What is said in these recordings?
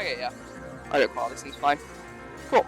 Okay, yeah. Audio quality seems fine. Cool.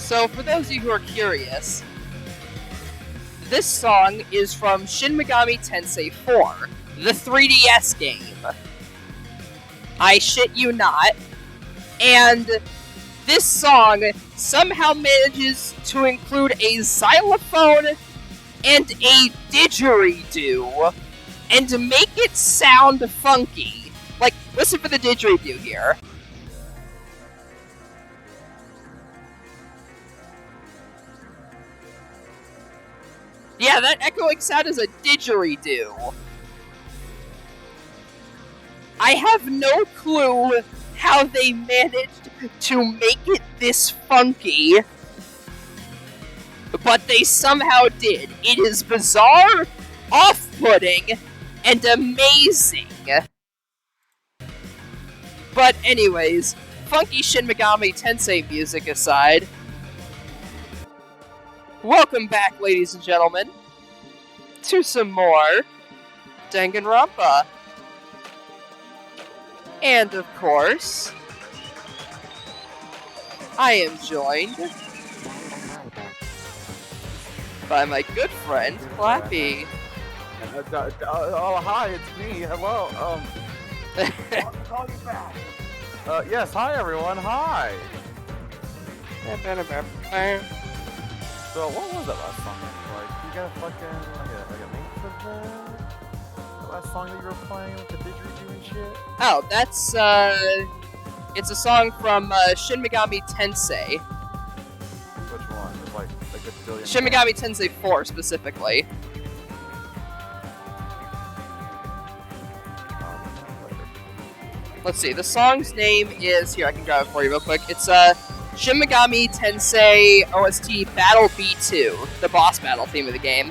So, for those of you who are curious, this song is from Shin Megami Tensei 4, the 3DS game. I shit you not. And this song somehow manages to include a xylophone and a didgeridoo, and to make it sound funky. Like, listen for the didgeridoo here. Yeah, that echoing sound is a didgeridoo. I have no clue how they managed to make it this funky, but they somehow did. It is bizarre, off-putting, and amazing. But anyways, funky Shin Megami Tensei music aside, welcome back, ladies and gentlemen, to some more Danganronpa. And of course, I am joined by my good friend, Clappy. Oh, hi, it's me. Hello. I'll call you back. Yes, hi everyone. Hi. So, what was that last song? Like, you got a fucking like a link for that? The last song that you were playing with the didgeridoo and shit? Oh, that's it's a song from Shin Megami Tensei. Which one? There's like a billion. Shin Megami Tensei 4 specifically. Let's see, the song's name is, here, I can grab it for you real quick. It's Shin Megami Tensei OST Battle B2, the boss battle theme of the game.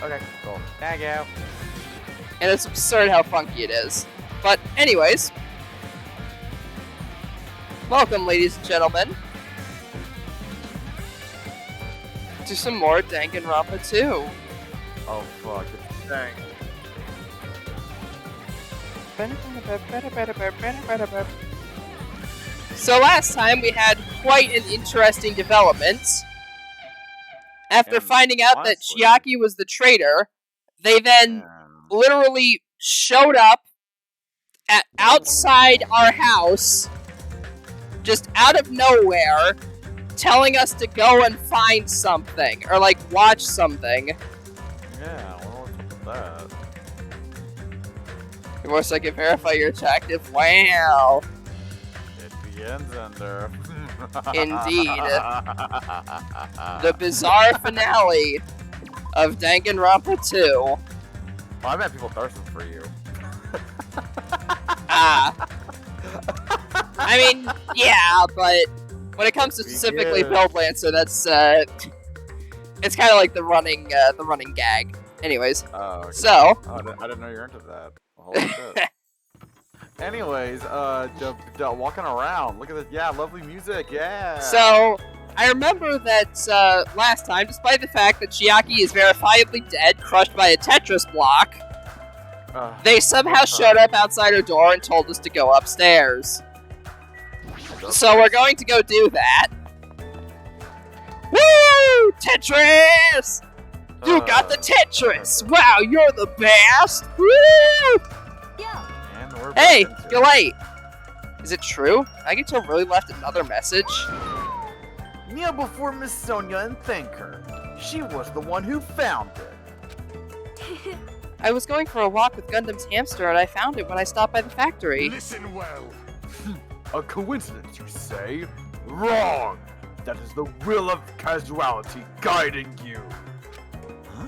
Okay, cool. Thank you. And it's absurd how funky it is. But anyways, welcome, ladies and gentlemen, to some more Danganronpa 2. Oh fuck, it's dang. So last time we had quite an interesting development. After And finding out that honestly- Chiaki was the traitor, they then literally showed up at outside our house, just out of nowhere, telling us to go and find something, or like watch something. Yeah, well, what's up with that? Of course, I can verify you're attractive. Wow. It begins under. Indeed. The bizarre finale of Danganronpa 2. Well, I met people thirsting for you. Ah. I mean, yeah, but when it comes to specifically Yeah. Build Lancer, that's it's kind of like the running gag. Anyways, Oh, okay. so Oh, I didn't know you were into that. Holy shit. Anyways, walking around. Look at this. Yeah, lovely music. Yeah. so I remember that last time, despite the fact that Chiaki is verifiably dead, crushed by a Tetris block, they somehow showed up outside our door and told us to go upstairs. So we're going to go do that. Woo! Tetris! You got the Tetris! Wow, you're the best! Woo! And we're Hey, back into you're it. late. Is it true? I get to have really left another message? Kneel before Miss Sonia and thank her. She was the one who found it. I was going for a walk with Gundam's hamster and I found it when I stopped by the factory. Listen well. A coincidence, you say? Wrong! That is the will of casuality guiding you. Huh?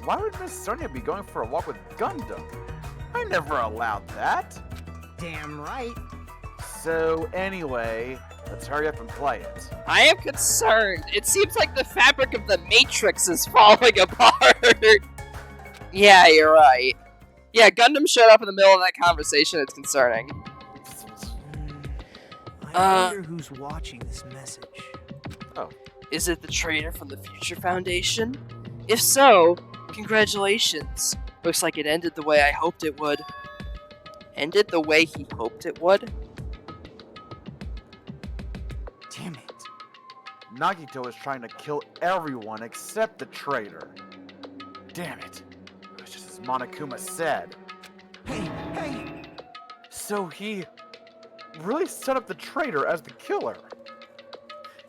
Why would Miss Sonia be going for a walk with Gundam? I never allowed that. Damn right. So anyway, let's hurry up and play it. I am concerned. It seems like the fabric of the Matrix is falling apart. Yeah, you're right. Yeah, Gundam showed up in the middle of that conversation. It's concerning. I wonder who's watching this message. Is it the traitor from the Future Foundation? If so, congratulations. Looks like it ended the way I hoped it would. Ended the way he hoped it would? Damn it. Nagito is trying to kill everyone except the traitor. Damn it. It was just as Monokuma said. Hey! So he really set up the traitor as the killer?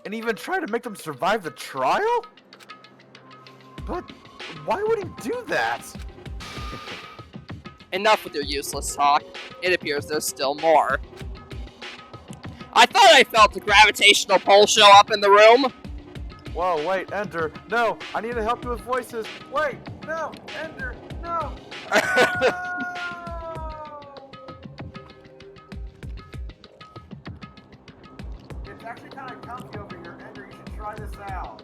And even tried to make them survive the trial? But why would he do that? Enough with your useless talk. It appears there's still more. I thought I felt a gravitational pull show up in the room. Whoa, wait, Ender. No, I need to help you with voices. Wait, no, Ender, no. No! actually kind of comfy over here, Ender. You should try this out.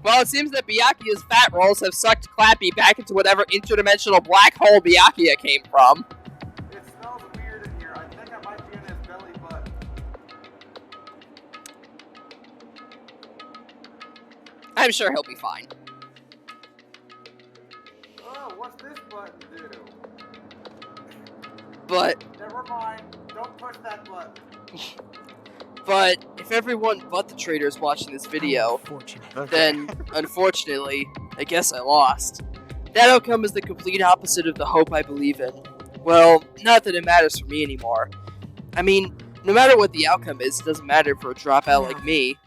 Well, it seems that Byakuya's fat rolls have sucked Clappy back into whatever interdimensional black hole Byakuya came from. It smells weird in here. I think I might be in his belly button. I'm sure he'll be fine. Oh, what's this button do? But Never mind. Don't push that button. if everyone but the trader is watching this video, Unfortunate. then, unfortunately, I guess I lost. That outcome is the complete opposite of the hope I believe in. Well, not that it matters for me anymore. I mean, no matter what the outcome is, it doesn't matter for a dropout like me.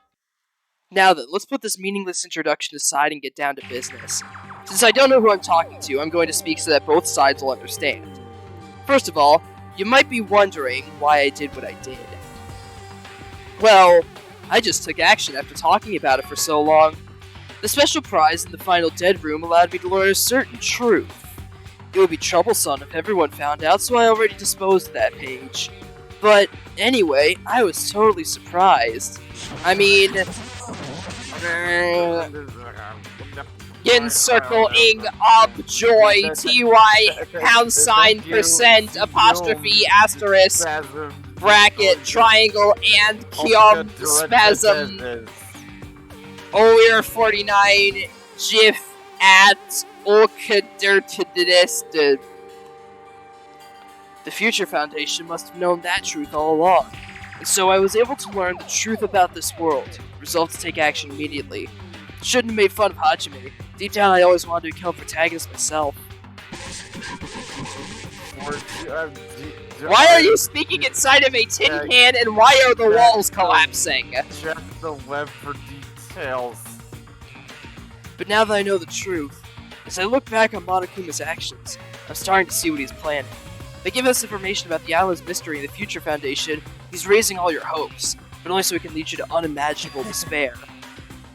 Now then, let's put this meaningless introduction aside and get down to business. Since I don't know who I'm talking to, I'm going to speak so that both sides will understand. First of all, you might be wondering why I did what I did. Well, I just took action after talking about it for so long. The special prize in the final dead room allowed me to learn a certain truth. It would be troublesome if everyone found out, so I already disposed of that page. But anyway, I was totally surprised. I mean, encircling up joy, ty, #% apostrophe asterisk bracket triangle and kyom spasm OER 49 GIF at Okadertidist. The Future Foundation must have known that truth all along, and so I was able to learn the truth about this world. Resolved to take action immediately. Shouldn't have made fun of Hajime. Deep down, I always wanted to become a protagonist myself. Why are you speaking inside of a tin can, and why are the walls collapsing? Check the web for details. But now that I know the truth, as I look back on Monokuma's actions, I'm starting to see what he's planning. By giving us information about the island's mystery and the Future Foundation, he's raising all your hopes, but only so it can lead you to unimaginable despair.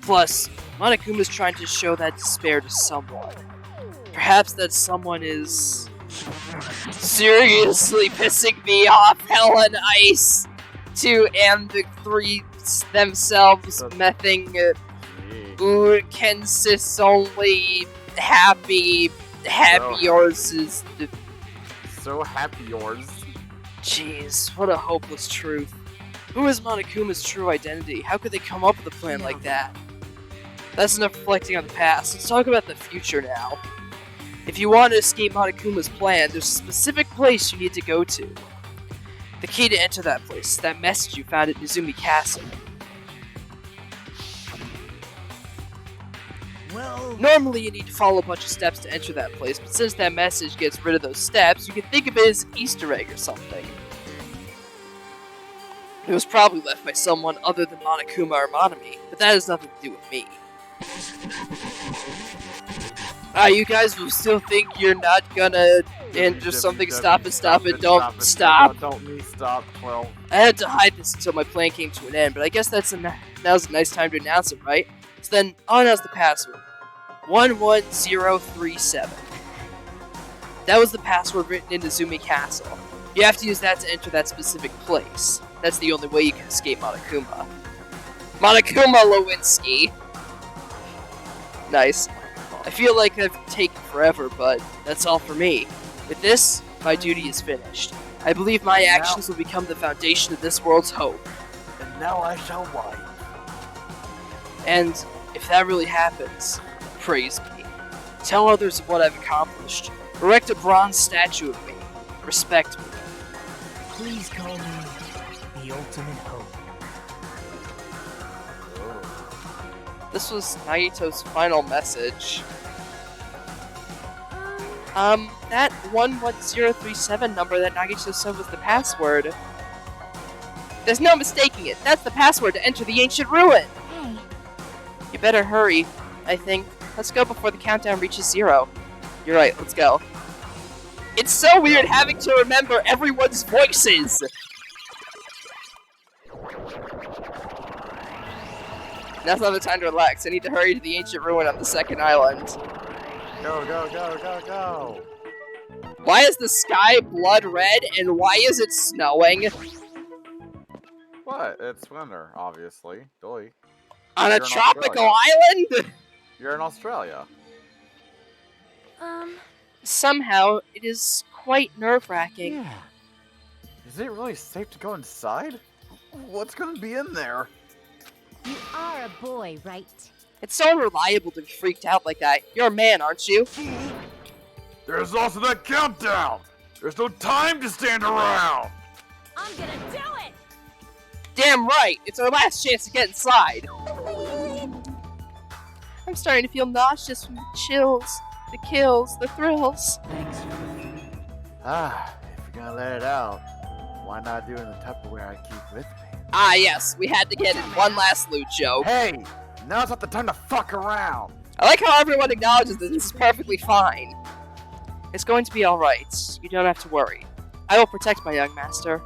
Plus, Monokuma's trying to show that despair to someone. Perhaps that someone is seriously pissing me off, Hell and Ice, and the three themselves mething Kensis only happy yours is the... So happy yours. Jeez, what a hopeless truth. Who is Monokuma's true identity? How could they come up with a plan like that? That's enough reflecting on the past. Let's talk about the future now. If you want to escape Monokuma's plan, there's a specific place you need to go to. The key to enter that place is that message you found at Nizumi Castle. Well, Normally you need to follow a bunch of steps to enter that place, but since that message gets rid of those steps, you can think of it as an Easter egg or something. It was probably left by someone other than Monokuma or Monami, but that has nothing to do with me. You guys will still think you're not gonna enter something. Stop it, don't stop. Don't me stop, 12. I had to hide this until my plan came to an end, but I guess now's a nice time to announce it, right? So then, I'll announce the password. 11037. That was the password written in Nizumi Castle. You have to use that to enter that specific place. That's the only way you can escape Monokuma. Monokuma Lewinsky! Nice. I feel like I've taken forever, but that's all for me. With this, my duty is finished. I believe my actions will become the foundation of this world's hope. And now I shall wipe. And if that really happens, praise me. Tell others of what I've accomplished. Erect a bronze statue of me. Respect me. please call me the ultimate hope. This was Nagito's final message. That 11037 number that Nagito said was the password. There's no mistaking it. That's the password to enter the ancient ruin. Hey, You better hurry, I think. Let's go before the countdown reaches 0. You're right, let's go. It's so weird having to remember everyone's voices! Now's not the time to relax. I need to hurry to the ancient ruin on the second island. Go, go, go, go, go! Why is the sky blood red and why is it snowing? What? What? It's winter, obviously. Doy. On a You're in tropical Australia. island? You're in Australia. Somehow, it is quite nerve-wracking. Yeah. Is it really safe to go inside? What's gonna be in there? You are a boy, right? It's so unreliable to be freaked out like that. You're a man, aren't you? There's also that countdown! There's no time to stand around! I'm gonna do it! Damn right! It's our last chance to get inside. I'm starting to feel nauseous from the chills, the kills, the thrills. Thanks. If you're gonna let it out, why not do it in the Tupperware I keep with me? Ah yes, we had to get in one last loot joke. Hey! Now's not the time to fuck around! I like how everyone acknowledges that this is perfectly fine. It's going to be alright. You don't have to worry. I will protect my young master.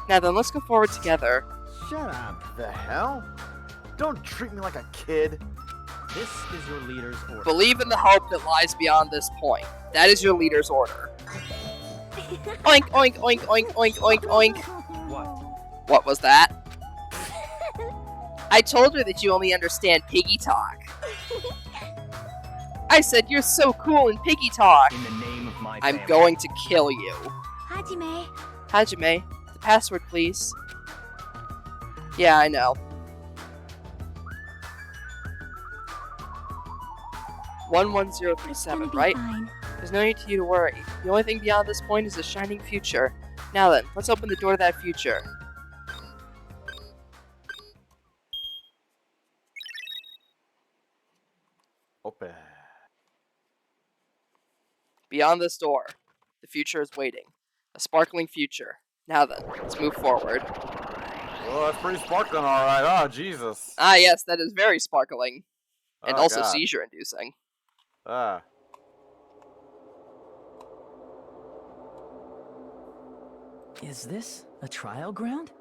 Now then, let's go forward together. Shut up. The hell? Don't treat me like a kid. This is your leader's order. Believe in the hope that lies beyond this point. That is your leader's order. Oink, oink, oink, oink, oink, oink, oink. What? What was that? I told her that you only understand piggy talk. I said you're so cool in piggy talk. In the name of my I'm family. going to kill you. Hajime. Hajime, the password, please. Yeah, I know. 11037, right? Fine. There's no need for you to worry. The only thing beyond this point is a shining future. Now then, let's open the door to that future. Open. Beyond this door, the future is waiting. A sparkling future. Now then, let's move forward. Well, that's pretty sparkling, alright. Oh, Jesus. Ah yes, that is very sparkling. And Oh, also God. seizure-inducing. Ah. Is this a trial ground?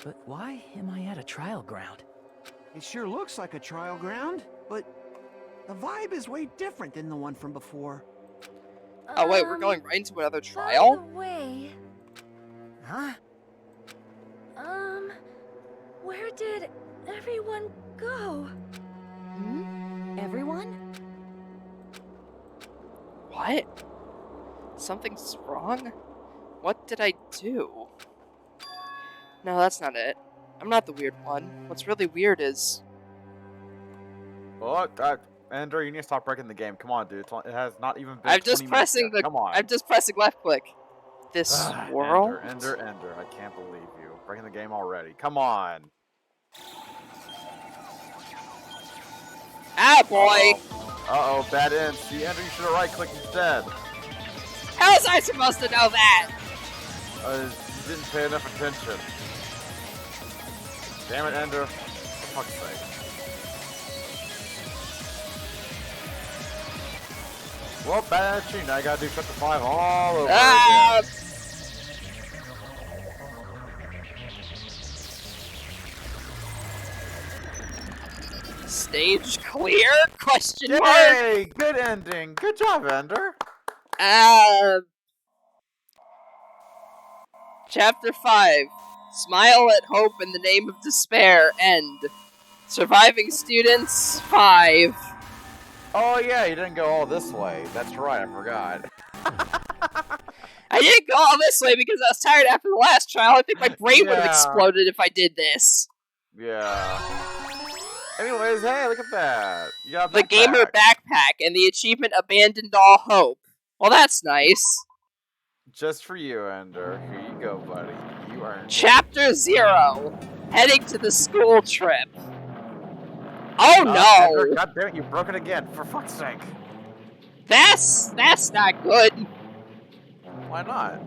But why am I at a trial ground? It sure looks like a trial ground, but the vibe is way different than the one from before. Oh wait, we're going right into another By trial? the way, Huh? where did everyone go? Everyone? What? Something's wrong? What did I do? No, that's not it. I'm not the weird one. What's really weird is... Oh, Andrew, you need to stop breaking the game. Come on, dude. It has not even been I'm just 20 minutes pressing yet. the... Come on. I'm just pressing left click. This world? Ender, I can't believe you. Breaking the game already. Come on. Ah, boy! Uh-oh, bad end. See, Ender, you should have right-clicked instead. How was I supposed to know that? You didn't pay enough attention. Damn it, Ender. For fuck's sake. Well, bad attitude. Now I gotta do chapter 5 all over Ah! again. Stage clear? Question mark? Yay! Good ending. Good job, Ender. Chapter 5. Smile at hope in the name of despair. End. Surviving students 5. Oh yeah, you didn't go all this way. That's right, I forgot. I didn't go all this way because I was tired after the last trial. I think my brain would have Yeah. exploded if I did this. Yeah. Anyways, hey, look at that. You got a The gamer backpack. backpack and the achievement abandoned all hope. Well, that's nice. Just for you, Ender. Here you go, buddy. You earned it. Chapter 0. Heading to the school trip. Oh Ender, no! God damn it, you broke it again. For fuck's sake. That's not good. Why not?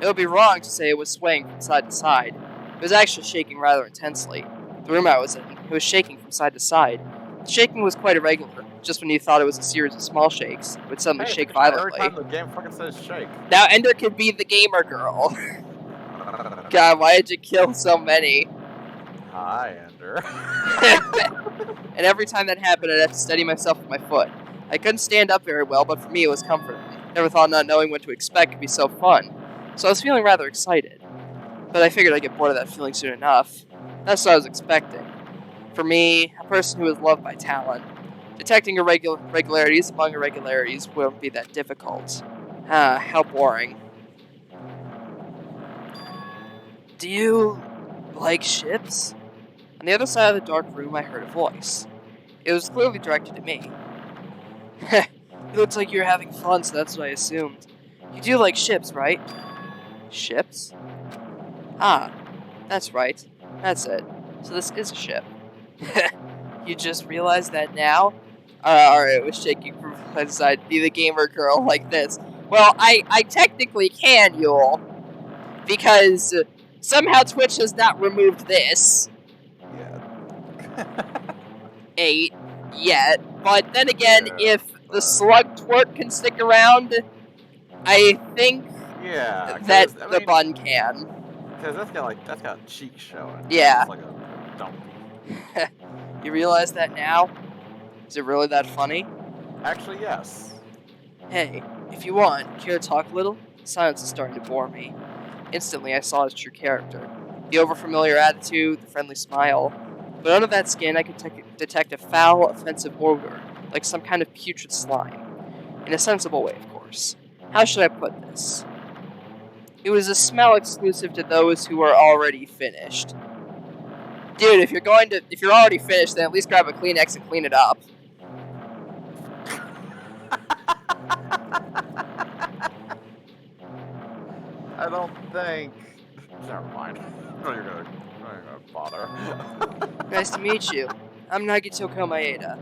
It would be wrong to say it was swaying from side to side. It was actually shaking rather intensely. The room I was in, it was shaking from side to side. The shaking was quite irregular. Just when you thought it was a series of small shakes, it would suddenly Hey, shake every violently. time the game fucking says shake. Now Ender could be the gamer girl. God, why did you kill so many? Hi, Ender. And every time that happened, I'd have to steady myself with my foot. I couldn't stand up very well, but for me it was comforting. Never thought not knowing what to expect could be so fun. So I was feeling rather excited. But I figured I'd get bored of that feeling soon enough. That's what I was expecting. For me, a person who is loved by Talon, detecting irregularities among irregularities won't be that difficult. Ah, how boring. Do you like ships? On the other side of the dark room, I heard a voice. It was clearly directed at me. Heh, it looks like you're having fun, so that's what I assumed. You do like ships, right? Ships? Ah, that's right. That's it. So this is a ship. You just realized that now? Alright, I was shaking from inside to be the gamer girl like this. Well, I technically can, Yule. Because somehow Twitch has not removed this. Yeah. 8 yet. But then again, Yeah. if the slug twerk can stick around, I think Yeah. that the bun can. Because that's got cheeks showing. Yeah. It's like a donkey. You realize that now? Is it really that funny? Actually, yes. Hey, if you want, care to talk a little? Silence is starting to bore me. Instantly, I saw his true character. The overfamiliar attitude, the friendly smile. But under that skin, I could detect a foul, offensive odor, like some kind of putrid slime. In a sensible way, of course. How should I put this? It was a smell exclusive to those who are already finished. Dude, if you're already finished, then at least grab a Kleenex and clean it up. I don't think. Never mind. No, you're gonna bother. Nice to meet you. I'm Nagito Maeda.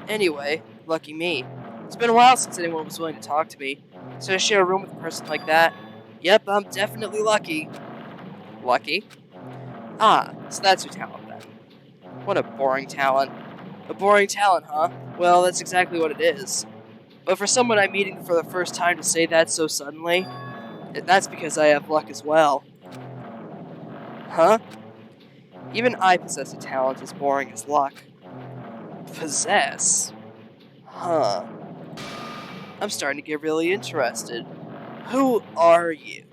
Anyway, lucky me. It's been a while since anyone was willing to talk to me. So to share a room with a person like that, yep, I'm definitely lucky. Lucky? Ah, so that's your talent then. What a boring talent. A boring talent, huh? Well, that's exactly what it is. But for someone I'm meeting for the first time to say that so suddenly, that's because I have luck as well. Huh? Even I possess a talent as boring as luck. Possess? Huh. I'm starting to get really interested. Who are you?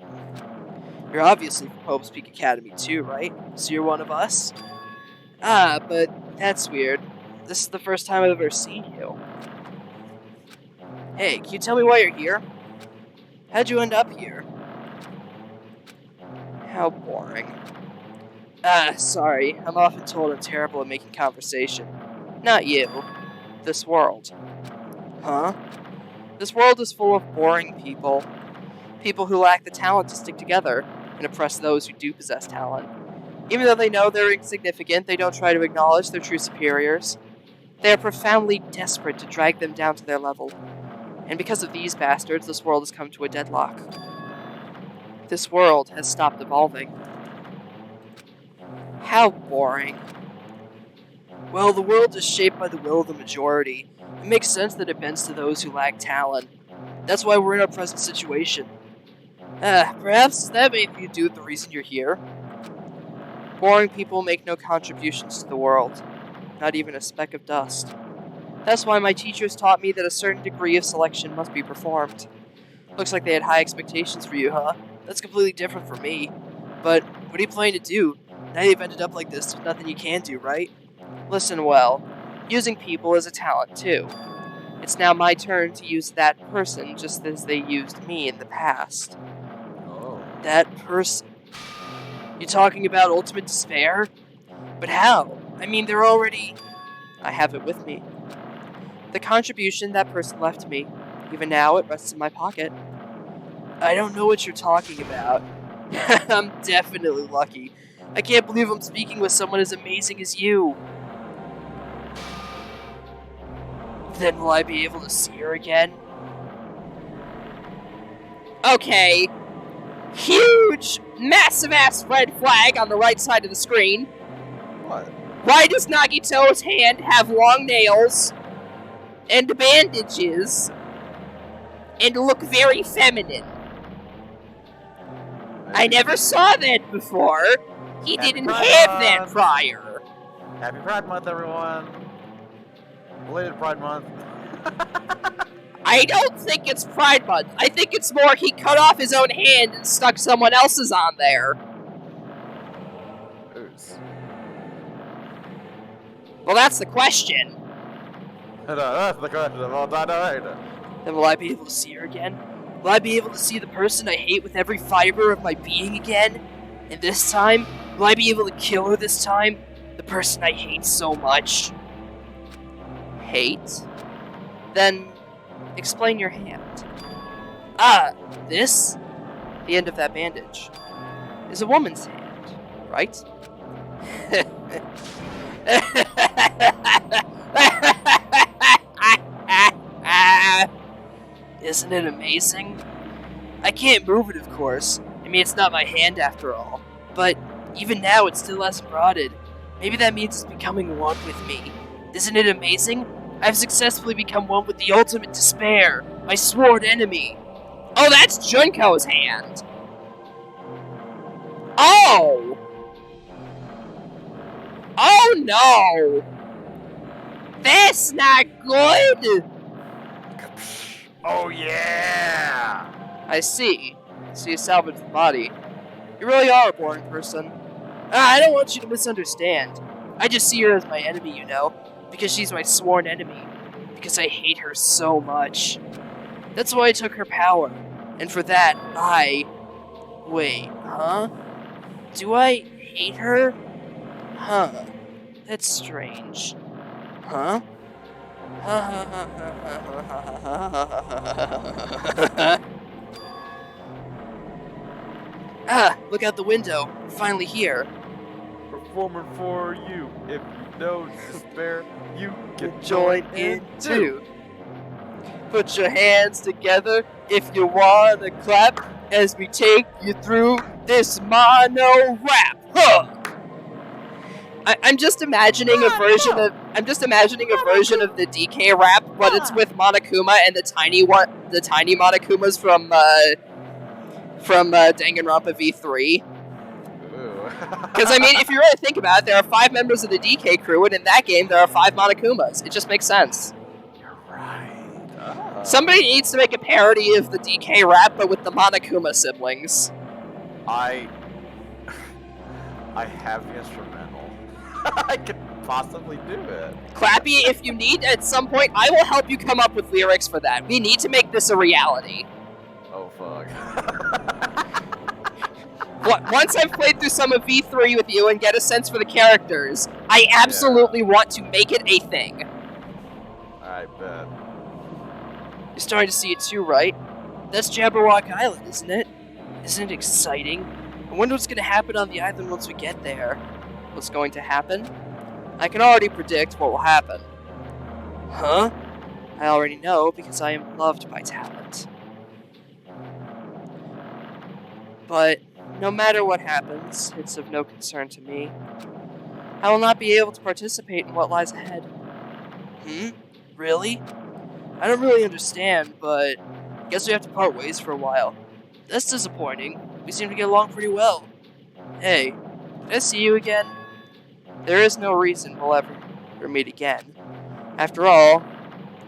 You're obviously from Hope's Peak Academy too, right? So you're one of us? Ah, but that's weird. This is the first time I've ever seen you. Hey, can you tell me why you're here? How'd you end up here? How boring. Ah, sorry. I'm often told I'm terrible at making conversation. Not you. This world. Huh? This world is full of boring people. People who lack the talent to stick together and oppress those who do possess talent. Even though they know they're insignificant, they don't try to acknowledge their true superiors. They are profoundly desperate to drag them down to their level. And because of these bastards, this world has come to a deadlock. This world has stopped evolving. How boring. Well, the world is shaped by the will of the majority. It makes sense that it bends to those who lack talent. That's why we're in our present situation. Perhaps that may be due to the reason you're here. Boring people make no contributions to the world. Not even a speck of dust. That's why my teachers taught me that a certain degree of selection must be performed. Looks like they had high expectations for you, huh? That's completely different from me. But what are you planning to do? Now you've ended up like this, there's nothing you can do, right? Listen well. Using people is a talent, too. It's now my turn to use that person just as they used me in the past. Oh. That person? You talking about ultimate despair? But how? I mean, they're already... I have it with me. The contribution that person left me. Even now, it rests in my pocket. I don't know what you're talking about. I'm definitely lucky. I can't believe I'm speaking with someone as amazing as you. Then will I be able to see her again? Okay. Huge, massive-ass red flag on the right side of the screen. What? Why does Nagito's hand have long nails and bandages and look very feminine? I never saw that before. He Happy didn't Pride have that Month. prior. Happy Pride Month, everyone. Belated Pride Month. I don't think it's Pride Month. I think it's more he cut off his own hand and stuck someone else's on there. Oops. Well, that's the question. That's the question of all time. Then will I be able to see her again? Will I be able to see the person I hate with every fiber of my being again? And this time, will I be able to kill her this time? The person I hate so much. Hate? Then, explain your hand. Ah, this? The end of that bandage. Is a woman's hand, right? Isn't it amazing? I can't move it, of course. I mean, it's not my hand after all. But even now, it still hasn't rotted. Maybe that means it's becoming one with me. Isn't it amazing? I've successfully become one with the ultimate despair, my sworn enemy. Oh, that's Junko's hand. Oh! Oh no! That's not good! Oh yeah! I see. So you salvaged the body. You really are a boring person. I don't want you to misunderstand. I just see her as my enemy, you know? Because she's my sworn enemy. Because I hate her so much. That's why I took her power. And for that, I... Wait, huh? Do I hate her? Huh. That's strange. Huh? Ah, look out the window. We're finally here. Performing for you. If you know despair, you can Join in too. Put your hands together if you wanna clap as we take you through this mono rap. Huh! I'm just imagining a version of the DK rap, but it's with Monokuma and the tiny Monokumas from Danganronpa V3. Because I mean, if you really think about it, there are 5 members of the DK crew, and in that game there are 5 Monokumas. It just makes sense. You're right. Somebody needs to make a parody of the DK rap, but with the Monokuma siblings. I have the instrumental. I could possibly do it. Clappy, if you need at some point, I will help you come up with lyrics for that. We need to make this a reality. Oh fuck. Once I've played through some of V3 with you and get a sense for the characters, I absolutely want to make it a thing. I bet. You're starting to see it too, right? That's Jabberwock Island, isn't it? Isn't it exciting? I wonder what's going to happen on the island once we get there. What's going to happen? I can already predict what will happen. Huh? I already know because I am loved by talent. But no matter what happens, it's of no concern to me. I will not be able to participate in what lies ahead. Really? I don't really understand, but guess we have to part ways for a while. That's disappointing. We seem to get along pretty well. Hey, did I see you again? There is no reason we'll ever meet again. After all,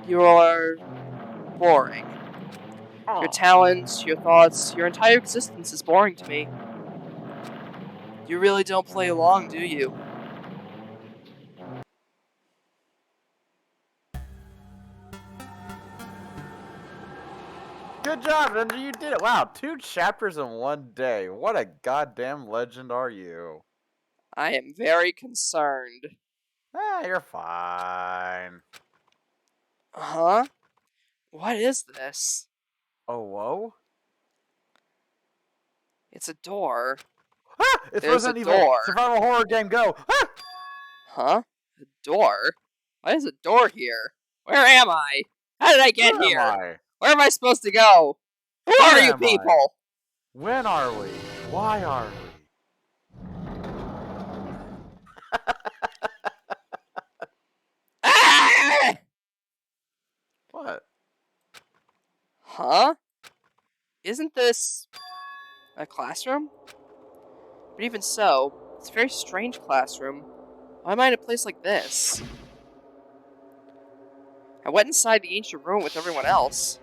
you are boring. Your talents, your thoughts, your entire existence is boring to me. You really don't play along, do you? Good job, Ninja, you did it. Wow, 2 chapters in 1 day. What a goddamn legend are you? I am very concerned. You're fine. Huh? What is this? Oh, whoa? It's a door. Ah! It's There's a Resident Evil door. Survival Horror Game, go! Ah! Huh? A door? Why is a door here? Where am I? How did I get Where here? am I? Where am I supposed to go? Who Where are you am I? people? When are we? Why are we? Ah! What? Huh? Isn't this a classroom? But even so, it's a very strange classroom. Why am I in a place like this? I went inside the ancient room with everyone else.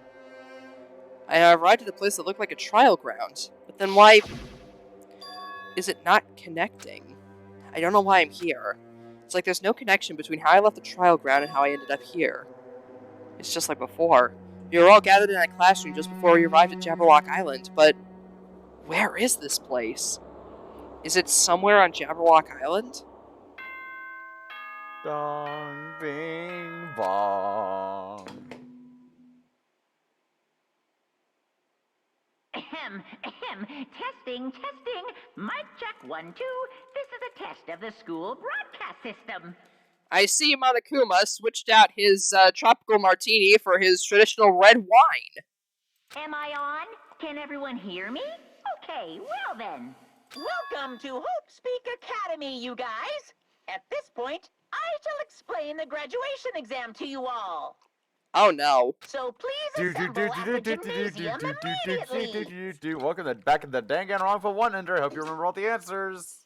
I arrived at a place that looked like a trial ground, but then why is it not connecting? I don't know why I'm here. It's like there's no connection between how I left the trial ground and how I ended up here. It's just like before. We were all gathered in that classroom just before we arrived at Jabberwock Island, but where is this place? Is it somewhere on Jabberwock Island? Dong, bing, bong. Ahem, ahem. Testing, testing. Mic check 1, 2. This is a test of the school broadcast system. I see Monokuma switched out his tropical martini for his traditional red wine. Am I on? Can everyone hear me? Okay, well then. Welcome to Hope Speak Academy, you guys. At this point, I shall explain the graduation exam to you all. Oh no. So please assemble at the gymnasium immediately. Welcome to Back in the Danganronpa 1 Ender. I hope you remember all the answers.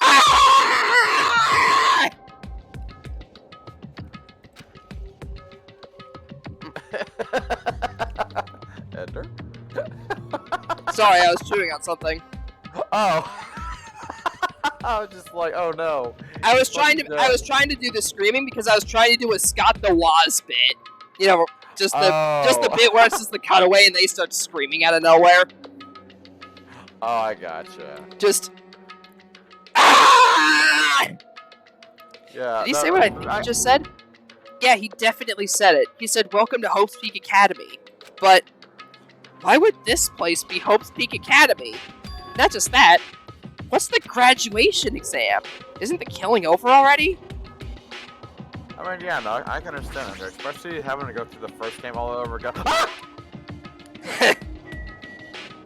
Ah! Ender? Sorry, I was chewing on something. Oh. I was just like, oh no. I was trying to do the screaming because I was trying to do a Scott the Woz bit. You know, just the bit where it's just the cutaway and they start screaming out of nowhere. Oh, I gotcha. Just. Ah! Yeah. Did he say what I think he just said? Yeah, he definitely said it. He said, "Welcome to Hope's Peak Academy." But why would this place be Hope's Peak Academy? Not just that. What's the graduation exam? Isn't the killing over already? I mean, yeah, no, I can understand Ender, especially having to go through the first game all over again. Ah!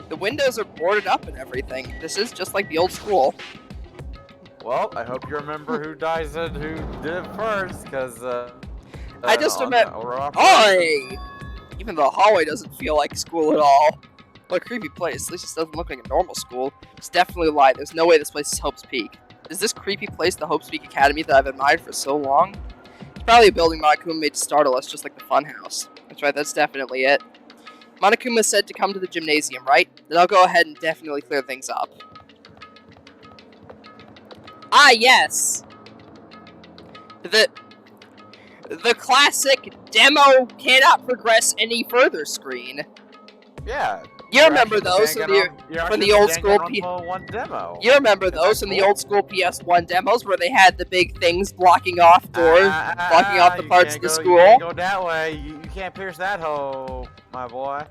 The windows are boarded up and everything. This is just like the old school. Well, I hope you remember who dies and who did it first, because, I just remember. Oi! Even the hallway doesn't feel like school at all. What a creepy place. At least it doesn't look like a normal school. It's definitely a lie. There's no way this place is Hope's Peak. Is this creepy place the Hope's Peak Academy that I've admired for so long? It's probably a building Monokuma made to startle us, just like the funhouse. That's right, that's definitely it. Monokuma said to come to the gymnasium, right? Then I'll go ahead and definitely clear things up. Ah, yes! The classic demo cannot progress any further screen. Yeah. You remember those from the old school one demo. You remember those from the old school PS1 demos where they had the big things blocking off doors, blocking off the parts of the school? You can't go that way. You can't pierce that hole, my boy.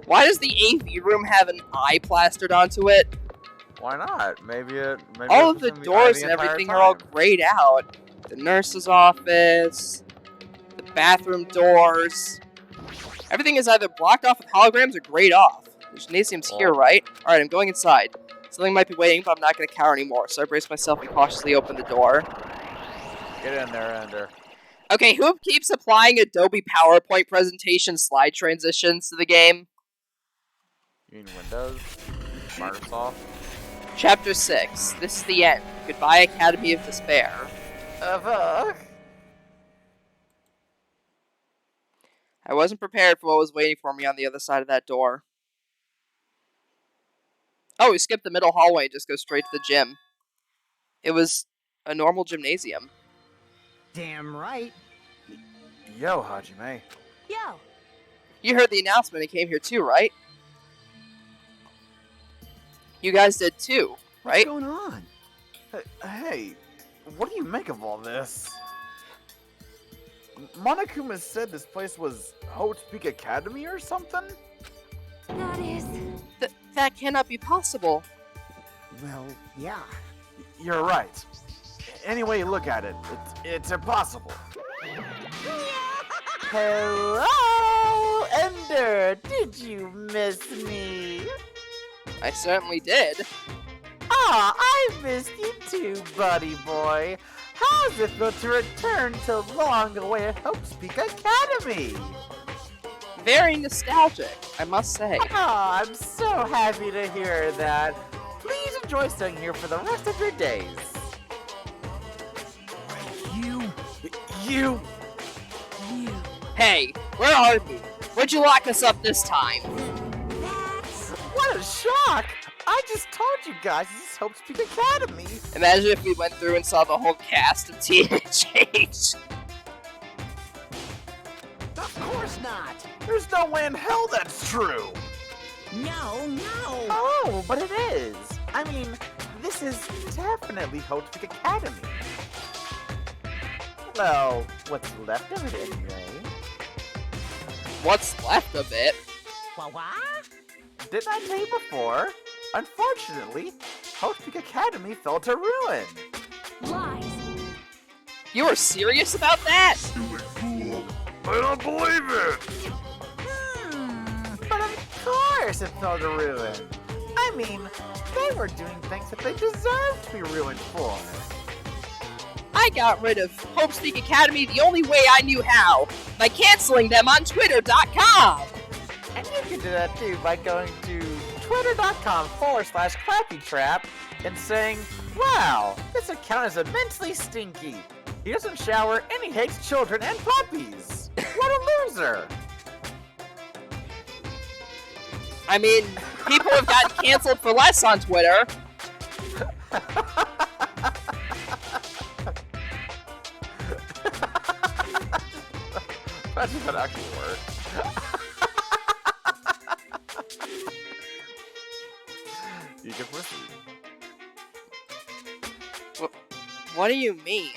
Why does the AV room have an eye plastered onto it? Why not? Maybe all of the doors and everything are all grayed out. The nurse's office, the bathroom doors. Everything is either blocked off with holograms or grayed off. The gymnasium's here, right? Alright, I'm going inside. Something might be waiting, but I'm not going to cower anymore, so I brace myself and cautiously open the door. Get in there, Ender. Okay, who keeps applying Adobe PowerPoint presentation slide transitions to the game? You mean Windows? Microsoft? Chapter 6. This is the end. Goodbye, Academy of Despair. Fuck. I wasn't prepared for what was waiting for me on the other side of that door. Oh, we skipped the middle hallway and just go straight to the gym. It was a normal gymnasium. Damn right. Yo, Hajime. Yo, You heard the announcement and came here too, right? You guys did too, right? What's going on? Hey, what do you make of all this? Monokuma said this place was Hope's Peak Academy or something? that is... That cannot be possible. Well, yeah. You're right. Any way you look at it, it's impossible. Hello, Ender. Did you miss me? I certainly did. Ah, I missed you too, buddy boy. How's it feel to return to long-awaited Hope's Peak Academy? Very nostalgic, I must say. Ah, I'm so happy to hear that. Please enjoy staying here for the rest of your days. You. Hey, where are you? Where'd you lock us up this time? What a shock! I just told you guys this is Hope's Peak Academy. Imagine if we went through and saw the whole cast of THH. Of course not. There's no way in hell that's true! No, no. Oh, but it is. I mean, this is definitely Hope's Peak Academy. Well, what's left of it anyway. What's left of it? What? Didn't I tell you before? Unfortunately, Hope's Peak Academy fell to ruin. Lies. You were serious about that? I don't believe it! But of course it fell to ruin. I mean, they were doing things that they deserved to be ruined for. I got rid of Hope's Peak Academy the only way I knew how, by canceling them on Twitter.com! And you can do that too by going to twitter.com/ClappyTrap and saying, wow, this account is immensely stinky. He doesn't shower and he hates children and puppies. What a loser. I mean, people have gotten canceled for less on Twitter. Imagine that actually worked. You can proceed. What do you mean?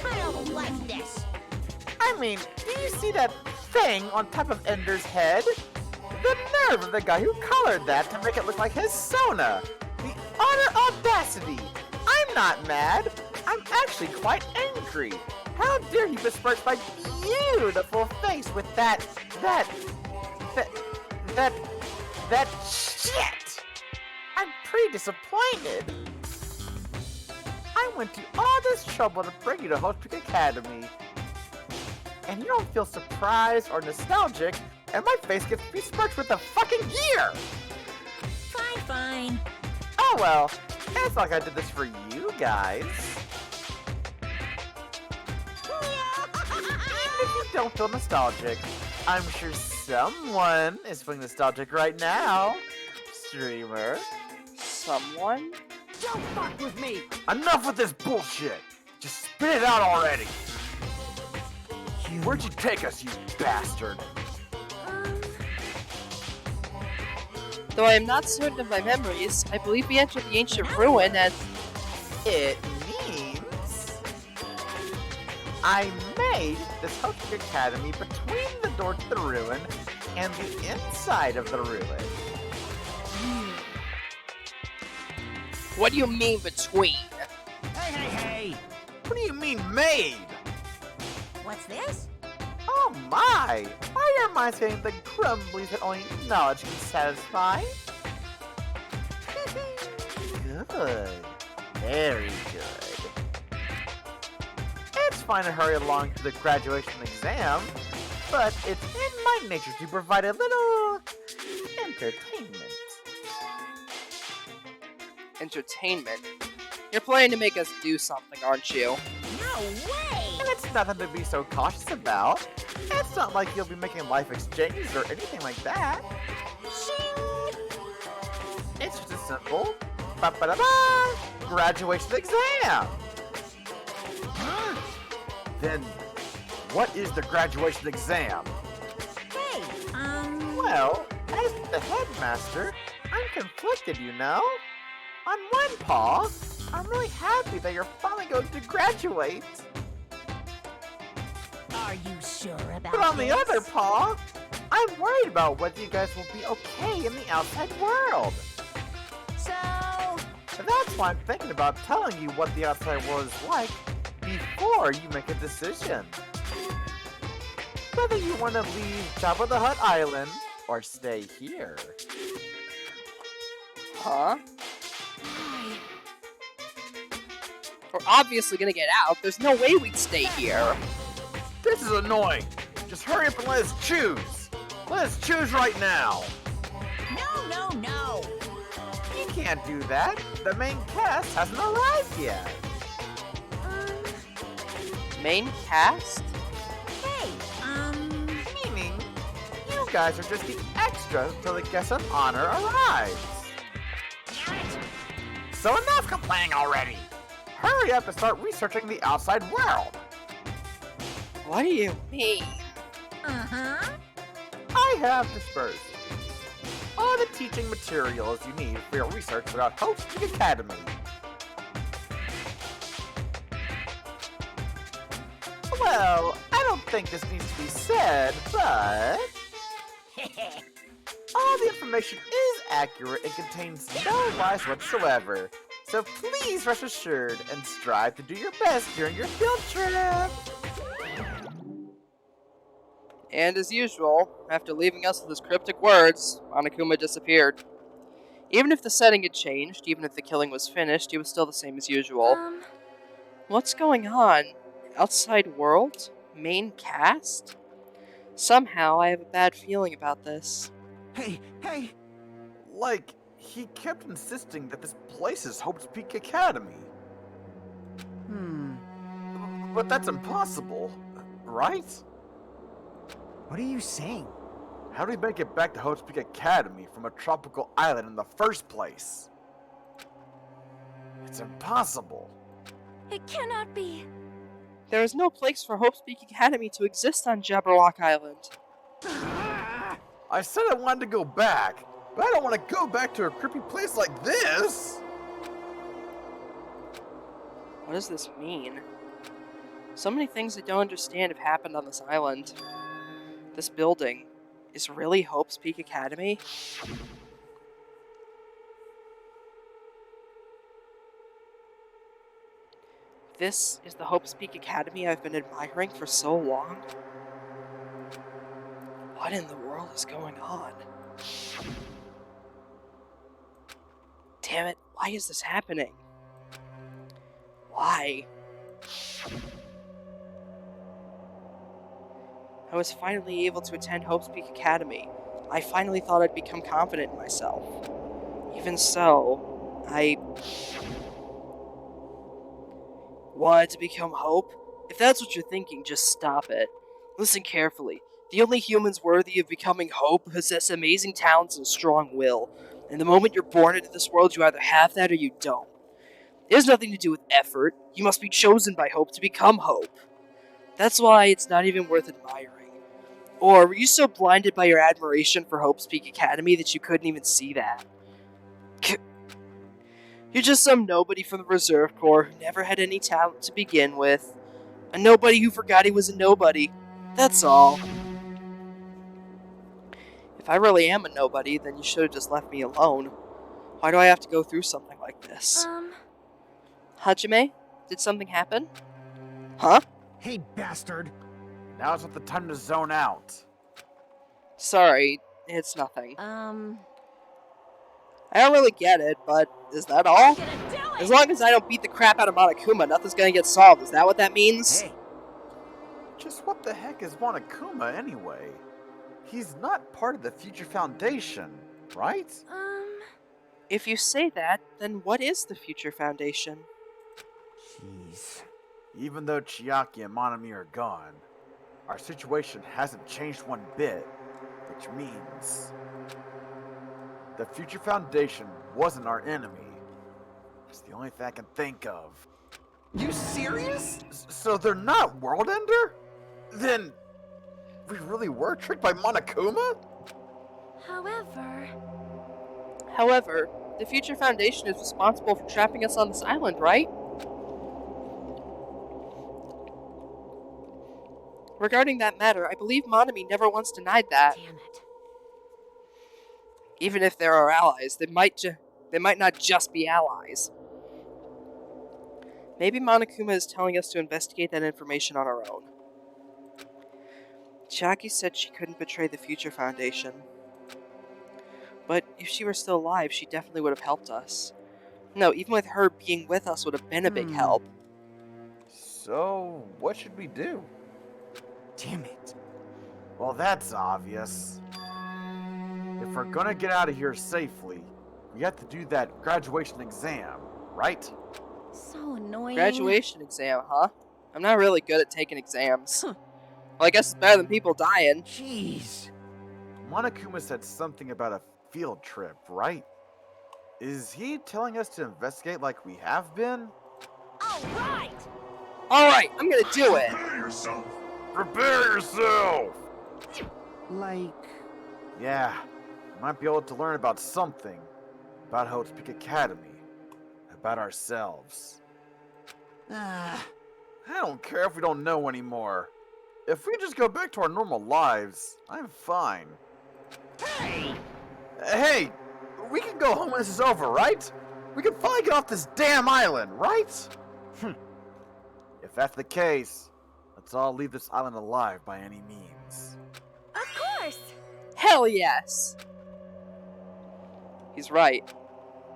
I don't like this. I mean, do you see that thing on top of Ender's head? The nerve of the guy who colored that to make it look like his Sona! The utter audacity! I'm not mad! I'm actually quite angry! How dare he besmirch my beautiful face with that shit! I'm pretty disappointed! I went to all this trouble to bring you to Hope's Peak Academy. And you don't feel surprised or nostalgic, and my face gets besmirched with a fucking gear! Fine, fine. Oh well, it's not like I did this for you guys. Even if you don't feel nostalgic, I'm sure someone is feeling nostalgic right now. Streamer. Someone? Don't fuck with me. Enough with this bullshit! Just spit it out already! Where'd you take us, you bastard? Though I am not certain of my memories, I believe we entered the ancient ruin and... It means I made this Hope's Peak Academy between the door to the ruin and the inside of the ruin. What do you mean between? Hey, hey, hey. What do you mean, made? What's this? Oh my! Why are minds getting the grumblies that only knowledge can satisfy? Good. Very good. It's fine to hurry along to the graduation exam, but it's in my nature to provide a little entertainment. Entertainment? You're planning to make us do something, aren't you? No way! And it's nothing to be so cautious about. It's not like you'll be making life exchanges or anything like that. Shing! It's just a simple ba-ba-da-ba, graduation exam. Then, what is the graduation exam? Hey, Well, as the headmaster, I'm conflicted, you know? On one paw, I'm really happy that you're finally going to graduate. are you sure about But on the this? other paw, I'm worried about whether you guys will be okay in the outside world. So, And that's why I'm thinking about telling you what the outside world is like before you make a decision. Whether you want to leave Jabba the Hutt Island or stay here. Huh? We're obviously gonna get out. There's no way we'd stay here. This is annoying! Just hurry up and let us choose! Let us choose right now! no, no, no. You can't do that. The main cast hasn't arrived yet. Main cast? Hey, Meaning, you guys are just the extras until the guest of honor arrives. so enough complaining already! Hurry up and start researching the outside world! What do you mean? Uh-huh. I have dispersed all the teaching materials you need for your research about Hope's Peak Academy. Well, I don't think this needs to be said, but all the information is accurate and contains no lies whatsoever. So please rest assured and strive to do your best during your field trip. And as usual, after leaving us with his cryptic words, Monokuma disappeared. Even if the setting had changed, even if the killing was finished, he was still the same as usual. What's going on? Outside world? Main cast? Somehow, I have a bad feeling about this. Hey, hey! Like, he kept insisting that this place is Hope's Peak Academy. But that's impossible, right? What are you saying? How do we make it back to Hope's Peak Academy from a tropical island in the first place? It's impossible. It cannot be. There is no place for Hope's Peak Academy to exist on Jabberwock Island. I said I wanted to go back, but I don't want to go back to a creepy place like this! What does this mean? So many things I don't understand have happened on this island. This building is really Hope's Peak Academy? This is the Hope's Peak Academy I've been admiring for so long? What in the world is going on? Damn it, why is this happening? Why? I was finally able to attend Hope's Peak Academy. I finally thought I'd become confident in myself. Even so, I wanted to become Hope? If that's what you're thinking, just stop it. Listen carefully. The only humans worthy of becoming Hope possess amazing talents and a strong will. And the moment you're born into this world, you either have that or you don't. It has nothing to do with effort. You must be chosen by Hope to become Hope. That's why it's not even worth admiring. Or were you so blinded by your admiration for Hope's Peak Academy that you couldn't even see that? You're just some nobody from the Reserve Corps who never had any talent to begin with. A nobody who forgot he was a nobody. That's all. If I really am a nobody, then you should have just left me alone. Why do I have to go through something like this? Hajime? Did something happen? Huh? Hey, bastard! Now's not the time to zone out. Sorry, it's nothing. Um, I don't really get it, but is that all? gonna do it! As long as I don't beat the crap out of Monokuma, nothing's gonna get solved. Is that what that means? Hey, Just what the heck is Monokuma anyway? He's not part of the Future Foundation, right? If you say that, then what is the Future Foundation? jeez. Even though Chiaki and Monami are gone, our situation hasn't changed one bit, which means the Future Foundation wasn't our enemy. It's the only thing I can think of. You serious? So they're not World Ender? Then we really were tricked by Monokuma? However, the Future Foundation is responsible for trapping us on this island, right? Regarding that matter, I believe Monami never once denied that. Damn it. Even if they're our allies, they might not just be allies. Maybe Monokuma is telling us to investigate that information on our own. Chiaki said she couldn't betray the Future Foundation. But if she were still alive, she definitely would have helped us. No, even with her being with us would have been a big help. So, what should we do? Damn it. Well, that's obvious. If we're gonna get out of here safely, we have to do that graduation exam, right? So annoying. Graduation exam, huh? I'm not really good at taking exams. Well, I guess it's better than people dying. Jeez. Monokuma said something about a field trip, right? Is he telling us to investigate like we have been? All right. Alright, I'm gonna do it. Prepare yourself! Like... Yeah, we might be able to learn about something. About Hope's Peak Academy. About ourselves. I don't care if we don't know anymore. If we just go back to our normal lives, I'm fine. Hey! Hey! We can go home when this is over, right? We can finally get off this damn island, right? If that's the case, let's all leave this island alive by any means. Of course. Hell yes! He's right.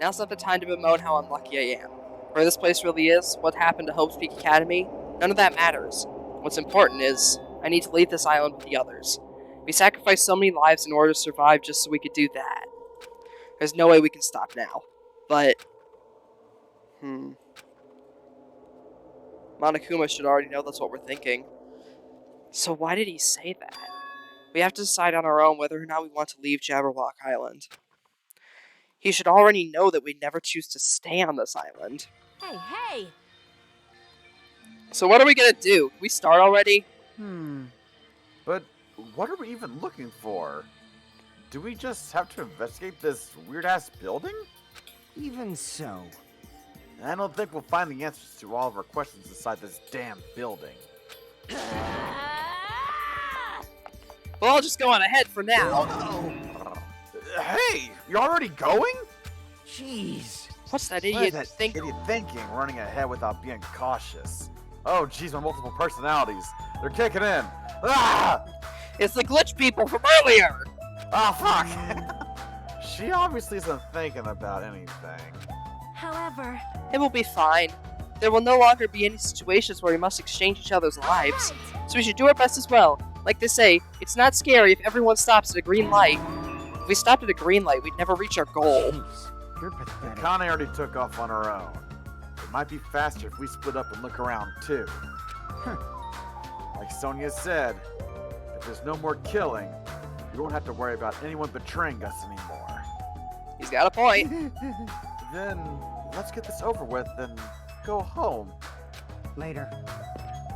Now's not the time to bemoan how unlucky I am. Where this place really is, what happened to Hope's Peak Academy, none of that matters. What's important is, I need to leave this island with the others. We sacrificed so many lives in order to survive just so we could do that. There's no way we can stop now. But... Monokuma should already know that's what we're thinking. So why did he say that? We have to decide on our own whether or not we want to leave Jabberwock Island. He should already know that we'd never choose to stay on this island. Hey, hey. So what are we gonna do? Can we start already? But what are we even looking for? Do we just have to investigate this weird-ass building? Even so. I don't think we'll find the answers to all of our questions inside this damn building. Well, I'll just go on ahead for now. Hey, you're already going? Jeez. What's that What is idiot that think? idiot thinking, running ahead without being cautious? Oh, geez, my multiple personalities. They're kicking in. Ah! It's the glitch people from earlier! Oh, fuck! She obviously isn't thinking about anything. However, It will be fine. There will no longer be any situations where we must exchange each other's lives. right. So we should do our best as well. Like they say, it's not scary if everyone stops at a green light. If we stopped at a green light, we'd never reach our goal. Jeez. You're pathetic. Connie already took off on her own. It might be faster if we split up and look around, too. Like Sonia said, if there's no more killing, we won't have to worry about anyone betraying us anymore. He's got a point. Then, let's get this over with and go home. Later.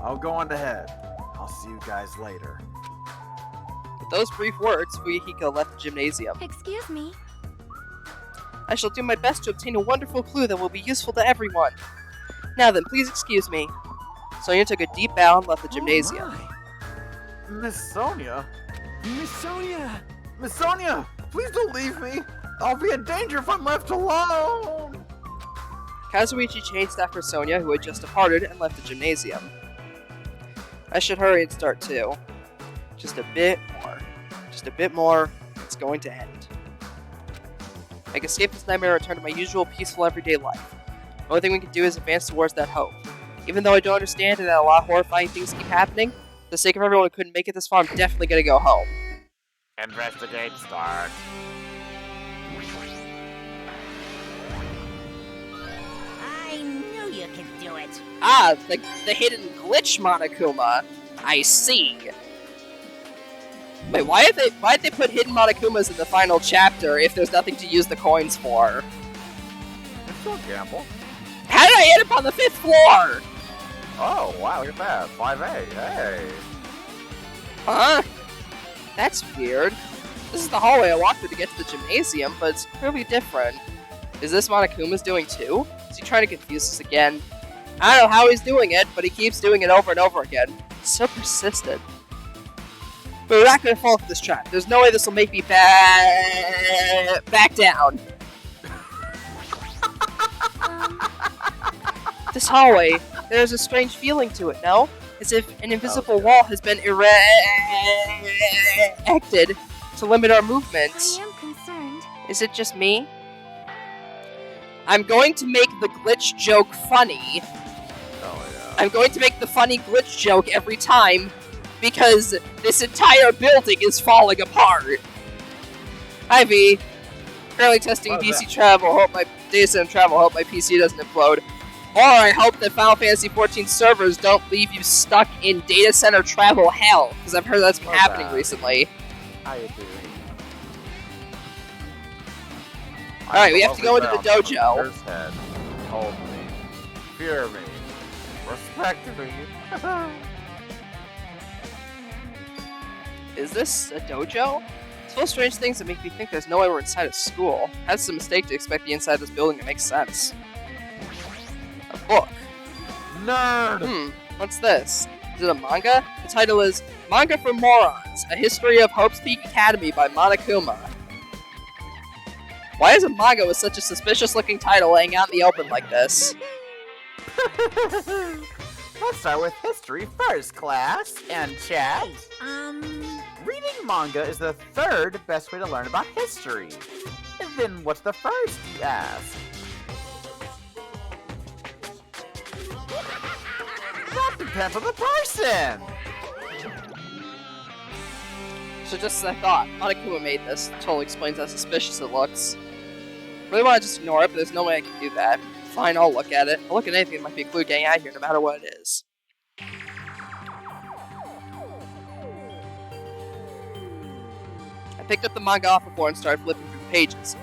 I'll go on ahead. I'll see you guys later. With those brief words, Fuyuhiko left the gymnasium. Excuse me. I shall do my best to obtain a wonderful clue that will be useful to everyone. Now then, please excuse me. Sonia took a deep bow and left the gymnasium. Oh Miss Sonia? my. Miss Sonia! Miss Sonia! Please don't leave me! I'll be in danger if I'm left alone! Kazuichi chased after Sonia, who had just departed, and left the gymnasium. I should hurry and start too. Just a bit more. Just a bit more. It's going to end. I can escape this nightmare and return to my usual peaceful everyday life. The only thing we can do is advance towards that hope. Even though I don't understand and that a lot of horrifying things keep happening, for the sake of everyone who couldn't make it this far, I'm definitely gonna go home. Investigate start. I knew you could do it. Ah, the hidden glitch Monokuma. I see. Wait, why'd they put hidden Monokumas in the final chapter if there's nothing to use the coins for? It's still a gamble. How did I end up on the 5th floor? Oh, wow, look at that. 5A, hey. Huh? That's weird. This is the hallway I walked through to get to the gymnasium, but it's clearly different. Is this Monokuma's doing too? Is he trying to confuse us again? I don't know how he's doing it, but he keeps doing it over and over again. It's so persistent. But we're not gonna fall for this trap. There's no way this will make me back down. This hallway, there's a strange feeling to it, no? As if an invisible wall has been erected to limit our movement. I am concerned. Is it just me? I'm going to make the glitch joke funny. Oh, yeah. I'm going to make the funny glitch joke every time because this entire building is falling apart. Hi, V. Currently testing What is DC travel. Hope my data center travel. Hope my PC doesn't implode. Or I hope that Final Fantasy XIV servers don't leave you stuck in data center travel hell, because I've heard that's been Love happening that. recently. How you doing? Alright, we have to go into the dojo. Ender's head. Hold me. Fear me. Respect me. Is this a dojo? It's full of strange things that make me think there's no way we're inside a school. That's a mistake to expect the inside of this building to make sense. A book. Nerd! What's this? Is it a manga? The title is Manga for Morons, A History of Hope's Peak Academy by Monokuma. Why is a manga with such a suspicious-looking title laying out in the open like this? Let's start with history first, class and chat. Reading manga is the third best way to learn about history. Then what's the first, you ask? That depends on the person! So just as I thought, Monokuma made this. Totally explains how suspicious it looks. Really want to just ignore it, but there's no way I can do that. Fine, I'll look at it. I'll look at anything that might be a clue getting out of here, no matter what it is. I picked up the manga off the floor and started flipping through the pages.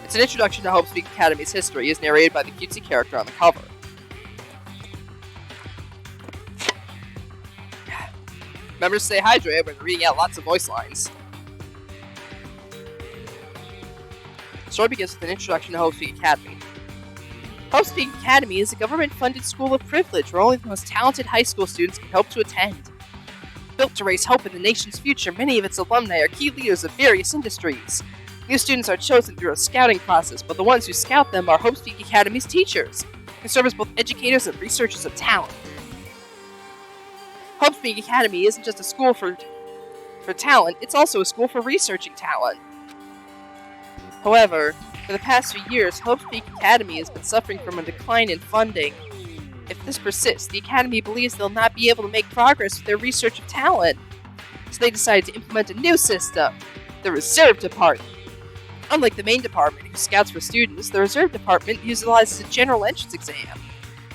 It's an introduction to Hope's Peak Academy's history, as narrated by the cutesy character on the cover. Remember to stay hydrated when reading out lots of voice lines. The story begins with an introduction to Hope's Peak Academy. Hope's Peak Academy is a government-funded school of privilege where only the most talented high school students can hope to attend. Built to raise hope in the nation's future, many of its alumni are key leaders of various industries. New students are chosen through a scouting process, but the ones who scout them are Hope's Peak Academy's teachers, who serve as both educators and researchers of talent. Hope's Peak Academy isn't just a school for talent, it's also a school for researching talent. However, for the past few years, Hope's Peak Academy has been suffering from a decline in funding. If this persists, the Academy believes they'll not be able to make progress with their research of talent. So they decided to implement a new system, the Reserve Department. Unlike the main department, who scouts for students, the Reserve Department utilizes a general entrance exam.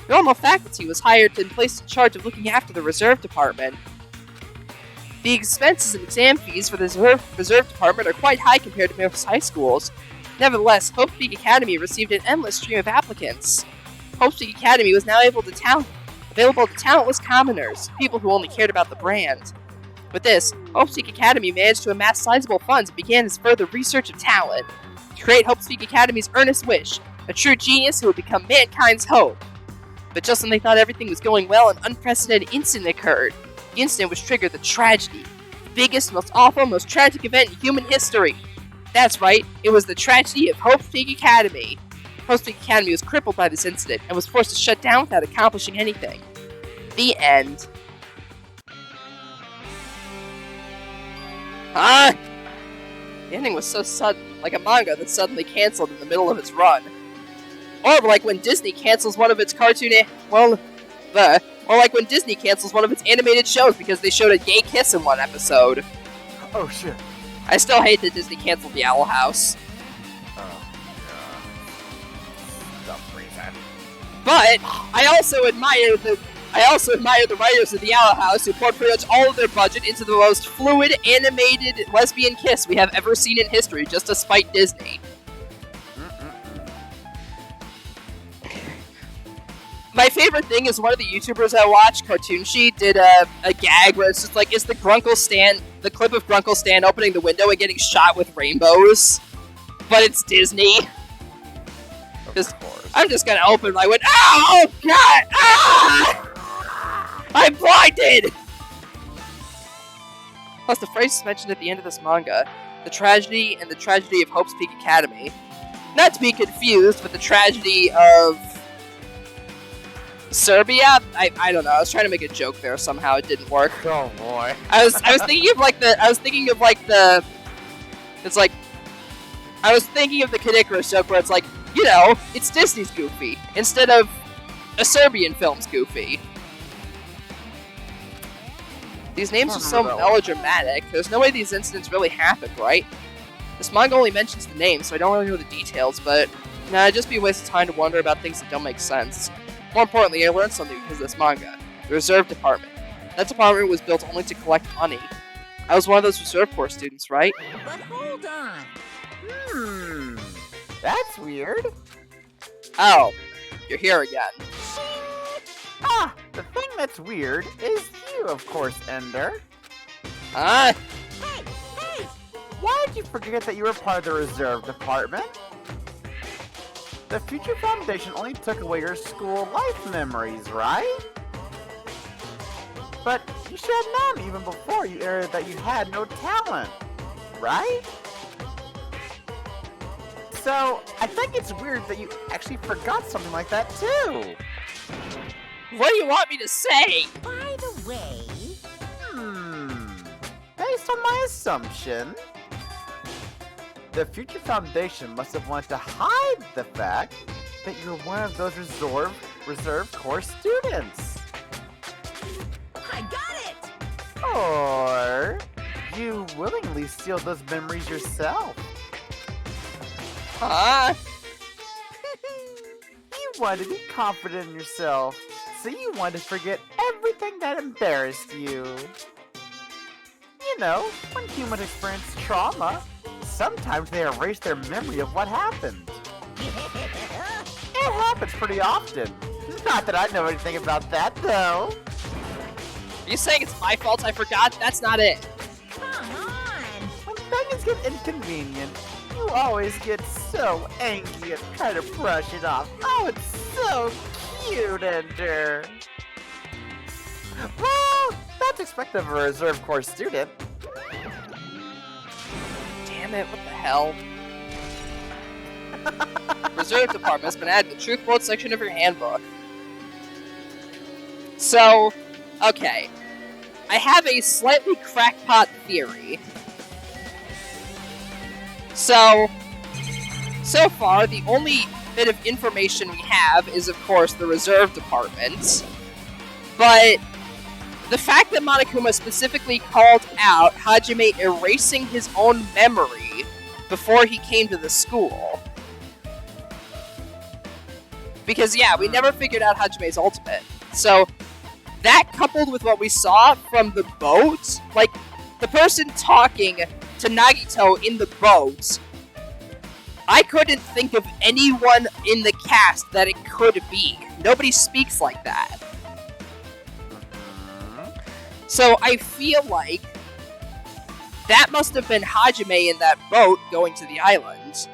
Normal faculty was hired and placed in charge of looking after the Reserve Department. The expenses and exam fees for the Reserve Department are quite high compared to most high schools. Nevertheless, Hope's Peak Academy received an endless stream of applicants. Hope's Peak Academy was now available to talentless commoners, people who only cared about the brand. With this, Hope's Peak Academy managed to amass sizable funds and began its further research of talent. To create Hope's Peak Academy's earnest wish, a true genius who would become mankind's hope. But just when they thought everything was going well, an unprecedented incident occurred. The incident which triggered the tragedy. The biggest, most awful, most tragic event in human history. That's right, it was the tragedy of Hope's Peak Academy. Hope's Peak Academy was crippled by this incident and was forced to shut down without accomplishing anything. The end. The ending was so sudden, like a manga that's suddenly cancelled in the middle of its run. Or like when Disney cancels one of its or like when Disney cancels one of its animated shows because they showed a gay kiss in one episode. Oh shit. I still hate that Disney canceled the Owl House. Oh, yeah. Dumb reason. But I also admire the writers of the Owl House who poured pretty much all of their budget into the most fluid animated lesbian kiss we have ever seen in history, just to spite Disney. My favorite thing is one of the YouTubers I watch, Cartoonshi, did a gag where it's just like, it's the clip of Grunkle Stan opening the window and getting shot with rainbows. But it's Disney. I'm just gonna open my window. Oh, God! Ah! I'm blinded! Plus, the phrase is mentioned at the end of this manga, the tragedy and the tragedy of Hope's Peak Academy. Not to be confused with the tragedy of Serbia? I don't know. I was trying to make a joke there somehow. It didn't work. Oh boy. I was thinking of the Kid joke where it's like, you know, it's Disney's Goofy instead of a Serbian film's Goofy. These names are so melodramatic. There's no way these incidents really happened, right? This manga only mentions the names, so I don't really know the details, but it'd just be a waste of time to wonder about things that don't make sense. More importantly, I learned something because of this manga. The Reserve Department. That department was built only to collect money. I was one of those Reserve Corps students, right? But hold on. That's weird. Oh, you're here again. Ah, the thing that's weird is you, of course, Ender. Huh? Hey, hey! Why did you forget that you were part of the reserve department? The Future Foundation only took away your school life memories, right? But you should have known even before you entered that you had no talent, right? So, I think it's weird that you actually forgot something like that too. What do you want me to say? By the way, Based on my assumption, the Future Foundation must have wanted to hide the fact that you're one of those reserve Corps students. I got it! Or you willingly steal those memories yourself. Huh? You wanted to be confident in yourself, so you wanted to forget everything that embarrassed you. You know, when humans experience trauma, sometimes they erase their memory of what happened. It happens pretty often. Not that I know anything about that, though. Are you saying it's my fault I forgot? That's not it. Come on! When things get inconvenient, you always get so angry and try to brush it off. Oh, it's so cute, Ender. Well, that's expected of a Reserve Corps student. Damn it, what the hell? Reserve Department has been added to the Truth Quote section of your handbook. So, okay. I have a slightly crackpot theory. So far, the only bit of information we have is, of course, the Reserve Department. But the fact that Monokuma specifically called out Hajime erasing his own memory before he came to the school. Because, yeah, we never figured out Hajime's ultimate. So, that coupled with what we saw from the boat, like, the person talking to Nagito in the boat, I couldn't think of anyone in the cast that it could be. Nobody speaks like that. So I feel like that must have been Hajime in that boat going to the island.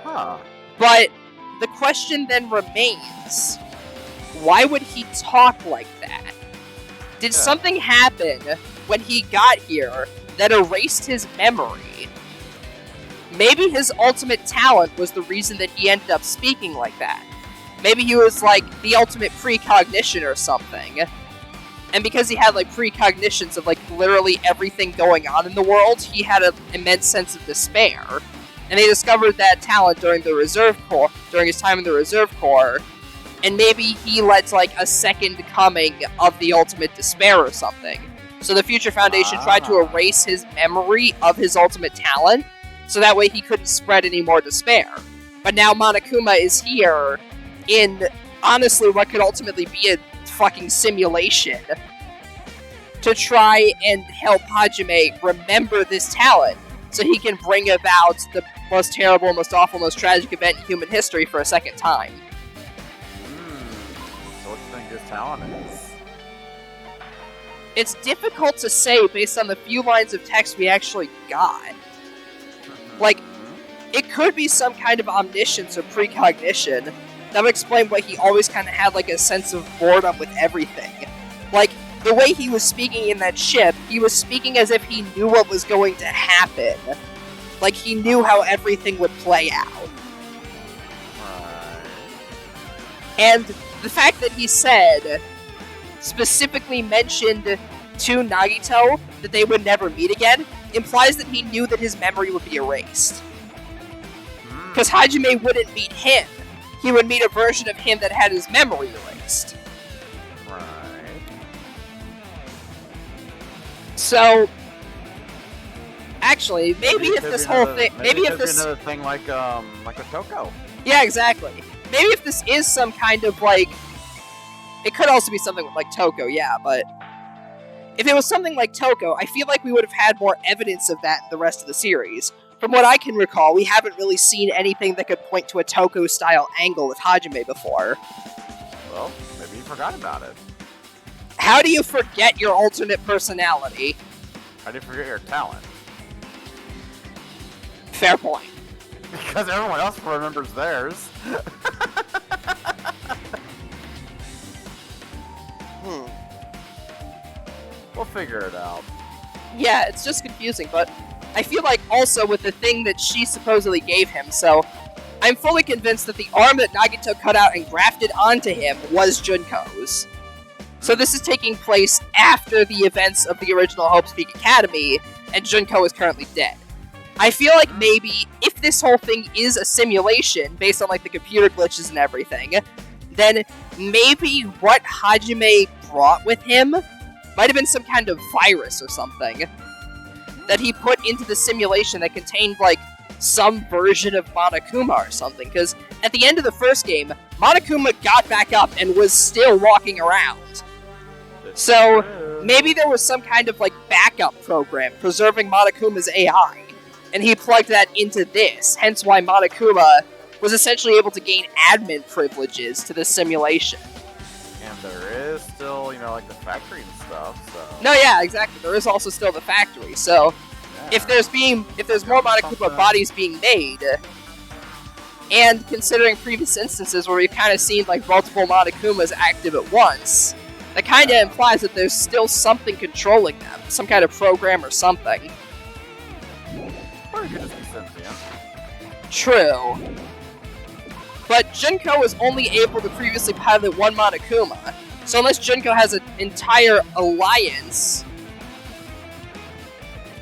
Huh. But the question then remains, why would he talk like that? Did something happen when he got here that erased his memory? Maybe his ultimate talent was the reason that he ended up speaking like that. Maybe he was like the ultimate precognition or something. And because he had like precognitions of like literally everything going on in the world, he had an immense sense of despair. And they discovered that talent during the Reserve Corps, during his time in the Reserve Corps. And maybe he led to like a second coming of the ultimate despair or something. So the Future Foundation tried to erase his memory of his ultimate talent, so that way he couldn't spread any more despair. But now Monokuma is here in, honestly, what could ultimately be a fucking simulation to try and help Hajime remember this talent so he can bring about the most terrible, most awful, most tragic event in human history for a second time. So what do you think his talent is? It's difficult to say based on the few lines of text we actually got. Like, it could be some kind of omniscience or precognition that would explain why he always kind of had like a sense of boredom with everything. Like, the way he was speaking in that ship, he was speaking as if he knew what was going to happen. Like, he knew how everything would play out. And the fact that he said, specifically mentioned to Nagito that they would never meet again, implies that he knew that his memory would be erased. Because Hajime wouldn't meet him. He would meet a version of him that had his memory erased. Right. So, actually, maybe if this whole thing, maybe if this, another thing like a Toko. yeah, exactly. Maybe if this is some kind of like, it could also be something like Toko, yeah, but if it was something like Toko, I feel like we would have had more evidence of that in the rest of the series. From what I can recall, we haven't really seen anything that could point to a Toko-style angle with Hajime before. Well, maybe you forgot about it. How do you forget your alternate personality? How do you forget your talent? Fair point. Because everyone else remembers theirs. We'll figure it out. Yeah, it's just confusing, but I feel like also with the thing that she supposedly gave him, so I'm fully convinced that the arm that Nagito cut out and grafted onto him was Junko's. So this is taking place after the events of the original Hope's Peak Academy, and Junko is currently dead. I feel like maybe if this whole thing is a simulation based on like the computer glitches and everything, then maybe what Hajime brought with him might have been some kind of virus or something that he put into the simulation that contained like some version of Monokuma or something, because at the end of the first game, Monokuma got back up and was still walking around. So maybe there was some kind of like backup program preserving Monokuma's AI, and he plugged that into this, hence why Monokuma was essentially able to gain admin privileges to the simulation. And there is still, you know, like the factory and stuff, so... No, yeah, exactly. There is also still the factory, so if there's more Monokuma bodies being made, and considering previous instances where we've kind of seen like multiple Monokumas active at once, that kind of implies that there's still something controlling them, some kind of program or something. Or you could just be sentient. True. But Junko was only able to previously pilot one Monokuma, so unless Junko has an entire alliance...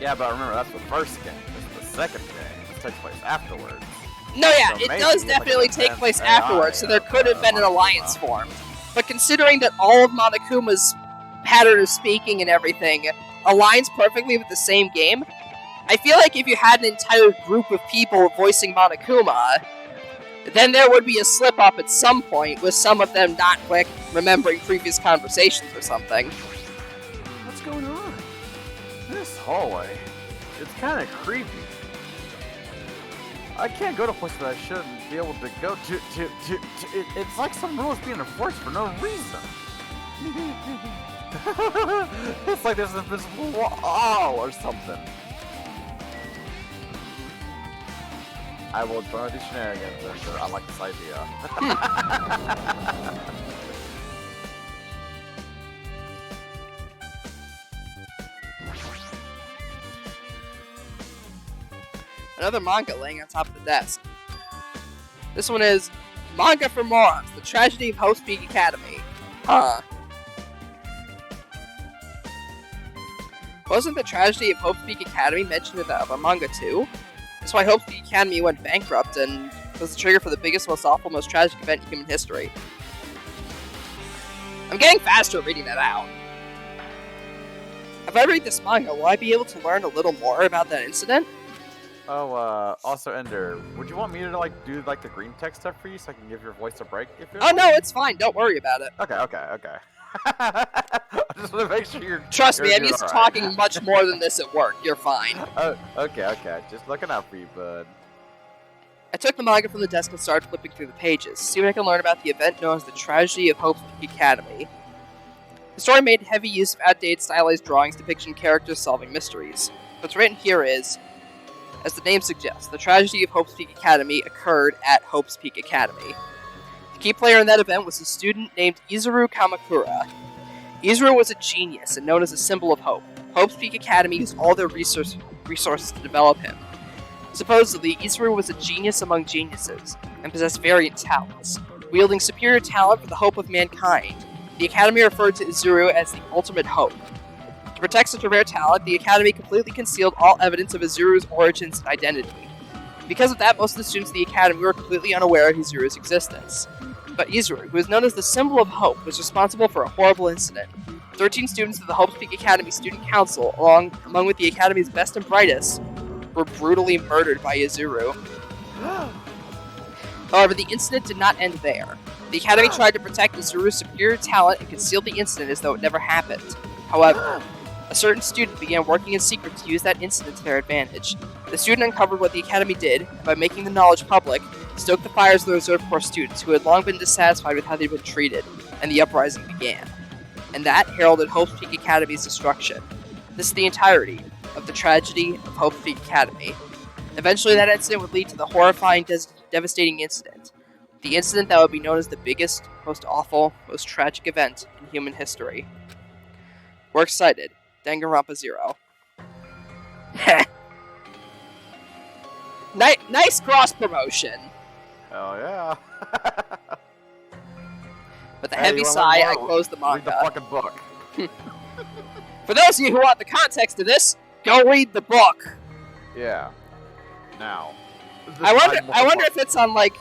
Yeah, but remember, that's the first game. This is the second game. This takes place afterwards. No, yeah, So it maybe does it's like definitely an take place advanced afterwards, so AI there could have been an Monokuma. alliance formed. But considering that all of Monokuma's pattern of speaking and everything aligns perfectly with the same game, I feel like if you had an entire group of people voicing Monokuma, then there would be a slip-up at some point with some of them not like remembering previous conversations or something. What's going on? This hallway, it's kind of creepy. I can't go to places that I shouldn't be able to go to. It's like some rules being enforced for no reason. It's like there's an invisible wall or something. I will join these shenanigans, Esther. I like this idea. Another manga laying on top of the desk. This one is Manga for Morons, The Tragedy of Hope's Peak Academy. Huh. Wasn't the tragedy of Hope's Peak Academy mentioned in the other manga too? That's why Hope's Peak Academy went bankrupt and was the trigger for the biggest, most awful, most tragic event in human history. I'm getting faster at reading that out. If I read this manga, will I be able to learn a little more about that incident? Oh, also Ender, would you want me to like do like the green text stuff for you so I can give your voice a break? If you're Oh no, it's fine. Don't worry about it. Okay. I just want to make sure you're. Trust me, you're I'm used to doing all right. talking much more than this at work. You're fine. Oh, okay. Just looking out for you, bud. I took the manga from the desk and started flipping through the pages, see what I can learn about the event known as the Tragedy of Hope's Peak Academy. The story made heavy use of outdated stylized drawings depicting characters solving mysteries. What's written here is, as the name suggests, the tragedy of Hope's Peak Academy occurred at Hope's Peak Academy. The key player in that event was a student named Izuru Kamakura. Izuru was a genius and known as a symbol of hope. Hope's Peak Academy used all their resources to develop him. Supposedly, Izuru was a genius among geniuses, and possessed variant talents, wielding superior talent for the hope of mankind. The Academy referred to Izuru as the ultimate hope. To protect such a rare talent, the Academy completely concealed all evidence of Izuru's origins and identity. Because of that, most of the students of the Academy were completely unaware of Izuru's existence. But Izuru, who is known as the symbol of hope, was responsible for a horrible incident. 13 students of the Hope's Peak Academy Student Council, among with the Academy's best and brightest, were brutally murdered by Izuru. However, the incident did not end there. The Academy tried to protect Izuru's superior talent and concealed the incident as though it never happened. However, A certain student began working in secret to use that incident to their advantage. The student uncovered what the Academy did, and by making the knowledge public, stoked the fires of the Reserve Corps students who had long been dissatisfied with how they'd been treated, and the uprising began. And that heralded Hope's Peak Academy's destruction. This is the entirety of the tragedy of Hope's Peak Academy. Eventually, that incident would lead to the horrifying, devastating incident. The incident that would be known as the biggest, most awful, most tragic event in human history. We're excited. Danganronpa 0. Nice cross promotion. Hell yeah. With a Hey, heavy you wanna sigh, learn I more? closed the Read the manga. fucking book. For those of you who want the context of this, go read the book. Yeah. Now. I wonder if it's on like,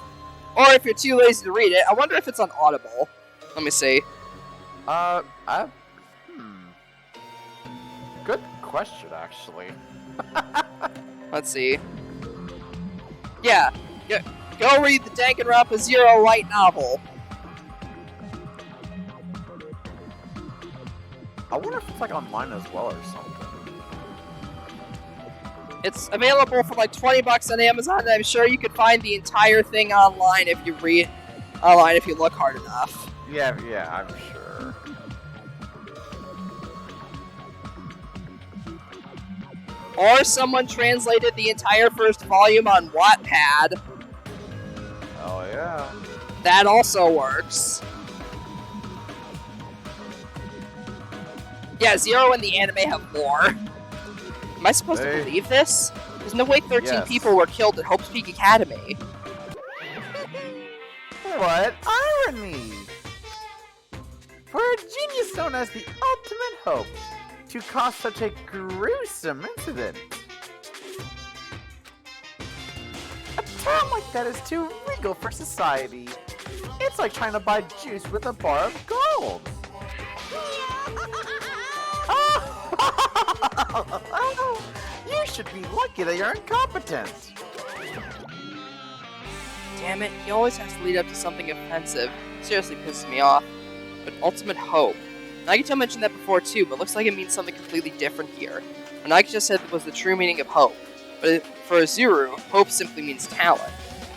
or if you're too lazy to read it, I wonder if it's on Audible. Let me see. Good question, actually. Let's see. Yeah, go read the Danganronpa 0 light novel. I wonder if it's like online as well or something. It's available for like $20 on Amazon, and I'm sure you could find the entire thing online if you read online if you look hard enough. Yeah, I'm sure. Or someone translated the entire first volume on Wattpad. Oh yeah. That also works. Yeah, Zero and the anime have lore. Am I supposed to believe this? There's no way 13 Yes. people were killed at Hope's Peak Academy. What irony! For a genius known as the Ultimate Hope to cause such a gruesome incident. A town like that is too regal for society. It's like trying to buy juice with a bar of gold. You should be lucky that you're incompetent. Damn it, he always has to lead up to something offensive. Seriously pisses me off. But Ultimate Hope. Nagito mentioned that before too, but looks like it means something completely different here. What Nagito said was the true meaning of hope. But for Zuru, hope simply means talent.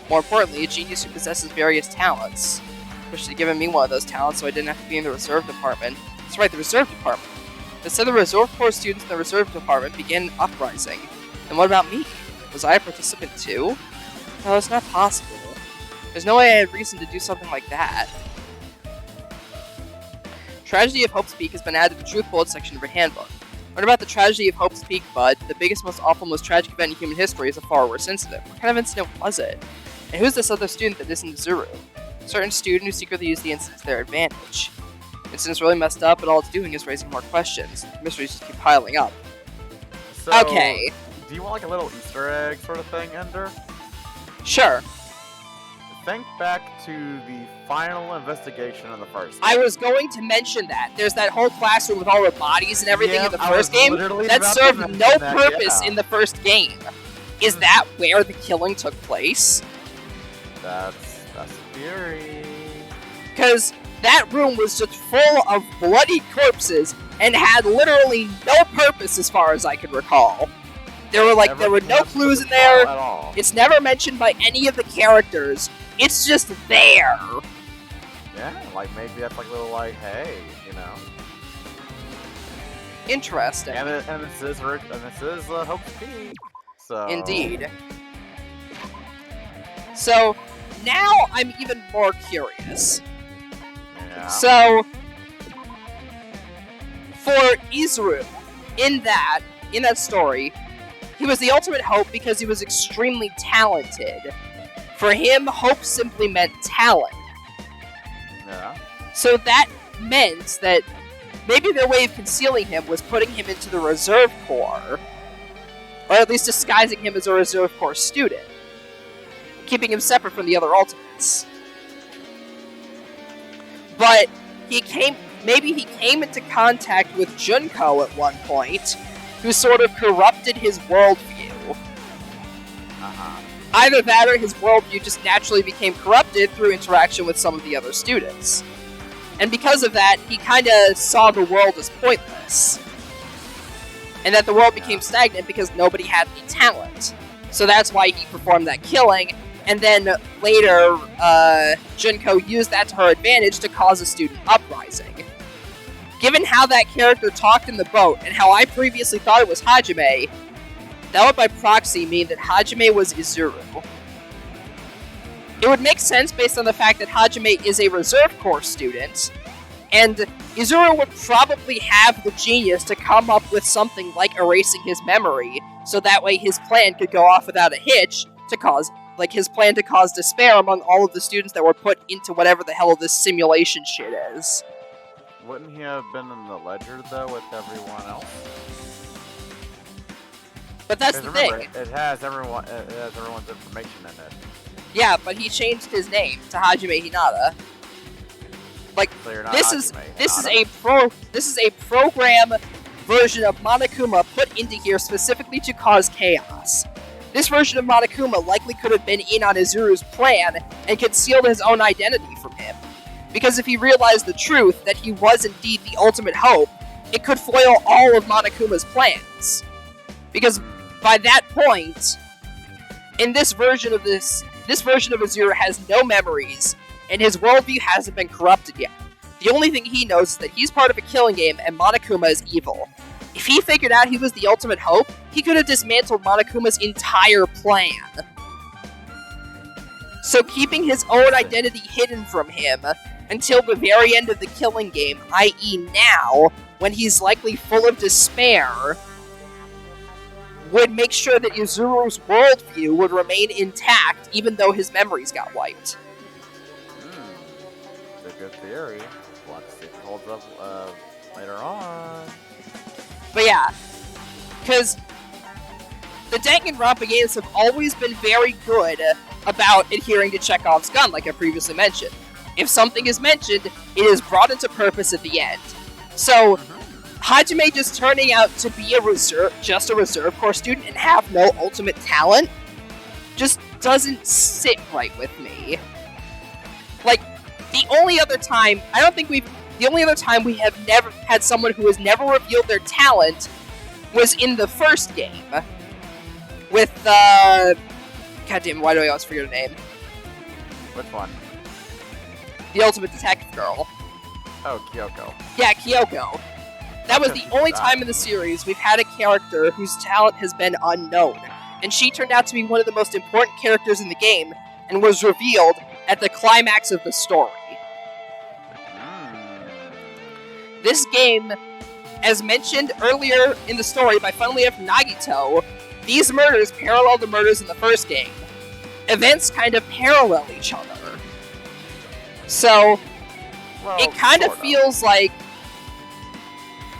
More importantly, a genius who possesses various talents. Wish they'd given me one of those talents so I didn't have to be in the reserve department. That's right, the reserve department. Instead, the Reserve Corps students in the reserve department began an uprising. And what about me? Was I a participant too? No, it's not possible. There's no way I had reason to do something like that. Tragedy of Hope's Peak has been added to the Truth Bullet section of your handbook. What about the tragedy of Hope's Peak, Bud? The biggest, most awful, most tragic event in human history is a far worse incident. What kind of incident was it? And who's this other student that isn't Zuru? A certain student who secretly used the incident to their advantage. The incident's really messed up, and all it's doing is raising more questions. The mysteries just keep piling up. So, Okay. Do you want like a little Easter egg sort of thing, Ender? Sure. Think back to the final investigation of the first. I was going to mention that. There's that whole classroom with all the bodies and everything in the I was first game. literally That about to served mention no that, purpose yeah. in the first game. Is that where the killing took place? That's a theory. Because that room was just full of bloody corpses and had literally no purpose as far as I can recall. There were Never no connected clues to in the plot there. At all. It's never mentioned by any of the characters. It's just there. Yeah, like maybe that's like a little like, hey, you know. Interesting. And this is Hope's Peak. So Indeed. So, now I'm even more curious. Yeah. So, for Izuru, in that story, he was the ultimate hope because he was extremely talented. For him, hope simply meant talent. Yeah. So that meant that maybe their way of concealing him was putting him into the Reserve Corps. Or at least disguising him as a Reserve Corps student. Keeping him separate from the other Ultimates. But maybe he came into contact with Junko at one point, who sort of corrupted his worldview. Uh-huh. Either that or his worldview just naturally became corrupted through interaction with some of the other students. And because of that, he kinda saw the world as pointless. and that the world became stagnant because nobody had any talent. So that's why he performed that killing, and then later, Junko used that to her advantage to cause a student uprising. Given how that character talked in the boat, and how I previously thought it was Hajime, that would by proxy mean that Hajime was Izuru. It would make sense based on the fact that Hajime is a Reserve Corps student, and Izuru would probably have the genius to come up with something like erasing his memory, so that way his plan could go off without a hitch to cause, like his plan to cause despair among all of the students that were put into whatever the hell this simulation shit is. Wouldn't he have been in the ledger though with everyone else? But that's the thing. It has everyone's information in it. Yeah, but he changed his name to Hajime Hinata. Like, So you're not this Hajime is a program version of Monokuma put into here specifically to cause chaos. This version of Monokuma likely could have been in on Izuru's plan and concealed his own identity from him. Because if he realized the truth, that he was indeed the ultimate hope, it could foil all of Monokuma's plans. Because by that point, in this version of Izuru has no memories, and his worldview hasn't been corrupted yet. The only thing he knows is that he's part of a killing game and Monokuma is evil. If he figured out he was the ultimate hope, he could have dismantled Monokuma's entire plan. So keeping his own identity hidden from him until the very end of the killing game, i.e. now, when he's likely full of despair, would make sure that Izuru's worldview would remain intact even though his memories got wiped. It's a good theory. Let's see if it holds up later on. But yeah, because the Danganronpa games have always been very good about adhering to Chekhov's gun, like I previously mentioned. If something is mentioned, it is brought into purpose at the end. So, Hajime just turning out to be just a Reserve Corps student and have no ultimate talent just doesn't sit right with me. Like, the only other time we have never had someone who has never revealed their talent was in the first game. With, goddamn, why do I always forget her name? Which one? The Ultimate Detective Girl. Oh, Kyoko. Yeah, Kyoko. That was the only time in the series we've had a character whose talent has been unknown. And she turned out to be one of the most important characters in the game, and was revealed at the climax of the story. This game, as mentioned earlier in the story by funnily enough Nagito, these murders parallel the murders in the first game. Events kind of parallel each other. So, Well, it kind of sort feels like...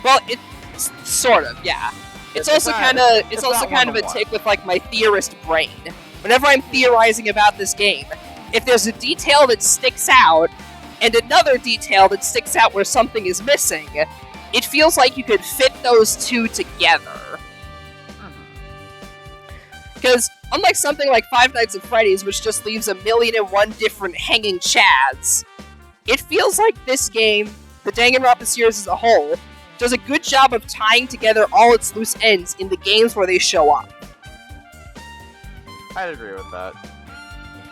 Well, it's sort of, yeah. It's also not- kind of it's a not one-to-one. tick with like my theorist brain. Whenever I'm theorizing about this game, if there's a detail that sticks out and another detail that sticks out where something is missing, it feels like you could fit those two together. Because unlike something like Five Nights at Freddy's, which just leaves 1,000,001 different hanging chads, it feels like this game, the Danganronpa series as a whole, does a good job of tying together all its loose ends in the games where they show up. I'd agree with that.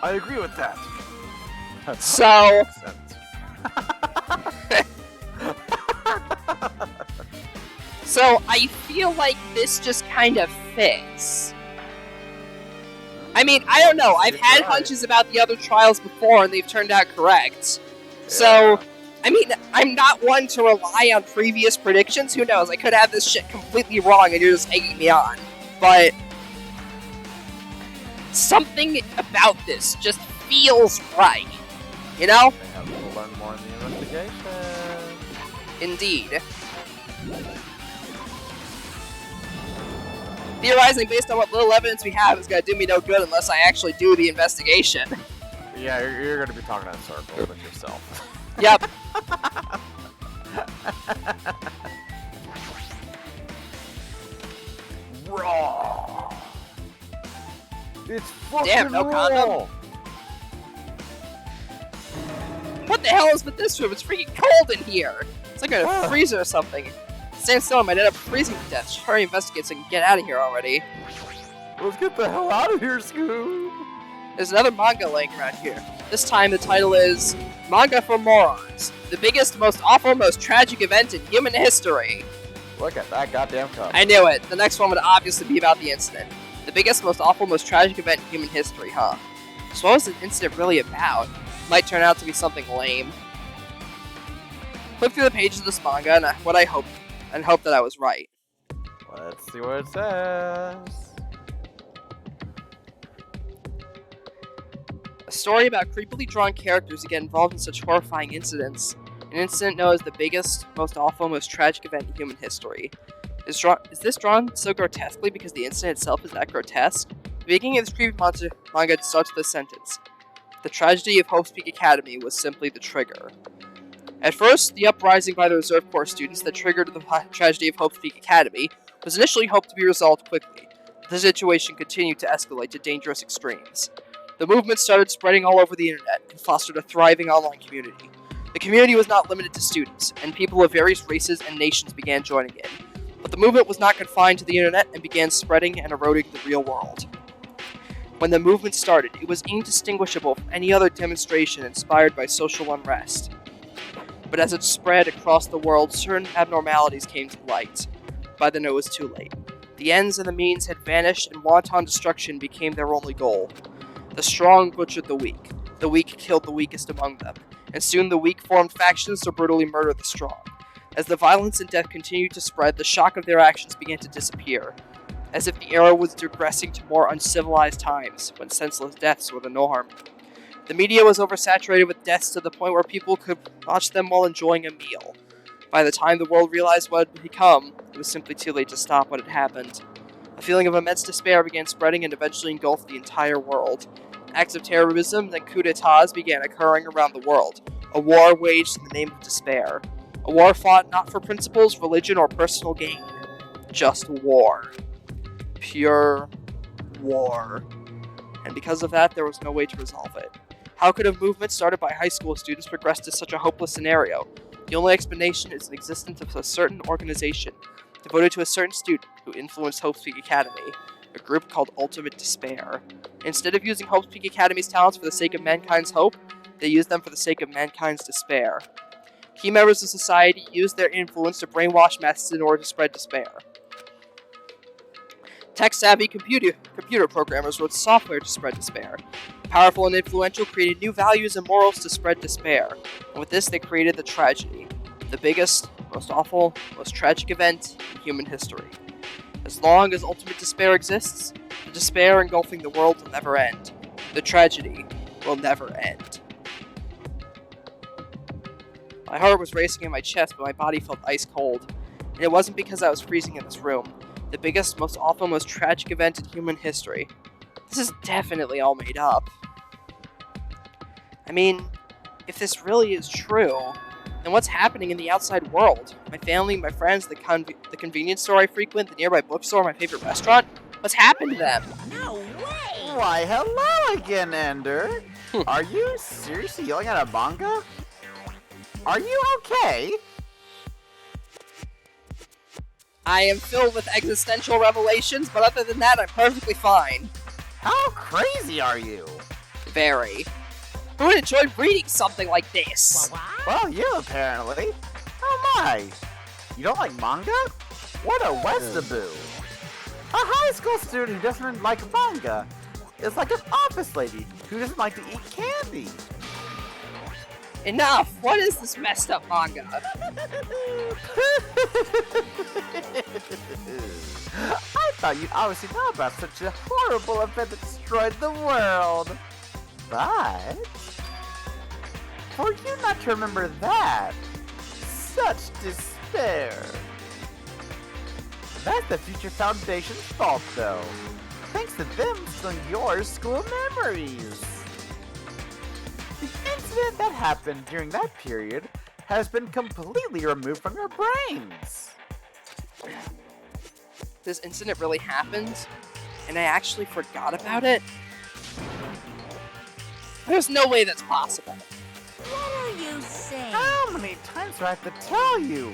I agree with that. So, Makes sense. so I feel like this just kind of fits. I mean, I don't know. I've had hunches about the other trials before, and they've turned out correct. So, I mean, I'm not one to rely on previous predictions. Who knows? I could have this shit completely wrong, and you're just egging me on. But something about this just feels right. You know? They have to learn more in the investigation. Indeed. Theorizing based on what little evidence we have is gonna do me no good unless I actually do the investigation. Yeah, you're gonna be talking in circles with yourself. Yep. Raw. It's fucking Damn, no raw. condom? What the hell is with this room? It's freaking cold in here. It's like a freezer or something. stand still, I might end up freezing to death. Should hurry investigate so I can get out of here already. Let's get the hell out of here, Scoob! There's another manga laying around here. This time the title is Manga for Morons. The biggest, most awful, most tragic event in human history. Look at that goddamn cup. I knew it. The next one would obviously be about the incident. The biggest, most awful, most tragic event in human history, huh? So what was the incident really about? Might turn out to be something lame. Flip through the pages of this manga and hope that I was right. Let's see what it says. A story about creepily drawn characters who get involved in such horrifying incidents. An incident known as the biggest, most awful, most tragic event in human history. Is this drawn so grotesquely because the incident itself is that grotesque? The beginning of this creepy manga starts with a sentence. The tragedy of Hope's Peak Academy was simply the trigger. At first, the uprising by the Reserve Corps students that triggered the tragedy of Hope's Peak Academy was initially hoped to be resolved quickly, but the situation continued to escalate to dangerous extremes. The movement started spreading all over the internet and fostered a thriving online community. The community was not limited to students, and people of various races and nations began joining in. But the movement was not confined to the internet and began spreading and eroding the real world. When the movement started, it was indistinguishable from any other demonstration inspired by social unrest. But as it spread across the world, certain abnormalities came to light. By then it was too late. The ends and the means had vanished, and wanton destruction became their only goal. The strong butchered the weak killed the weakest among them, and soon the weak formed factions to brutally murder the strong. As the violence and death continued to spread, the shock of their actions began to disappear, as if the era was digressing to more uncivilized times, when senseless deaths were the norm. The media was oversaturated with deaths to the point where people could watch them while enjoying a meal. By the time the world realized what it had become, it was simply too late to stop what had happened. A feeling of immense despair began spreading and eventually engulfed the entire world. Acts of terrorism and coups d'etats began occurring around the world. A war waged in the name of despair. A war fought not for principles, religion, or personal gain. Just war. Pure war. And because of that, there was no way to resolve it. How could a movement started by high school students progress to such a hopeless scenario? The only explanation is the existence of a certain organization devoted to a certain student who influenced Hope's Peak Academy, a group called Ultimate Despair. Instead of using Hope's Peak Academy's talents for the sake of mankind's hope, they used them for the sake of mankind's despair. Key members of society used their influence to brainwash masses in order to spread despair. Tech-savvy computer programmers wrote software to spread despair. Powerful and influential created new values and morals to spread despair. And with this, they created the tragedy. The biggest, most awful, most tragic event in human history. As long as ultimate despair exists, the despair engulfing the world will never end. The tragedy will never end. My heart was racing in my chest, but my body felt ice cold. And it wasn't because I was freezing in this room. The biggest, most awful, most tragic event in human history. This is definitely all made up. I mean, if this really is true, then what's happening in the outside world? My family, my friends, the convenience store I frequent, the nearby bookstore, my favorite restaurant? What's happened to them? No way! Why, hello again, Ender. Are you seriously yelling at a manga? Are you okay? I am filled with existential revelations, but other than that, I'm perfectly fine. How crazy are you? Very. Who would enjoy reading something like this? Well, you apparently. Oh my! You don't like manga? What a Westaboo! A high school student who doesn't like manga is like an office lady who doesn't like to eat candy. Enough! What is this messed up manga? I thought you'd obviously know about such a horrible event that destroyed the world. But for you not to remember that, such despair. That's the Future Foundation's fault, though. Thanks to them stealing your school memories. The incident that happened during that period has been completely removed from your brains. This incident really happened, and I actually forgot about it? There's no way that's possible. What are you saying? How many times do I have to tell you?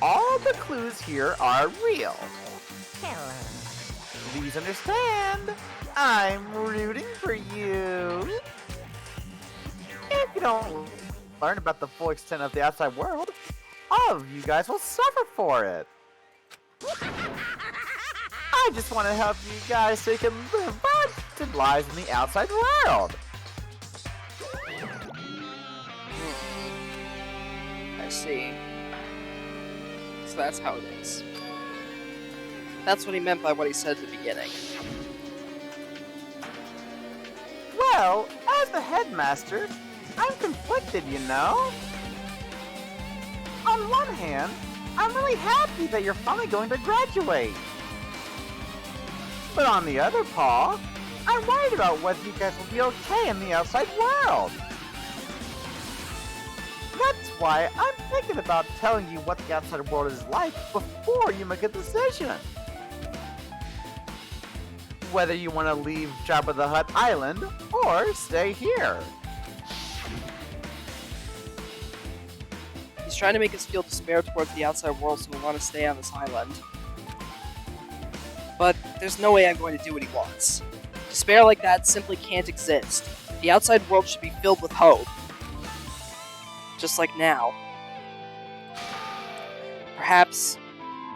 all the clues here are real. Please understand, I'm rooting for you. If you don't learn about the full extent of the outside world, all of you guys will suffer for it. I just want to help you guys so you can live good lives in the outside world. I see. So that's how it is. That's what he meant by what he said at the beginning. Well, as the headmaster, I'm conflicted, you know? On one hand, I'm really happy that you're finally going to graduate. But on the other paw, I'm worried about whether you guys will be okay in the outside world. That's why I'm thinking about telling you what the outside world is like before you make a decision. Whether you want to leave Jabba the Hutt Island or stay here. He's trying to make us feel despair towards the outside world, so we want to stay on this island. But there's no way I'm going to do what he wants. Despair like that simply can't exist. The outside world should be filled with hope. Just like now. Perhaps...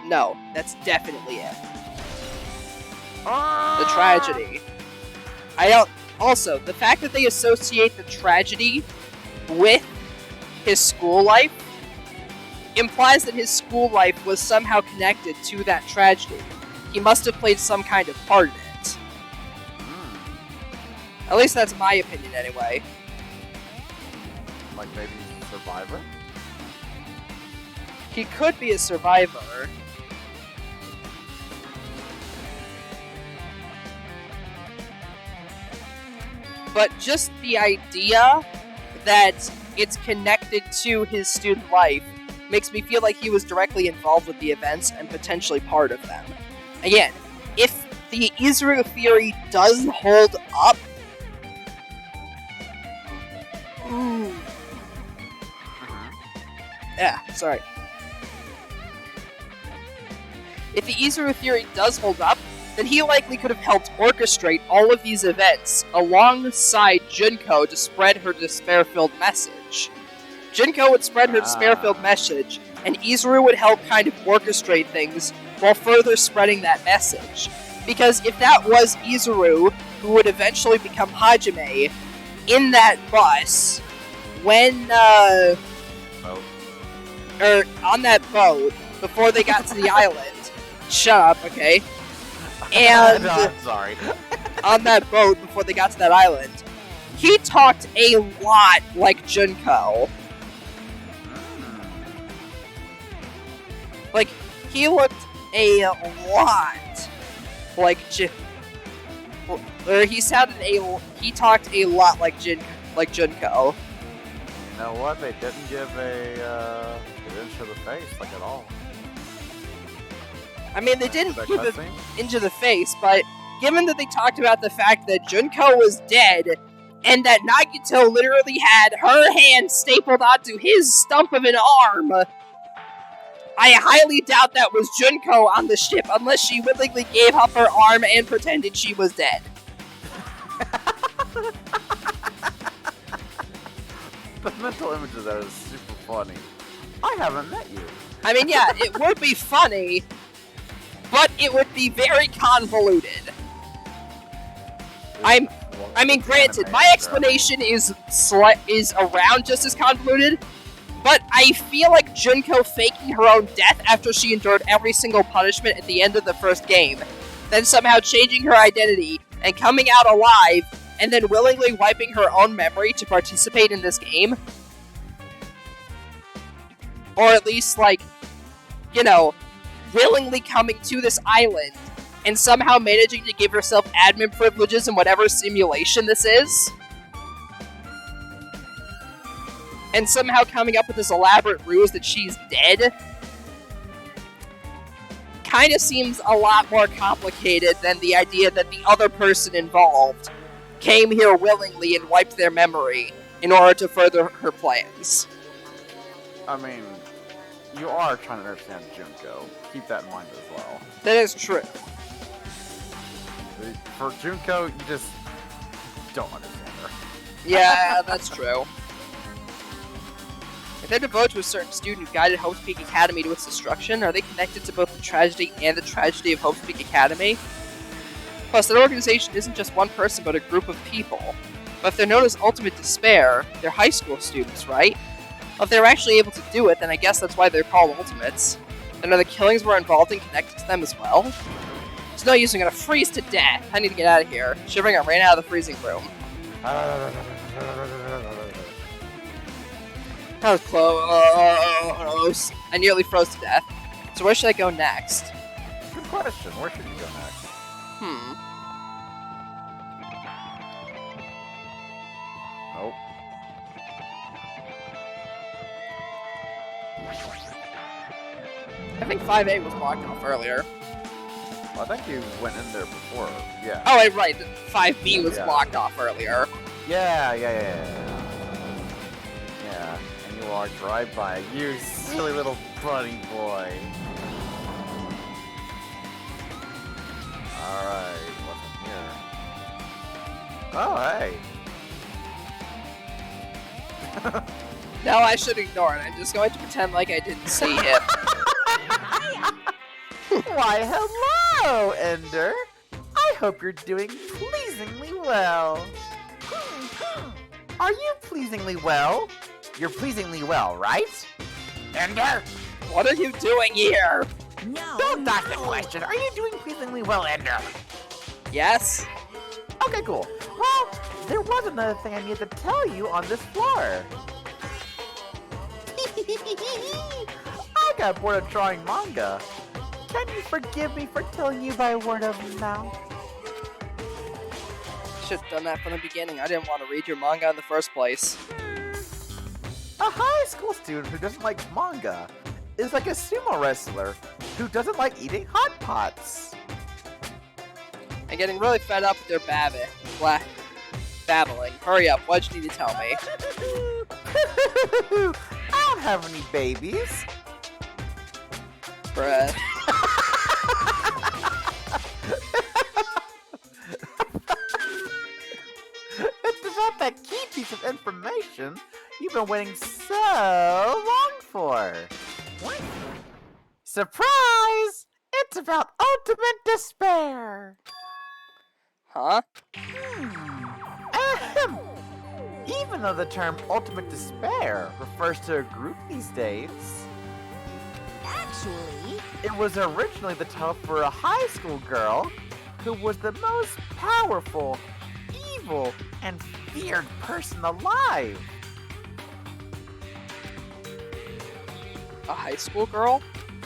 No, that's definitely it. The tragedy. I don't... Also, the fact that they associate the tragedy with his school life implies that his school life was somehow connected to that tragedy. He must have played some kind of part in it. At least that's my opinion, anyway. Like maybe Survivor? He could be a survivor. But just the idea that it's connected to his student life makes me feel like he was directly involved with the events and potentially part of them. Again, if the Izuru theory does hold up... Ooh. Yeah, sorry. If the Izuru theory does hold up, then he likely could have helped orchestrate all of these events alongside Junko to spread her despair-filled message. Junko would spread her despair-filled message, and Izuru would help kind of orchestrate things while further spreading that message. Because if that was Izuru, who would eventually become Hajime, in that bus, when, on that boat, before they got to the island, shut up, okay? And No, I'm sorry. on that boat before they got to that island, he talked a lot like Junko. Like, he looked a lot like he talked a lot like Junko. You know what? They didn't give they didn't show the face, like, at all. I mean, they didn't That keep it cutscene? into the face, but given that they talked about the fact that Junko was dead, and that Nagito literally had her hand stapled onto his stump of an arm, I highly doubt that was Junko on the ship, unless she willingly gave up her arm and pretended she was dead. The mental images that is super funny. I haven't met you. I mean, yeah, it would be funny, but it would be very convoluted. I mean, granted, my explanation is around just as convoluted, but I feel like Junko faking her own death after she endured every single punishment at the end of the first game, then somehow changing her identity and coming out alive, and then willingly wiping her own memory to participate in this game. Or at least, like, you know, willingly coming to this island and somehow managing to give herself admin privileges in whatever simulation this is. And somehow coming up with this elaborate ruse that she's dead. Kind of seems a lot more complicated than the idea that the other person involved came here willingly and wiped their memory in order to further her plans. I mean, you are trying to understand Junko. Keep that in mind as well. That is true. For Junko, you just don't understand her. Yeah, that's true. If they're devoted to a certain student who guided Hope's Peak Academy to its destruction, are they connected to both the tragedy and the tragedy of Hope's Peak Academy? Plus, that organization isn't just one person, but a group of people. But if they're known as Ultimate Despair, they're high school students, right? Well, if they were actually able to do it, then I guess that's why they're called Ultimates. Then are the killings we're involved in connected to them as well? It's no use, I'm gonna freeze to death. I need to get out of here. Shivering, I ran out of the freezing room. That was close. I nearly froze to death. So where should I go next? Good question. Where should you go next? Nope. I think 5A was blocked off earlier. Well, I think you went in there before. Yeah. Oh, wait, right. 5B was Yeah. blocked off earlier. Yeah. And you are drive-by. You silly little bunny boy. Alright, what's in here? Oh, hey. No, I should ignore it. I'm just going to pretend like I didn't see him. Why, hello, Ender. I hope you're doing pleasingly well. Are you pleasingly well? You're pleasingly well, right? Ender? What are you doing here? No. Don't ask the question. Are you doing pleasingly well, Ender? Yes? Okay, cool. Well, there was another thing I needed to tell you on this floor. I got bored of drawing manga. Can you forgive me for telling you by word of mouth? Should have done that from the beginning. I didn't want to read your manga in the first place. A high school student who doesn't like manga is like a sumo wrestler who doesn't like eating hot pots. I'm getting really fed up with your babbling. Hurry up, what you need to tell me? I don't have any babies. Bruh. It's about that key piece of information you've been waiting so long for. What? Surprise! It's about ultimate despair. Huh? Ahem. Even though the term ultimate despair refers to a group these days, Actually, it was originally the title for a high school girl who was the most powerful, evil, and feared person alive. A high school girl?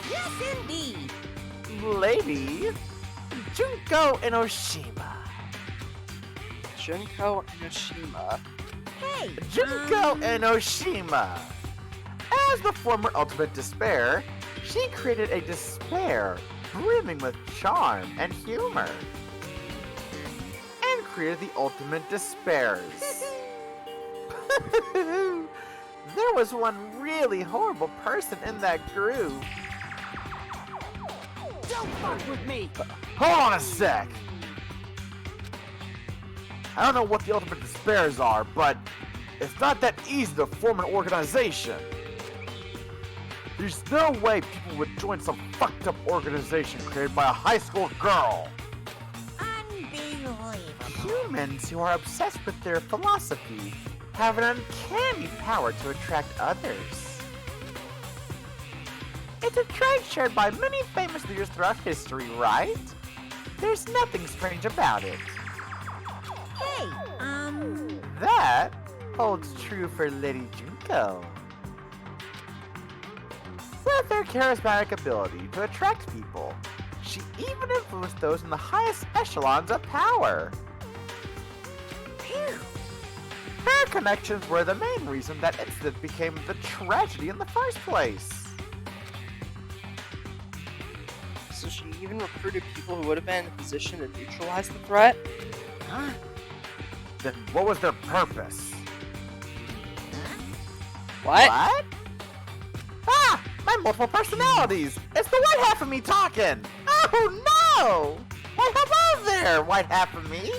yes indeed. Lady Junko Enoshima. Junko Enoshima. Hey. Junko Enoshima. As the former Ultimate Despair, she created a despair brimming with charm and humor. And created the Ultimate Despairs. There was one really horrible person in that group. Don't fuck with me. Hold on a sec. I don't know what the Ultimate Despairs are, but it's not that easy to form an organization. There's no way people would join some fucked up organization created by a high school girl. Unbelievable. Humans who are obsessed with their philosophy have an uncanny power to attract others. It's a trait shared by many famous leaders throughout history, right? There's nothing strange about it. Hey, That holds true for Lady Junko. With her charismatic ability to attract people, she even influenced those in the highest echelons of power. Phew. Her connections were the main reason that incident became the tragedy in the first place. So she even recruited people who would have been in a position to neutralize the threat? Huh? Then what was their purpose? What? What? Ah! My multiple personalities! It's the white half of me talking! Oh no! Why, hello there, white half of me!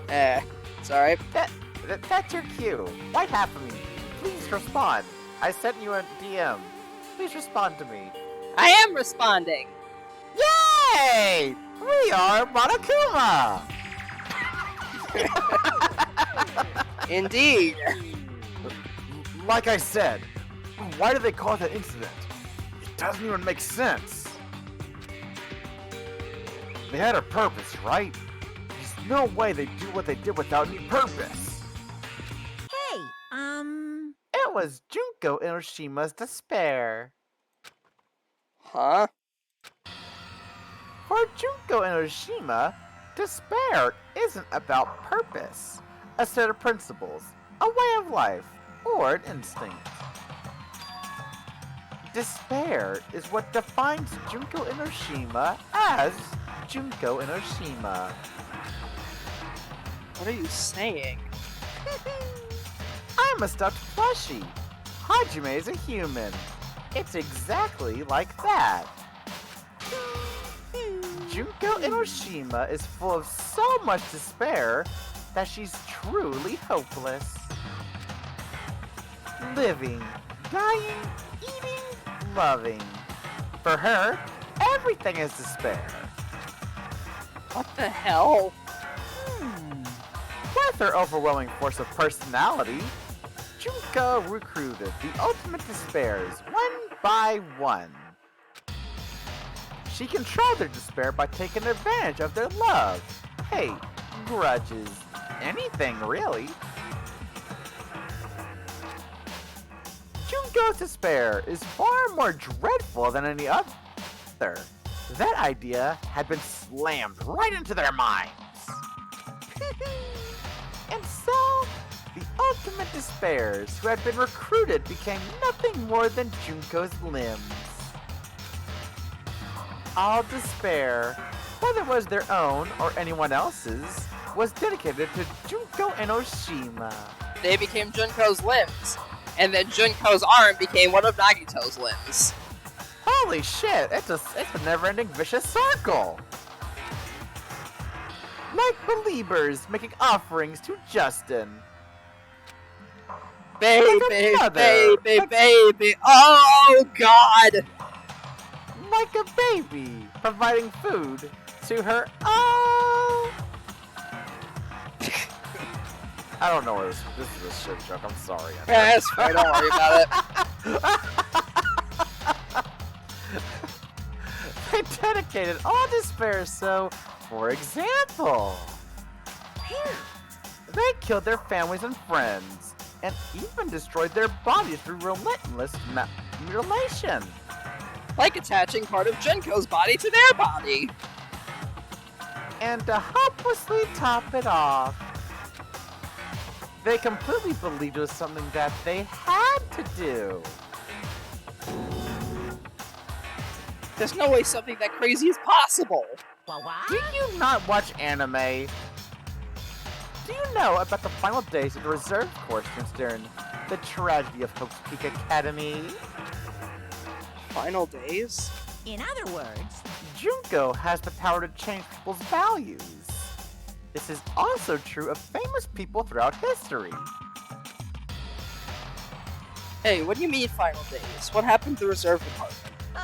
It's alright. That's your cue. White half of me, please respond. I sent you a DM. Please respond to me. I am responding! Yay! We are Monokuma! Indeed. Like I said, why did they call it that incident? It doesn't even make sense. They had a purpose, right? There's no way they do what they did without any purpose. Hey, It was Junko Inoshima's despair. Huh? For Junko Enoshima, despair isn't about purpose, a set of principles, a way of life, or an instinct. Despair is what defines Junko Enoshima as Junko Enoshima. What are you saying? I'm a stuffed plushie. Hajime is a human. It's exactly like that. Junko Enoshima is full of so much despair that she's truly hopeless. Living, dying, eating, loving. For her, everything is despair. What the hell? With her overwhelming force of personality, Junko recruited the ultimate despairs one by one. She controlled their despair by taking advantage of their love, hate, grudges, anything really. Junko's despair is far more dreadful than any other. That idea had been slammed right into their minds. And so, the ultimate despairs who had been recruited became nothing more than Junko's limbs. All despair, whether it was their own or anyone else's, was dedicated to Junko Enoshima. They became Junko's limbs, and then Junko's arm became one of Nagito's limbs. Holy shit, it's a never-ending vicious circle! Like believers making offerings to Justin. Baby, mother. baby, baby, oh god! Like a baby providing food to her. Oh! I don't know where this is a shit joke. I'm sorry. Yeah, that's fine, don't worry about it. They dedicated all despair, so, for example, they killed their families and friends, and even destroyed their bodies through relentless mutilation. Like attaching part of Junko's body to their body. And to hopelessly top it off, they completely believed it was something that they had to do. There's no way something that crazy is possible. Do you not watch anime? Do you know about the final days of the reserve course during the tragedy of Hope's Peak Academy? Final days? in other words, Junko has the power to change people's values. This is also true of famous people throughout history. Hey, what do you mean final days? What happened to the reserve department?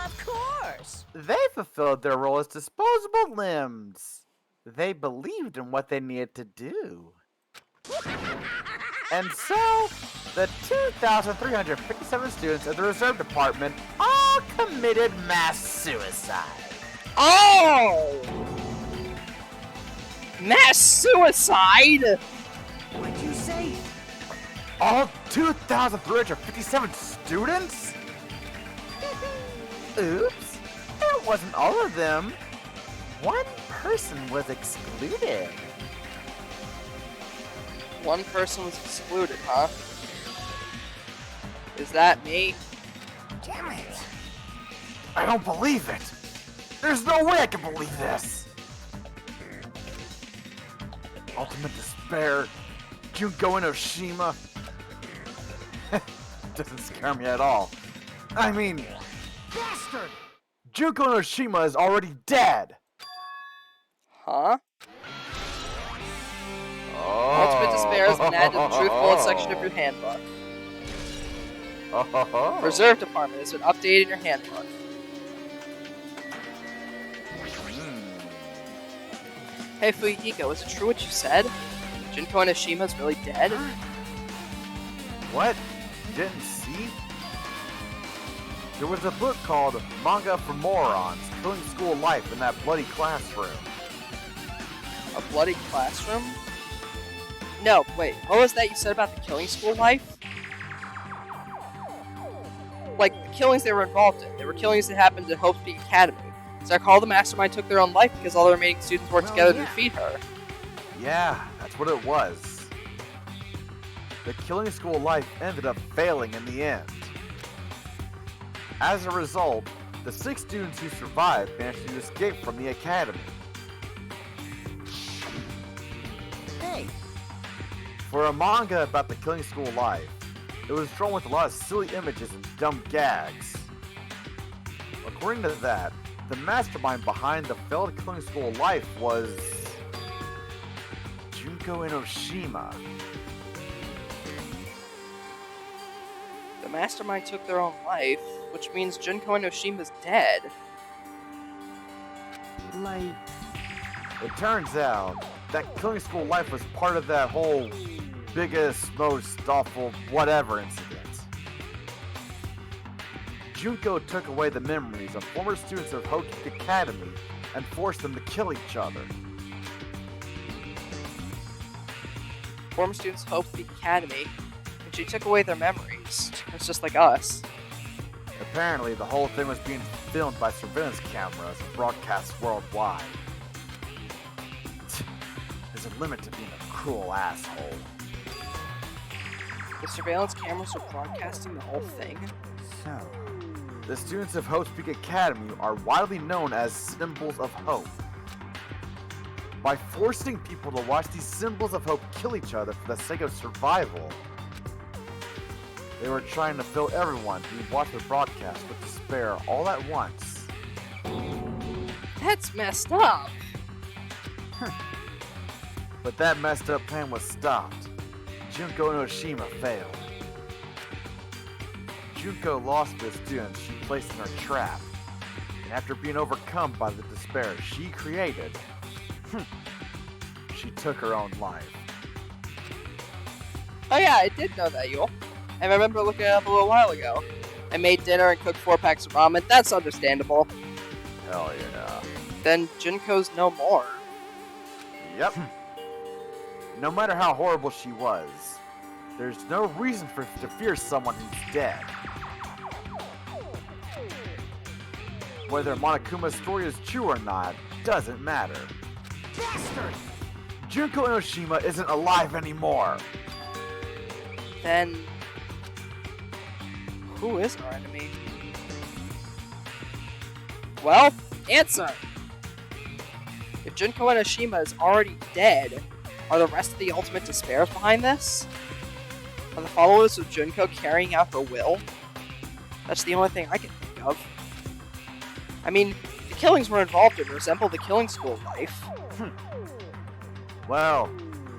of course. They fulfilled their role as disposable limbs. They believed in what they needed to do. And so, the 2,357 students of the Reserve Department all committed mass suicide. Oh! Mass suicide? What'd you say? All 2,357 students? Oops, it wasn't all of them. One person was excluded. One person was excluded, huh? Is that me? Damn it. I don't believe it. There's no way I can believe this. Ultimate despair. Junko Enoshima. doesn't scare me at all. I mean, Bastard! Junko Enoshima is already dead! Huh? Oh. Ultimate Despair has been added to the Truth Bullet section of your handbook. Oh. Reserve Department has been updated in your handbook. Hey Fuyuhiko, is it true what you said? Junko Enoshima is really dead? What? You didn't see? There was a book called Manga for Morons, Killing School Life in that bloody classroom. A bloody classroom? No, wait, what was that you said about the killing school life? Like, the killings they were involved in. They were killings that happened at Hope Peak Academy. As I recall, the mastermind took their own life because all the remaining students worked together to defeat her. Yeah, that's what it was. The Killing School Life ended up failing in the end. As a result, the 6 students who survived managed to escape from the academy. Hey, For a manga about the Killing School Life, it was drawn with a lot of silly images and dumb gags. According to that, the mastermind behind the failed Killing School Life was Junko Enoshima. The mastermind took their own life, which means Junko Enoshima's dead. like, It turns out that Killing School Life was part of that whole biggest, most awful whatever incident. Junko took away the memories of former students of Hope Peak Academy and forced them to kill each other. Former students of Hope Peak Academy, and she took away their memories. It's just like us. Apparently, the whole thing was being filmed by surveillance cameras and broadcast worldwide. There's a limit to being a cruel asshole. The surveillance cameras were broadcasting the whole thing. so. The students of Hope Peak Academy are widely known as symbols of hope. By forcing people to watch these symbols of hope kill each other for the sake of survival, they were trying to fill everyone who watched the broadcast with despair all at once. That's messed up. But that messed up plan was stopped. Junko Enoshima failed. Junko lost the students she placed in her trap, and after being overcome by the despair she created, she took her own life. Oh yeah, I did know that, Yule. I remember looking it up a little while ago. I made dinner and cooked 4 packs of ramen. That's understandable. Hell yeah. Then Junko's no more. Yep. No matter how horrible she was, there's no reason for to fear someone who's dead. Whether Monokuma's story is true or not doesn't matter. Bastard! Junko Enoshima isn't alive anymore. Then who is our enemy? Well, answer! If Junko Enoshima is already dead, are the rest of the Ultimate Despairs behind this? Are the followers of Junko carrying out her will? That's the only thing I can think of. I mean, the killings we're involved in resemble the Killing School life. Well,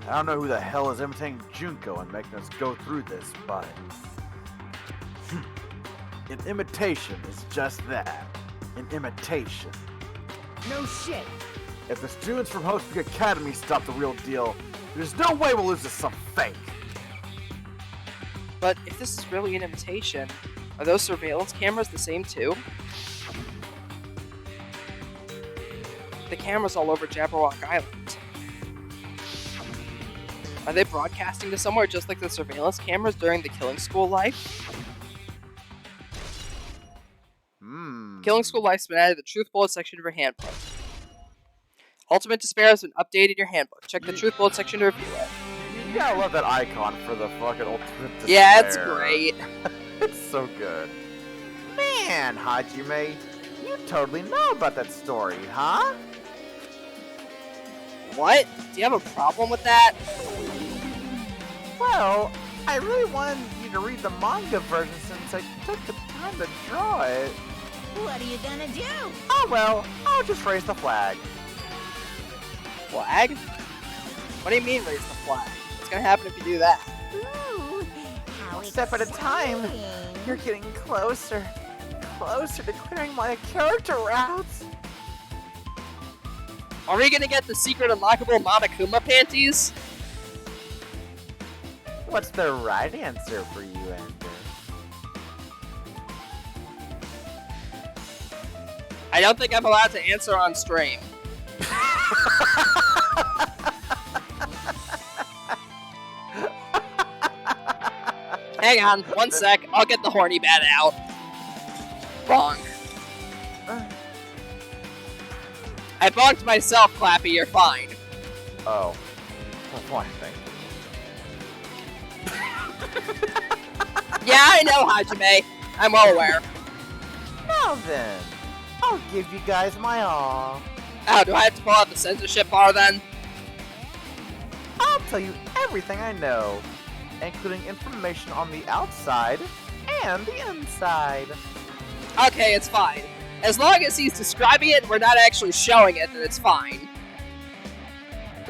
I don't know who the hell is imitating Junko and making us go through this, but an imitation is just that. An imitation. No shit. If the students from Hope Peak Academy stop the real deal, there's no way we'll lose to some fake. But if this is really an imitation, are those surveillance cameras the same too? The cameras all over Jabberwock Island. Are they broadcasting to somewhere just like the surveillance cameras during the Killing School life? Killing School life's been added to the Truth Bullet section of your handbook. Ultimate Despair has been updated in your handbook. Check the Truth Bullet section to review it. You gotta love that icon for the fucking Ultimate Despair. Yeah, it's great. It's so good. Man, Hajime, you totally know about that story, huh? What? Do you have a problem with that? Well, I really wanted you you to read the manga version since I took the time to draw it. What are you gonna do? Oh well, I'll just raise the flag. Flag? What do you mean raise the flag? What's gonna happen if you do that? Ooh, how One step at a time. exciting. You're getting closer to clearing my character routes. Are we gonna get the secret unlockable Monokuma panties? What's the right answer for you, Ender? I don't think I'm allowed to answer on stream. Hang on, 1 sec. I'll get the horny bat out. Wrong. I bonked myself, Clappy. You're fine. Oh. Well, why, thank you. Yeah, I know, Hajime. I'm well aware. Now then, I'll give you guys my all. Oh, do I have to pull out the censorship bar then? I'll tell you everything I know, including information on the outside and the inside. Okay, it's fine. As long as he's describing it and we're not actually showing it, then it's fine.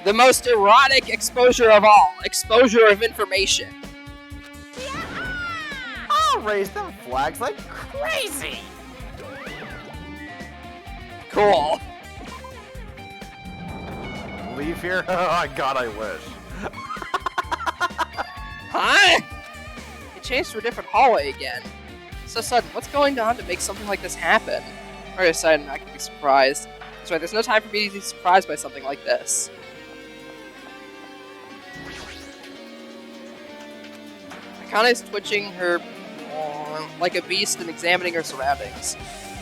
The most erotic exposure of all. Exposure of information. I'll raise them flags like crazy. Cool. Leave here? Oh, God, I wish. Huh? It changed to a different hallway again. So sudden, what's going on to make something like this happen? I decided I'm not going to be surprised. That's right, there's no time for me to be surprised by something like this. Akane's twitching her like a beast and examining her surroundings.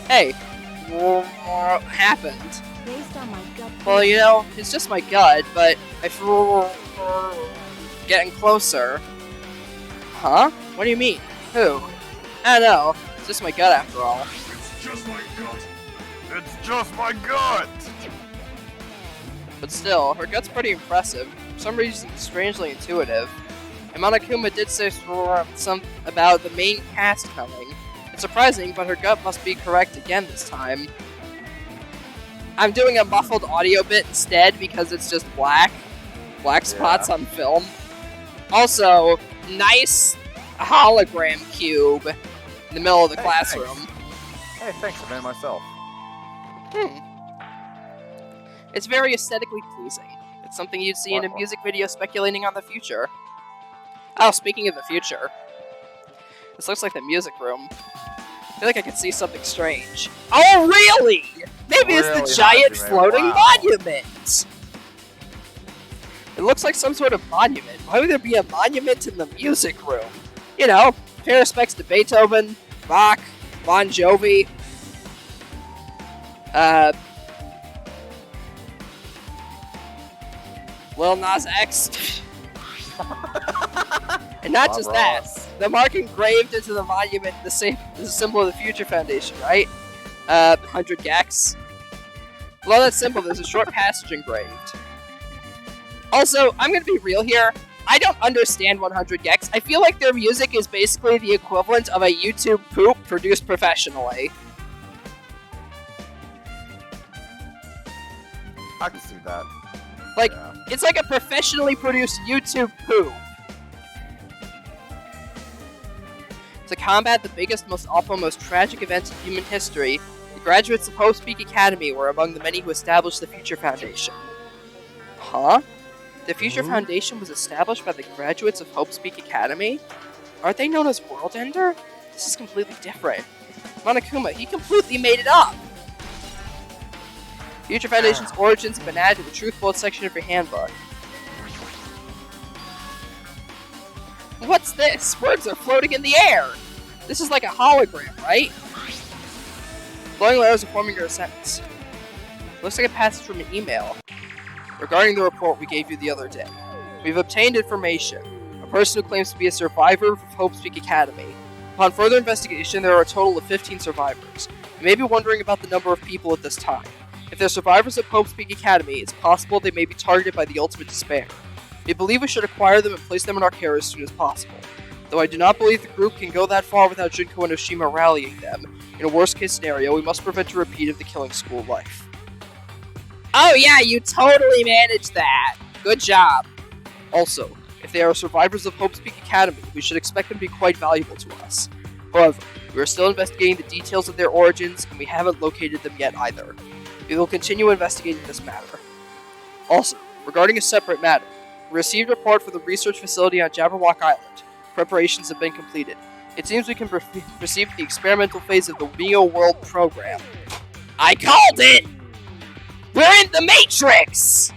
Hey, what happened? Based on my gut. Well, you know, it's just my gut, but I feel getting closer. Huh? What do you mean? Who? I don't know. It's just my gut after all. It's just my gut. It's just my gut! But still, her gut's pretty impressive. For some reason, strangely intuitive. And Monokuma did say some about the main cast coming. It's surprising, but her gut must be correct again this time. I'm doing a muffled audio bit instead because it's just black spots on film. Also, nice hologram cube in the middle of the classroom. Hey, thanks, I made it myself. It's very aesthetically pleasing. It's something you'd see in a music video speculating on the future. Oh, speaking of the future. This looks like the music room. I feel like I could see something strange. Oh, really? Maybe it's Really, the giant Hajime, floating wow. monument! It looks like some sort of monument. Why would there be a monument in the music room? You know, pay respects to Beethoven, Bach, Bon Jovi, Lil Nas X. And not just that, the mark engraved into the monument is a symbol of the Future Foundation, right? 100 gex. Below that symbol, there's a short passage engraved. Also, I'm gonna be real here. I don't understand 100 gex. I feel like their music is basically the equivalent of a YouTube poop produced professionally. I can see that. Like, Yeah. it's like a professionally produced YouTube poop. To combat the biggest, most awful, most tragic event in human history, the graduates of Hope Speak Academy were among the many who established the Future Foundation. Huh? The Future Foundation was established by the graduates of Hope Speak Academy? Aren't they known as World Ender? This is completely different. Monokuma, he completely made it up! Future Foundation's origins have been added to the Truth Bolt section of your handbook. What's this? Words are floating in the air! This is like a hologram, right? Glowing letters are forming your sentence. Looks like a passage from an email. Regarding the report we gave you the other day, we've obtained information. A person who claims to be a survivor of Hope Speak Academy. Upon further investigation, there are a total of 15 survivors. You may be wondering about the number of people at this time. If they're survivors of Hope Speak Academy, it's possible they may be targeted by the ultimate despair. We believe we should acquire them and place them in our care as soon as possible. Though I do not believe the group can go that far without Junko and Oshima rallying them. In a worst-case scenario, we must prevent a repeat of the Killing School life. Oh yeah, you totally managed that! Good job! Also, if they are survivors of Hope's Peak Academy, we should expect them to be quite valuable to us. However, we are still investigating the details of their origins, and we haven't located them yet either. We will continue investigating this matter. Also, regarding a separate matter, we received a report for the research facility on Jabberwock Island. Preparations have been completed. It seems we can proceed with the experimental phase of the Neo World program. I called it! We're in the Matrix!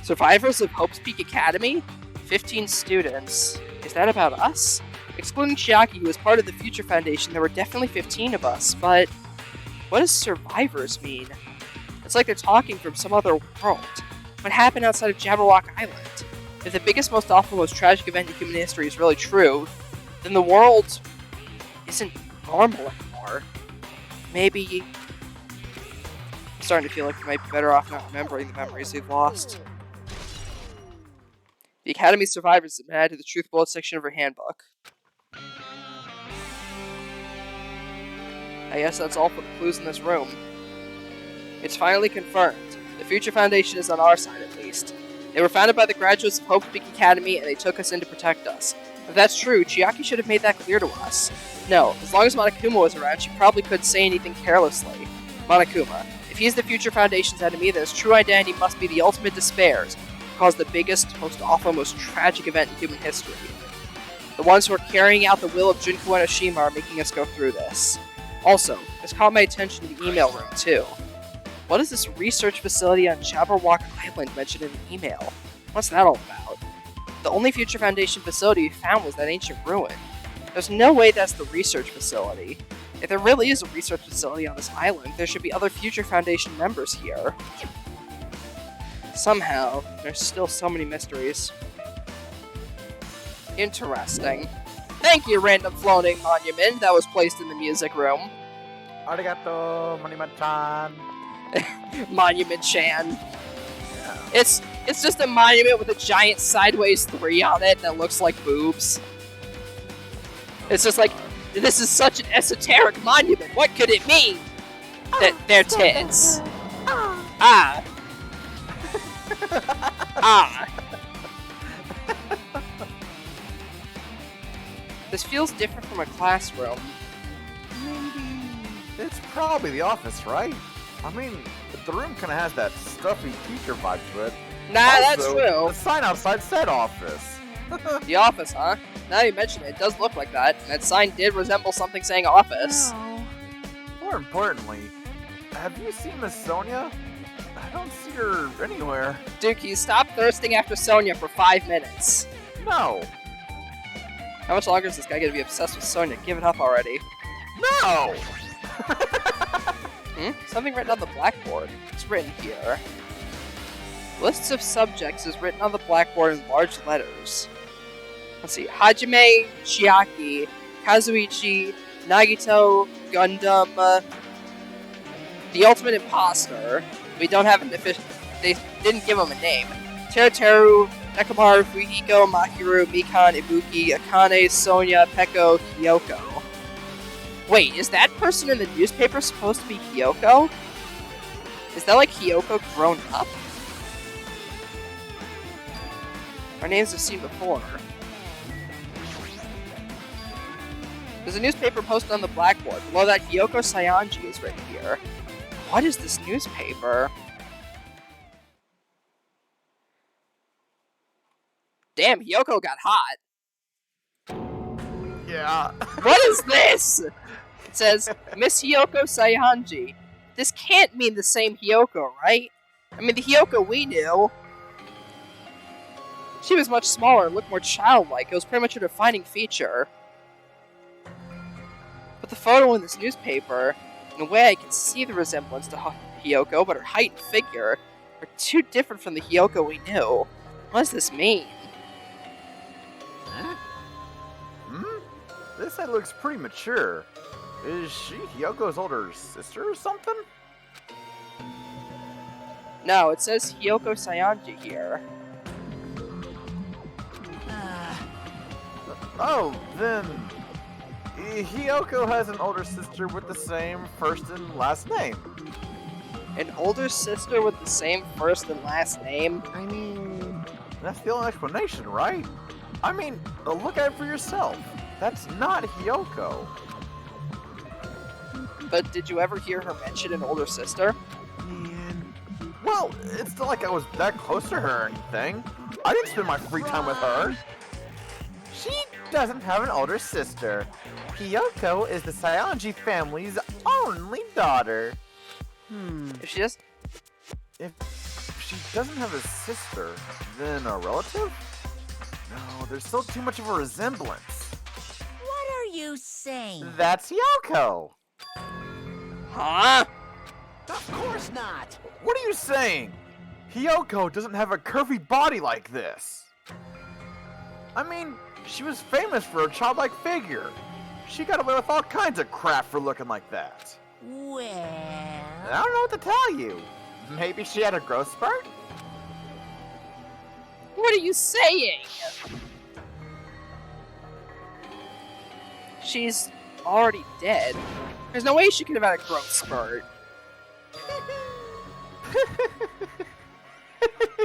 Survivors of Hope's Peak Academy? 15 students. Is that about us? Excluding Chiaki, who was part of the Future Foundation, there were definitely 15 of us, but what does survivors mean? It's like they're talking from some other world. What happened outside of Jabberwock Island? If the biggest, most awful, most tragic event in human history is really true, then the world isn't normal anymore. Maybe... I'm starting to feel like we might be better off not remembering the memories we've lost. The Academy survivors have been added to the Truth Bullet section of her handbook. I guess that's all for the clues in this room. It's finally confirmed. The Future Foundation is on our side, at least. They were founded by the graduates of Hope's Peak Academy, and they took us in to protect us. If that's true, Chiaki should have made that clear to us. No, as long as Monokuma was around, she probably couldn't say anything carelessly. Monokuma, if he's the Future Foundation's enemy, then his true identity must be the ultimate despairs, cause the biggest, most awful, most tragic event in human history. The ones who are carrying out the will of Junko and Oshima are making us go through this. Also, this caught my attention in the email room, too. What is this research facility on Jabberwock Island mentioned in the email? What's that all about? The only Future Foundation facility we found was that ancient ruin. There's no way that's the research facility. If there really is a research facility on this island, there should be other Future Foundation members here. Somehow, there's still so many mysteries. Interesting. Thank you, random floating monument that was placed in the music room. Arigato, Monument-chan. Monument-chan. It's just a monument with a giant sideways 3 on it that looks like boobs. It's just like, this is such an esoteric monument. What could it mean? That they're tits. Ah. Ah. This feels different from a classroom. Maybe it's probably the office, right? I mean, the room kind of has that stuffy teacher vibe to it. Nah, that's Also, true. The sign outside said office. The office, huh? Now you mention it, it does look like that. And that sign did resemble something saying office. No. More importantly, have you seen Miss Sonia? I don't see her anywhere. Dookie, stop thirsting after Sonia for 5 minutes. No. How much longer is this guy gonna be obsessed with Sonia? Give it up already. No! Something written on the blackboard. It's written here. Lists of subjects is written on the blackboard in large letters. Let's see. Hajime, Chiaki, Kazuichi, Nagito, Gundam, the Ultimate Imposter. We don't have an official... They didn't give him a name. Teruteru, Nekomaru, Fujiko, Mahiru, Mikan, Ibuki, Akane, Sonia, Peko, Hiyoko. Wait, is that person in the newspaper supposed to be Hiyoko? Is that like Hiyoko grown up? Our names I've seen before. There's a newspaper posted on the blackboard. Below that, Hiyoko Sayanji is written here. What is this newspaper? Damn, Hiyoko got hot. Yeah. What is this? It says, Miss Hiyoko Sayanji. This can't mean the same Hiyoko, right? I mean, the Hiyoko we knew. She was much smaller and looked more childlike. It was pretty much her defining feature. But the photo in this newspaper, in a way I can see the resemblance to Hiyoko, but her height and figure are too different from the Hiyoko we knew. What does this mean? This head looks pretty mature. Is she Hiyoko's older sister or something? No, it says Hiyoko Sayanji here. Oh, then... Hiyoko has an older sister with the same first and last name. An older sister with the same first and last name? I mean, That's the only explanation, right? I mean, look at it for yourself. That's not Hiyoko. But did you ever hear her mention an older sister? Man. Well, it's not like I was that close to her or anything. I didn't spend my free time with her. She doesn't have an older sister. Hiyoko is the Saionji family's only daughter. If she just... If she doesn't have a sister, then a relative? No, there's still too much of a resemblance. what are you saying? That's Hiyoko. Huh? Of course not. What are you saying? Hiyoko doesn't have a curvy body like this. I mean, she was famous for a childlike figure. She got away with all kinds of crap for looking like that. Well, I don't know what to tell you. Maybe she had a growth spurt? What are you saying? She's already dead. There's no way she could have had a growth spurt.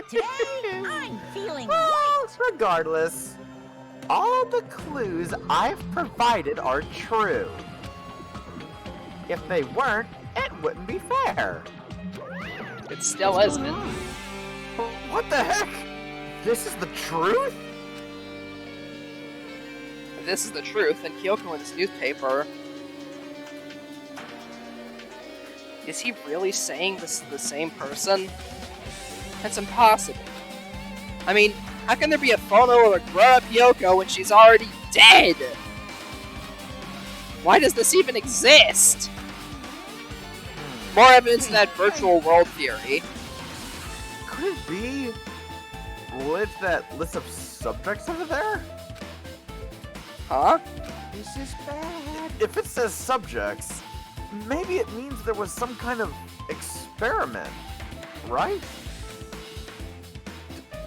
today I'm feeling Well, right. regardless, all the clues I've provided are true. If they weren't, it wouldn't be fair. It still isn't. What the heck? This is the truth? If this is the truth, then Kyoko in this newspaper... Is he really saying this is the same person? That's impossible. I mean, how can there be a photo of a grown-up Kyoko when she's already dead? Why does this even exist? More evidence of that virtual world theory. Could it be related to that list of subjects over there? Huh? This is bad. If it says subjects, maybe it means there was some kind of experiment, right?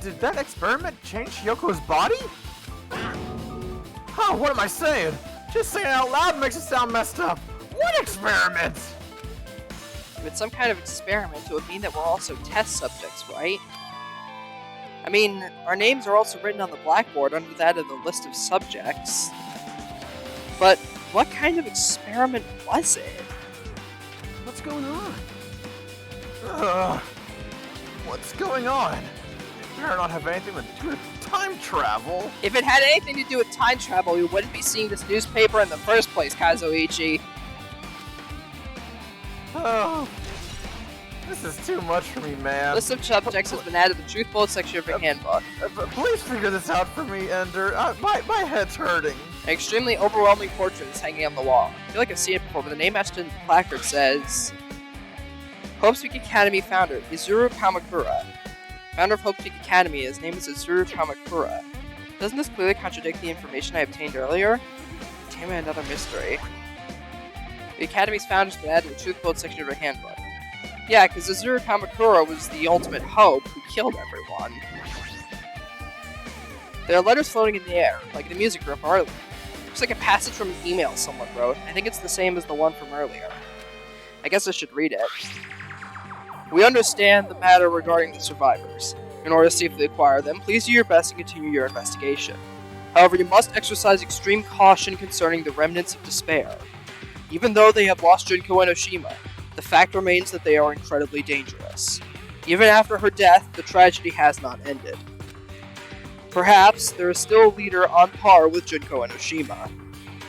Did that experiment change Hyoko's body? Oh, what am I saying? Just saying it out loud makes it sound messed up. What experiment? If it's some kind of experiment, it would mean that we're also test subjects, right? I mean, our names are also written on the blackboard under that of the list of subjects. But what kind of experiment was it? What's going on? What's going on? It better not have anything to do with time travel. If it had anything to do with time travel, we wouldn't be seeing this newspaper in the first place, Kazuichi. Oh, this is too much for me, man. List of subjects has been added to the Truth Bullet section of your handbook. Please figure this out for me, Ender. My head's hurting. An extremely overwhelming portrait is hanging on the wall. I feel like I've seen it before, but the name etched in the placard says... Hope's Peak Academy founder, Izuru Kamakura. Founder of Hope's Peak Academy, his name is Izuru Kamakura. Doesn't this clearly contradict the information I obtained earlier? Damn it, another mystery. The Academy's founder has been added to the Truth Bullet section of your handbook. Yeah, because Izuru Kamakura was the ultimate hope who killed everyone. There are letters floating in the air, like in the music room from earlier. Looks like a passage from an email someone wrote. I think it's the same as the one from earlier. I guess I should read it. We understand the matter regarding the survivors. In order to safely acquire them, please do your best and continue your investigation. However, you must exercise extreme caution concerning the remnants of despair. Even though they have lost Junko Enoshima, the fact remains that they are incredibly dangerous. Even after her death, the tragedy has not ended. Perhaps there is still a leader on par with Junko Enoshima.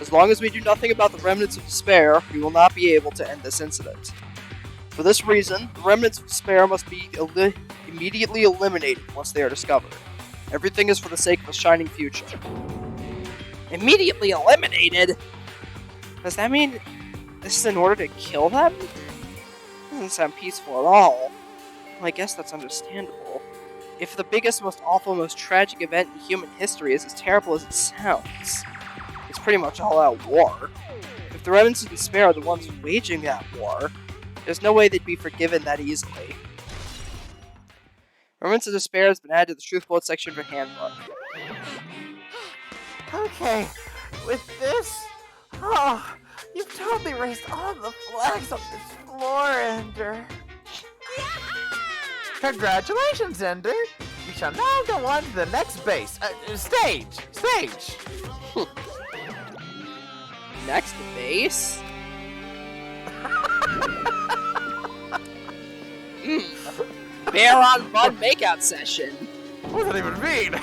As long as we do nothing about the remnants of despair, we will not be able to end this incident. For this reason, the remnants of despair must be immediately eliminated once they are discovered. Everything is for the sake of a shining future. Immediately eliminated? Does that mean this is in order to kill them? Doesn't sound peaceful at all. Well, I guess that's understandable. If the biggest, most awful, most tragic event in human history is as terrible as it sounds, it's pretty much all-out war. If the remnants of despair are the ones waging that war, there's no way they'd be forgiven that easily. Remnants of Despair has been added to the Truth Bullet section of your handbook. Okay, with this... Oh, you've totally raised all the flags on this floor, Ender. Congratulations, Ender. You shall now go on to the next base. Stage! Stage! Next base? Bear on Bud makeout session. What does that even mean?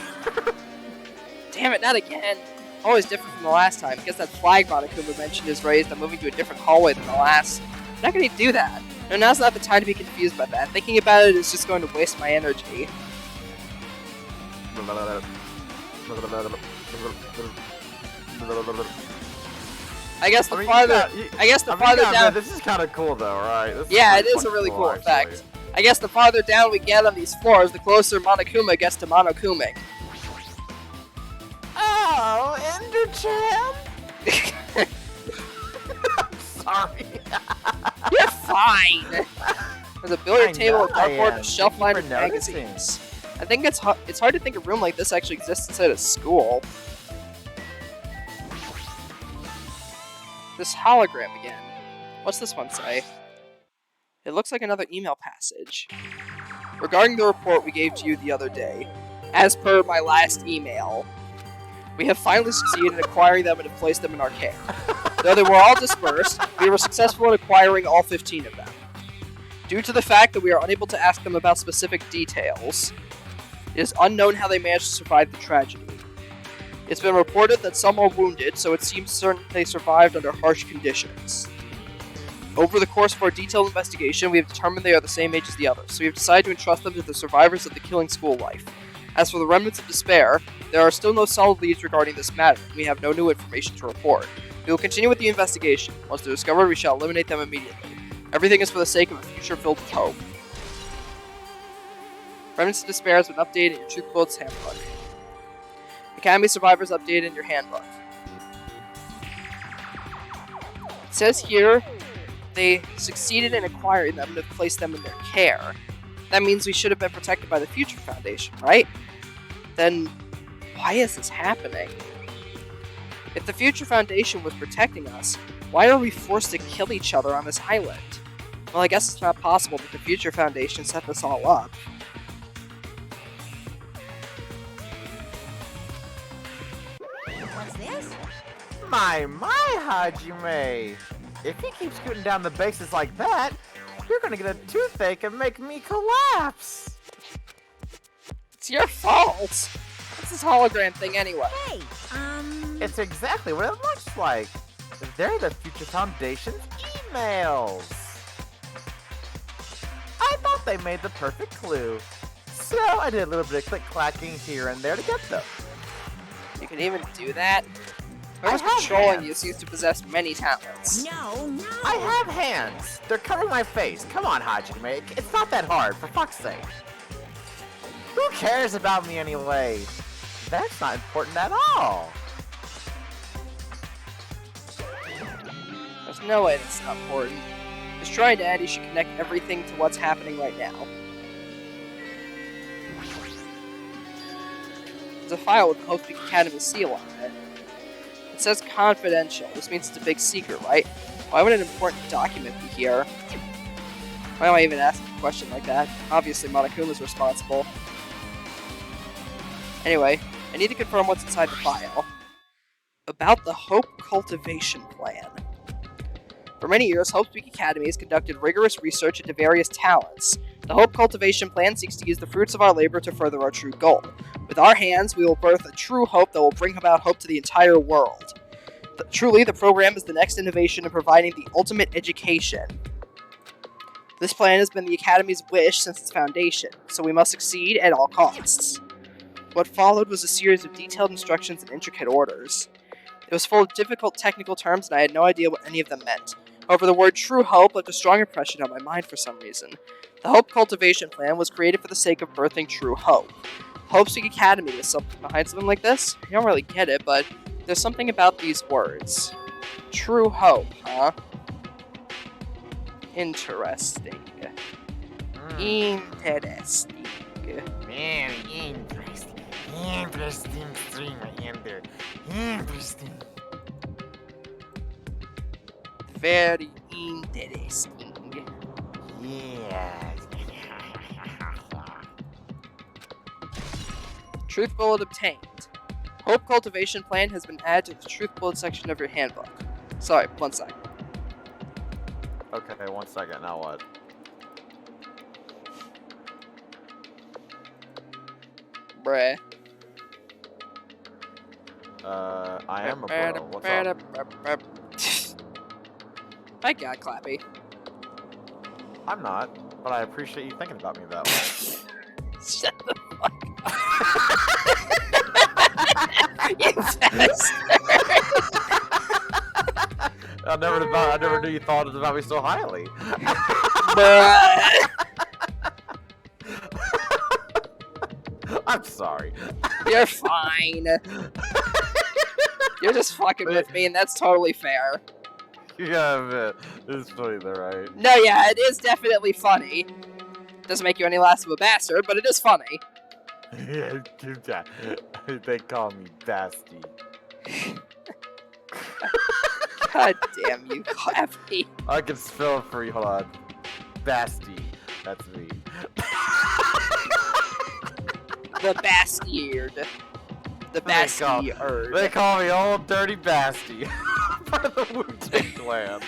Damn it, not again. Always different from the last time. Guess that flag Monokuma mentioned is raised. I'm moving to a different hallway than the last. I'm not going to do that. No, now's not the time to be confused about that. Thinking about it is just going to waste my energy. I guess the farther down. This is kind of cool, though, right? Yeah, it is a really cool effect. I guess the farther down we get on these floors, the closer Monokuma gets to Monokuming. Oh, Ender-chan! I'm sorry. You're fine. There's a billiard table, a dartboard, and a shelf Thank you lined for with noticing. magazines. I think it's hard to think a room like this actually exists inside a school. This hologram again. What's this one say? It looks like another email passage. Regarding the report we gave to you the other day, as per my last email, we have finally succeeded in acquiring them and have placed them in our care. Though they were all dispersed, we were successful in acquiring all 15 of them. Due to the fact that we are unable to ask them about specific details, it is unknown how they managed to survive the tragedy. It's been reported that some are wounded, so it seems certain they survived under harsh conditions. Over the course of our detailed investigation, we have determined they are the same age as the others, so we have decided to entrust them to the survivors of the killing school life. As for the remnants of despair, there are still no solid leads regarding this matter, and we have no new information to report. We will continue with the investigation. Once they're discovered, we shall eliminate them immediately. Everything is for the sake of a future filled with hope. Remnants of Despair has been updated in your Truth Bullets handbook. Academy Survivors updated in your handbook. It says here they succeeded in acquiring them and have placed them in their care. That means we should have been protected by the Future Foundation, right? Then why is this happening? If the Future Foundation was protecting us, why are we forced to kill each other on this island? Well, I guess it's not possible that the Future Foundation set this all up. What's this? My, Hajime! If he keeps scooting down the bases like that, you're gonna get a toothache and make me collapse! It's your fault! What's this hologram thing anyway? Hey, It's exactly what it looks like! They're the Future Foundation's emails! I thought they made the perfect clue, so I did a little bit of click-clacking here and there to get them. You can even do that? I Whoever's have controlling hands. you seems to possess many talents. no. I have hands! They're covering my face. Come on, Hajime. It's not that hard, for fuck's sake. Who cares about me anyway? That's not important at all. There's no way that's not important. Destroying Daddy should connect everything to what's happening right now. There's a file with the Hope Peak Academy seal on it. It says confidential. This means it's a big secret, right? Why would an important document be here? Why am I even asking a question like that? Obviously, Monokuma's responsible. Anyway, I need to confirm what's inside the file. About the Hope Cultivation Plan. For many years, Hope Peak Academy has conducted rigorous research into various talents. The Hope Cultivation Plan seeks to use the fruits of our labor to further our true goal. With our hands, we will birth a true hope that will bring about hope to the entire world. Truly, the program is the next innovation in providing the ultimate education. This plan has been the Academy's wish since its foundation, so we must succeed at all costs. What followed was a series of detailed instructions and intricate orders. It was full of difficult technical terms, and I had no idea what any of them meant. However, the word True Hope left a strong impression on my mind for some reason. The Hope Cultivation Plan was created for the sake of birthing true hope. Hope Peak Academy is something behind something like this? I don't really get it, but there's something about these words. True hope, huh? Interesting. Interesting. Very interesting. Interesting stream, Ender. Interesting. Very interesting. Yeah. Truth bullet obtained. Hope cultivation plan has been added to the truth bullet section of your handbook. Sorry, 1 second. Okay, 1 second. Now what? Bruh. I am a bro. What's up? My god, Clappy. I'm not, but I appreciate you thinking about me that way. Shut the fuck up. You bastard. I never knew you thought about me so highly. Bruh. I'm sorry. You're fine. You're just fucking with me, and that's totally fair. Yeah, man. It's funny though, right? No, yeah, it is definitely funny. Doesn't make you any less of a bastard, but it is funny. Yeah, they call me Basti. God damn you, Clappy. I can spell it for you. Hold on. Basti. That's me. The Bastard. The Bastard. They call me Old Dirty Basti. Part of the Wu-Tang Clan.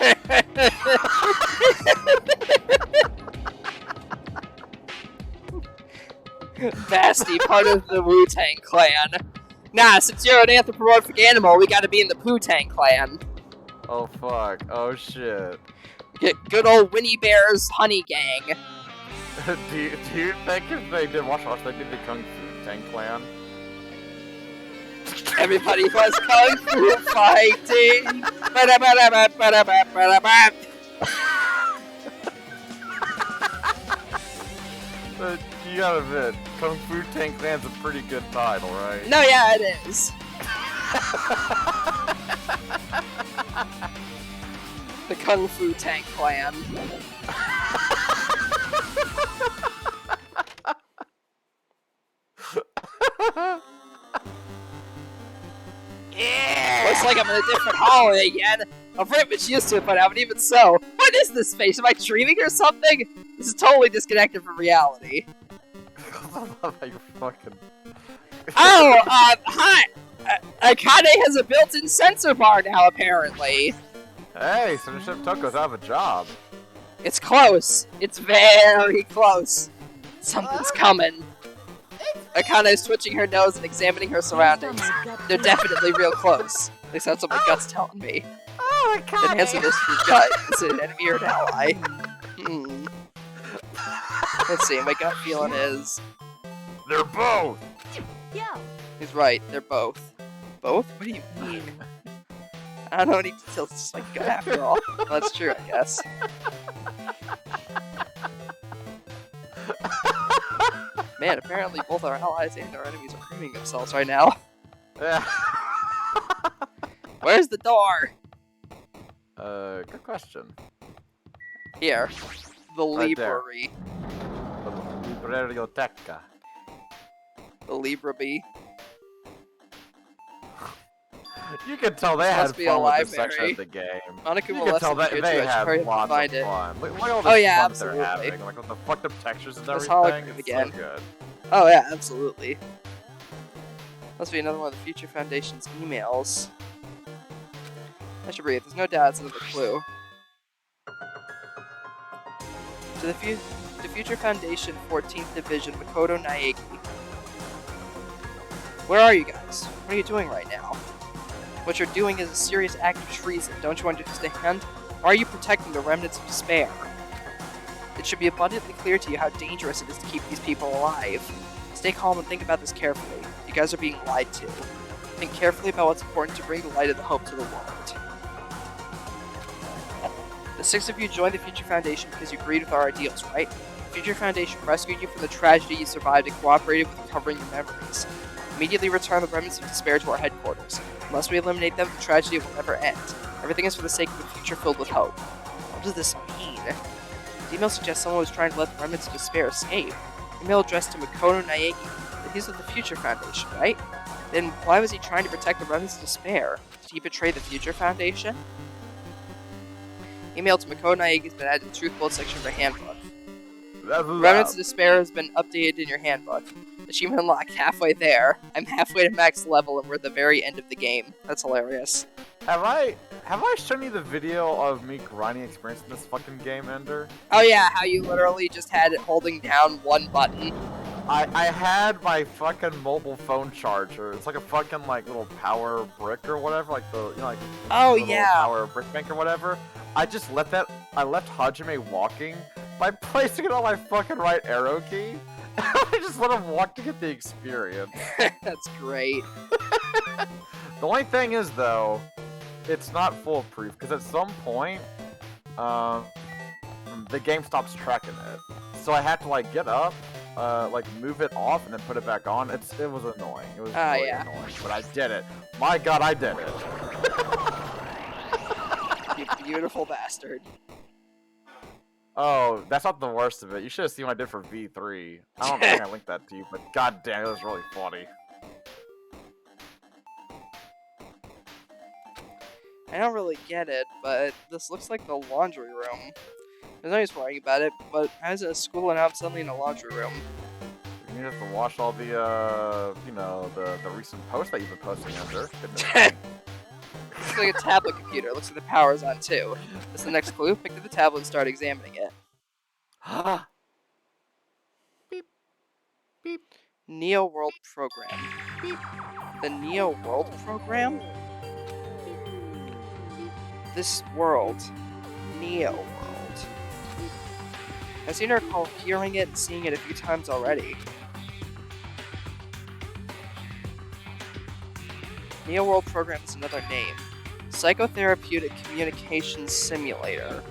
Basti, part of the Wu-Tang Clan. Nah, since you're an anthropomorphic animal, we gotta be in the Poo-Tang Clan. Oh fuck. Oh shit. Get good old Winnie Bear's honey gang. do you think if they did watch they did the Kung Fu Tang Clan? Everybody was kung fu fighting. Ba-da-ba-da-ba-ba-da-ba-ba-da-ba. But you gotta admit, Kung Fu Tang Clan's a pretty good title, right? No, yeah, it is. The Kung Fu Tank Clan. Looks like I'm in a different hallway again. I'm pretty much used to it by now, but even so. What is this space? Am I dreaming or something? This is totally disconnected from reality. You're fucking... Oh, hi! Akane has a built-in sensor bar now, apparently. Hey, Ship Toko's out of a job. It's close. It's very close. Something's coming. Akane's twitching her nose and examining her surroundings. They're definitely real close. At least that's what my gut's telling me. Oh, Then answer this for your gut. Is it an enemy or an ally? Let's see, my gut feeling is... They're both! Yo, He's right, they're both. Both? What do you mean? I don't know any details, it's just my gut after all. Well, that's true, I guess. Man, apparently both our allies and our enemies are proving themselves right now. Yeah. Where's the door? Good question. Here. The Right there. library. Biblioteca. The library. You can tell they Must had be a fun with this section library. of the game. Monica You will can listen tell that to it they too. I should had hurry up and lots find of it. fun. Look at all Oh, this yeah, fun absolutely. they're having, like with the fucked up textures and This everything. hologram It's again. so good. Oh yeah, absolutely. Must be another one of the Future Foundation's emails. I should breathe. There's no doubt it's another clue. To the Future Foundation 14th Division, Makoto Naegi. Where are you guys? What are you doing right now? What you're doing is a serious act of treason. Don't you understand? Why are you protecting the remnants of despair? It should be abundantly clear to you how dangerous it is to keep these people alive. Stay calm and think about this carefully. You guys are being lied to. Think carefully about what's important to bring the light of the hope to the world. The 6 of you joined the Future Foundation because you agreed with our ideals, right? The Future Foundation rescued you from the tragedy you survived and cooperated with recovering your memories. Immediately return the remnants of despair to our headquarters. Unless we eliminate them, the tragedy will never end. Everything is for the sake of a future filled with hope. What does this mean? The email suggests someone was trying to let the remnants of despair escape. Email addressed to Makoto Naegi. But he's with the Future Foundation, right? Then why was he trying to protect the Remnants of Despair? Did he betray the Future Foundation? Email to Makoto Naegi has been added to the Truth Bullet section of the handbook. Remnants of Despair has been updated in your handbook. Achievement unlocked halfway there. I'm halfway to max level and we're at the very end of the game. That's hilarious. Have I shown you the video of me grinding experience in this fucking game, Ender? Oh yeah, how you literally just had it holding down one button. I had my fucking mobile phone charger. It's like a fucking like little power brick or whatever, like the like Oh little yeah. power brick bank or whatever. I just left Hajime walking by placing it on my fucking right arrow key. I just let him walk to get the experience. That's great. The only thing is though, it's not foolproof because at some point, the game stops tracking it. So I had to like get up, like move it off and then put it back on. It was annoying. It was really yeah. annoying, but I did it. My God, I did it. You beautiful bastard. Oh, that's not the worst of it. You should have seen what I did for V3. I don't think I linked that to you, but god damn, it was really funny. I don't really get it, but this looks like the laundry room. There's no use worrying about it, but I was at school and now I'm suddenly in a laundry room. You have to watch all the, you know, the recent posts that you've been posting under. Looks like a tablet computer. Looks like the power's on too. That's the next clue. Pick up the tablet and start examining it. Beep. Beep. Neo World Program. Beep. The Neo World Program? This world. Neo World. I seem to recall hearing it and seeing it a few times already. Neo World Program is another name. Psychotherapeutic Communications Simulator.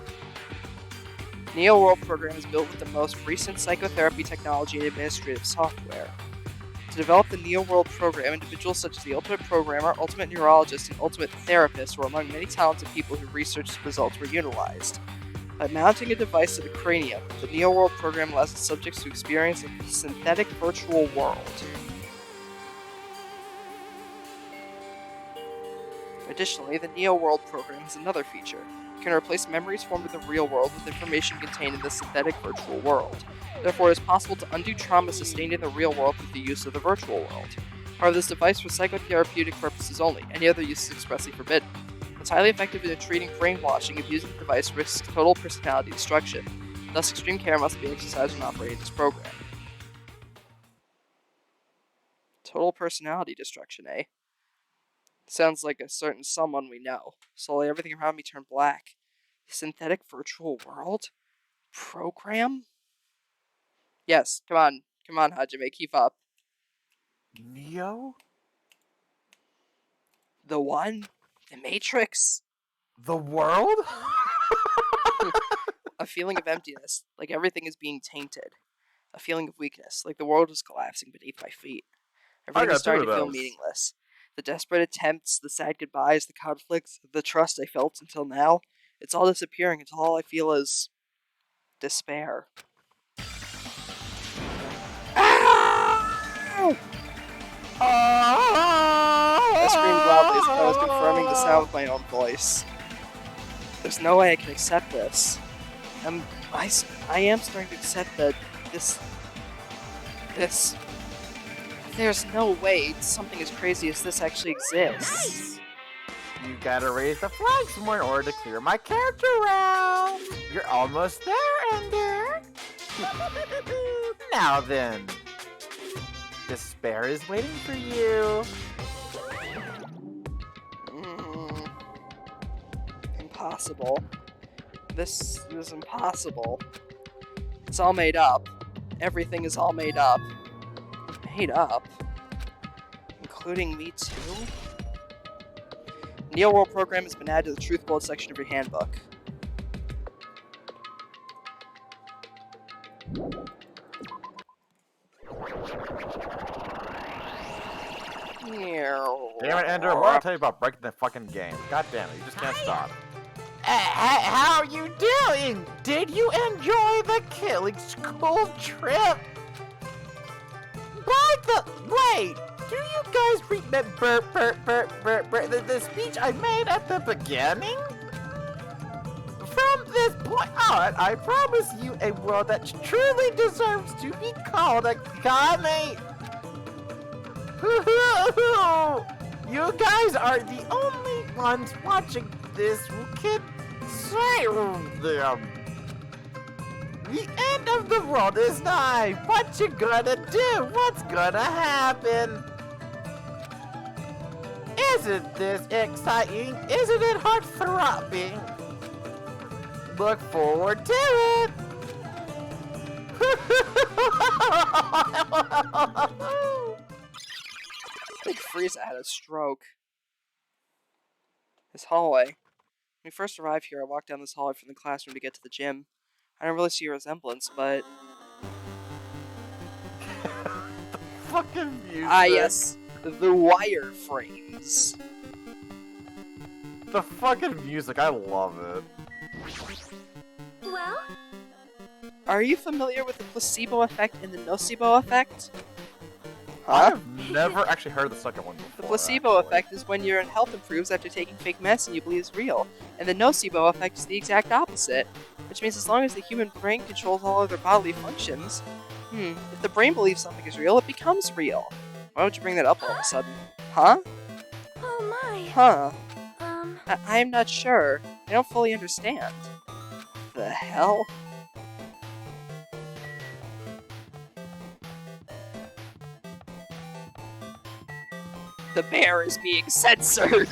Neo World Program is built with the most recent psychotherapy technology and administrative software. To develop the Neo World Program, individuals such as the Ultimate Programmer, Ultimate Neurologist, and Ultimate Therapist were among many talented people who researched results were utilized. By mounting a device to the cranium, the Neo World Program allows the subjects to experience a synthetic virtual world. Additionally, the Neo World Program has another feature. It can replace memories formed in the real world with information contained in the synthetic virtual world. Therefore, it is possible to undo trauma sustained in the real world with the use of the virtual world. However, this device for psychotherapeutic purposes only. Any other use is expressly forbidden. It's highly effective in treating brainwashing. Abusing the device risks total personality destruction. Thus, extreme care must be exercised when operating this program. Total personality destruction, eh? Sounds like a certain someone we know. Slowly, everything around me turned black. Synthetic virtual world? Program? Yes, come on, Hajime, keep up. Neo? The one? The Matrix? The world? A feeling of emptiness, like everything is being tainted. A feeling of weakness, like the world is collapsing beneath my feet. Everything is starting to feel meaningless. The desperate attempts, the sad goodbyes, the conflicts, the trust I felt until now, it's all disappearing until all I feel is despair. I screamed loudly as if I was confirming the sound with my own voice. There's no way I can accept this. I am starting to accept that this... There's no way something as crazy as this actually exists. You gotta raise the flag some more in order to clear my character round. You're almost there, Ender. Now then, despair is waiting for you. Impossible. This is impossible. It's all made up. Everything is all made up. Made up? Including me too? Neo World Program has been added to the Truth Bullet section of your handbook. Damn it, Ender, what did I tell you about breaking the fucking game? God damn it, you just can't stop. How are you doing? Did you enjoy the killing school trip? Bye! Wait! Do you guys remember the speech I made at the beginning? From this point on, I promise you a world that truly deserves to be called a Kame. You guys are the only ones watching this who can save them. The end of the world is nigh. What you gonna do? What's gonna happen? Isn't this exciting? Isn't it heart-throbbing? Look forward to it! I think Frieza had a stroke. This hallway. When we first arrived here, I walked down this hallway from the classroom to get to the gym. I don't really see a resemblance, but... Fucking music. Ah, yes. The wireframes. The fucking music, I love it. Well, Are you familiar with the placebo effect and the nocebo effect? I've never actually heard the second one before. The placebo actually. effect is when your health improves after taking fake medicine you believe is real, and the nocebo effect is the exact opposite, which means as long as the human brain controls all other bodily functions, if the brain believes something is real, it becomes real. Why would you bring that up all of a sudden? Huh? oh my. Huh. I'm not sure. I don't fully understand. The hell? The bear is being censored.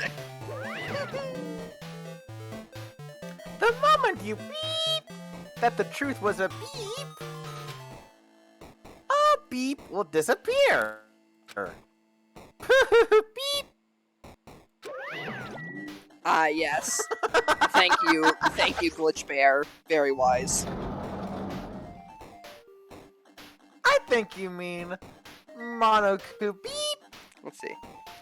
The moment you beep that the truth was a beep, a beep will disappear. Beep. Ah, yes. Thank you, Glitch Bear. Very wise. I think you mean Monoku beep. Let's see.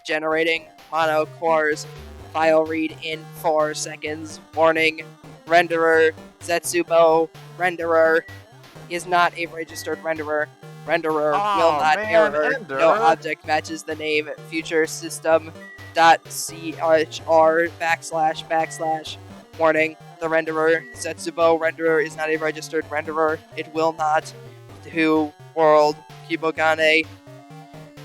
Generating mono cores. File read in 4 seconds. Warning. Renderer. Zetsubo. Renderer is not a registered renderer. Renderer will not error. Ender. No object matches the name. Future system. .chr //. Warning. The renderer. Zetsubo renderer is not a registered renderer. It will not. To world. Kibogane.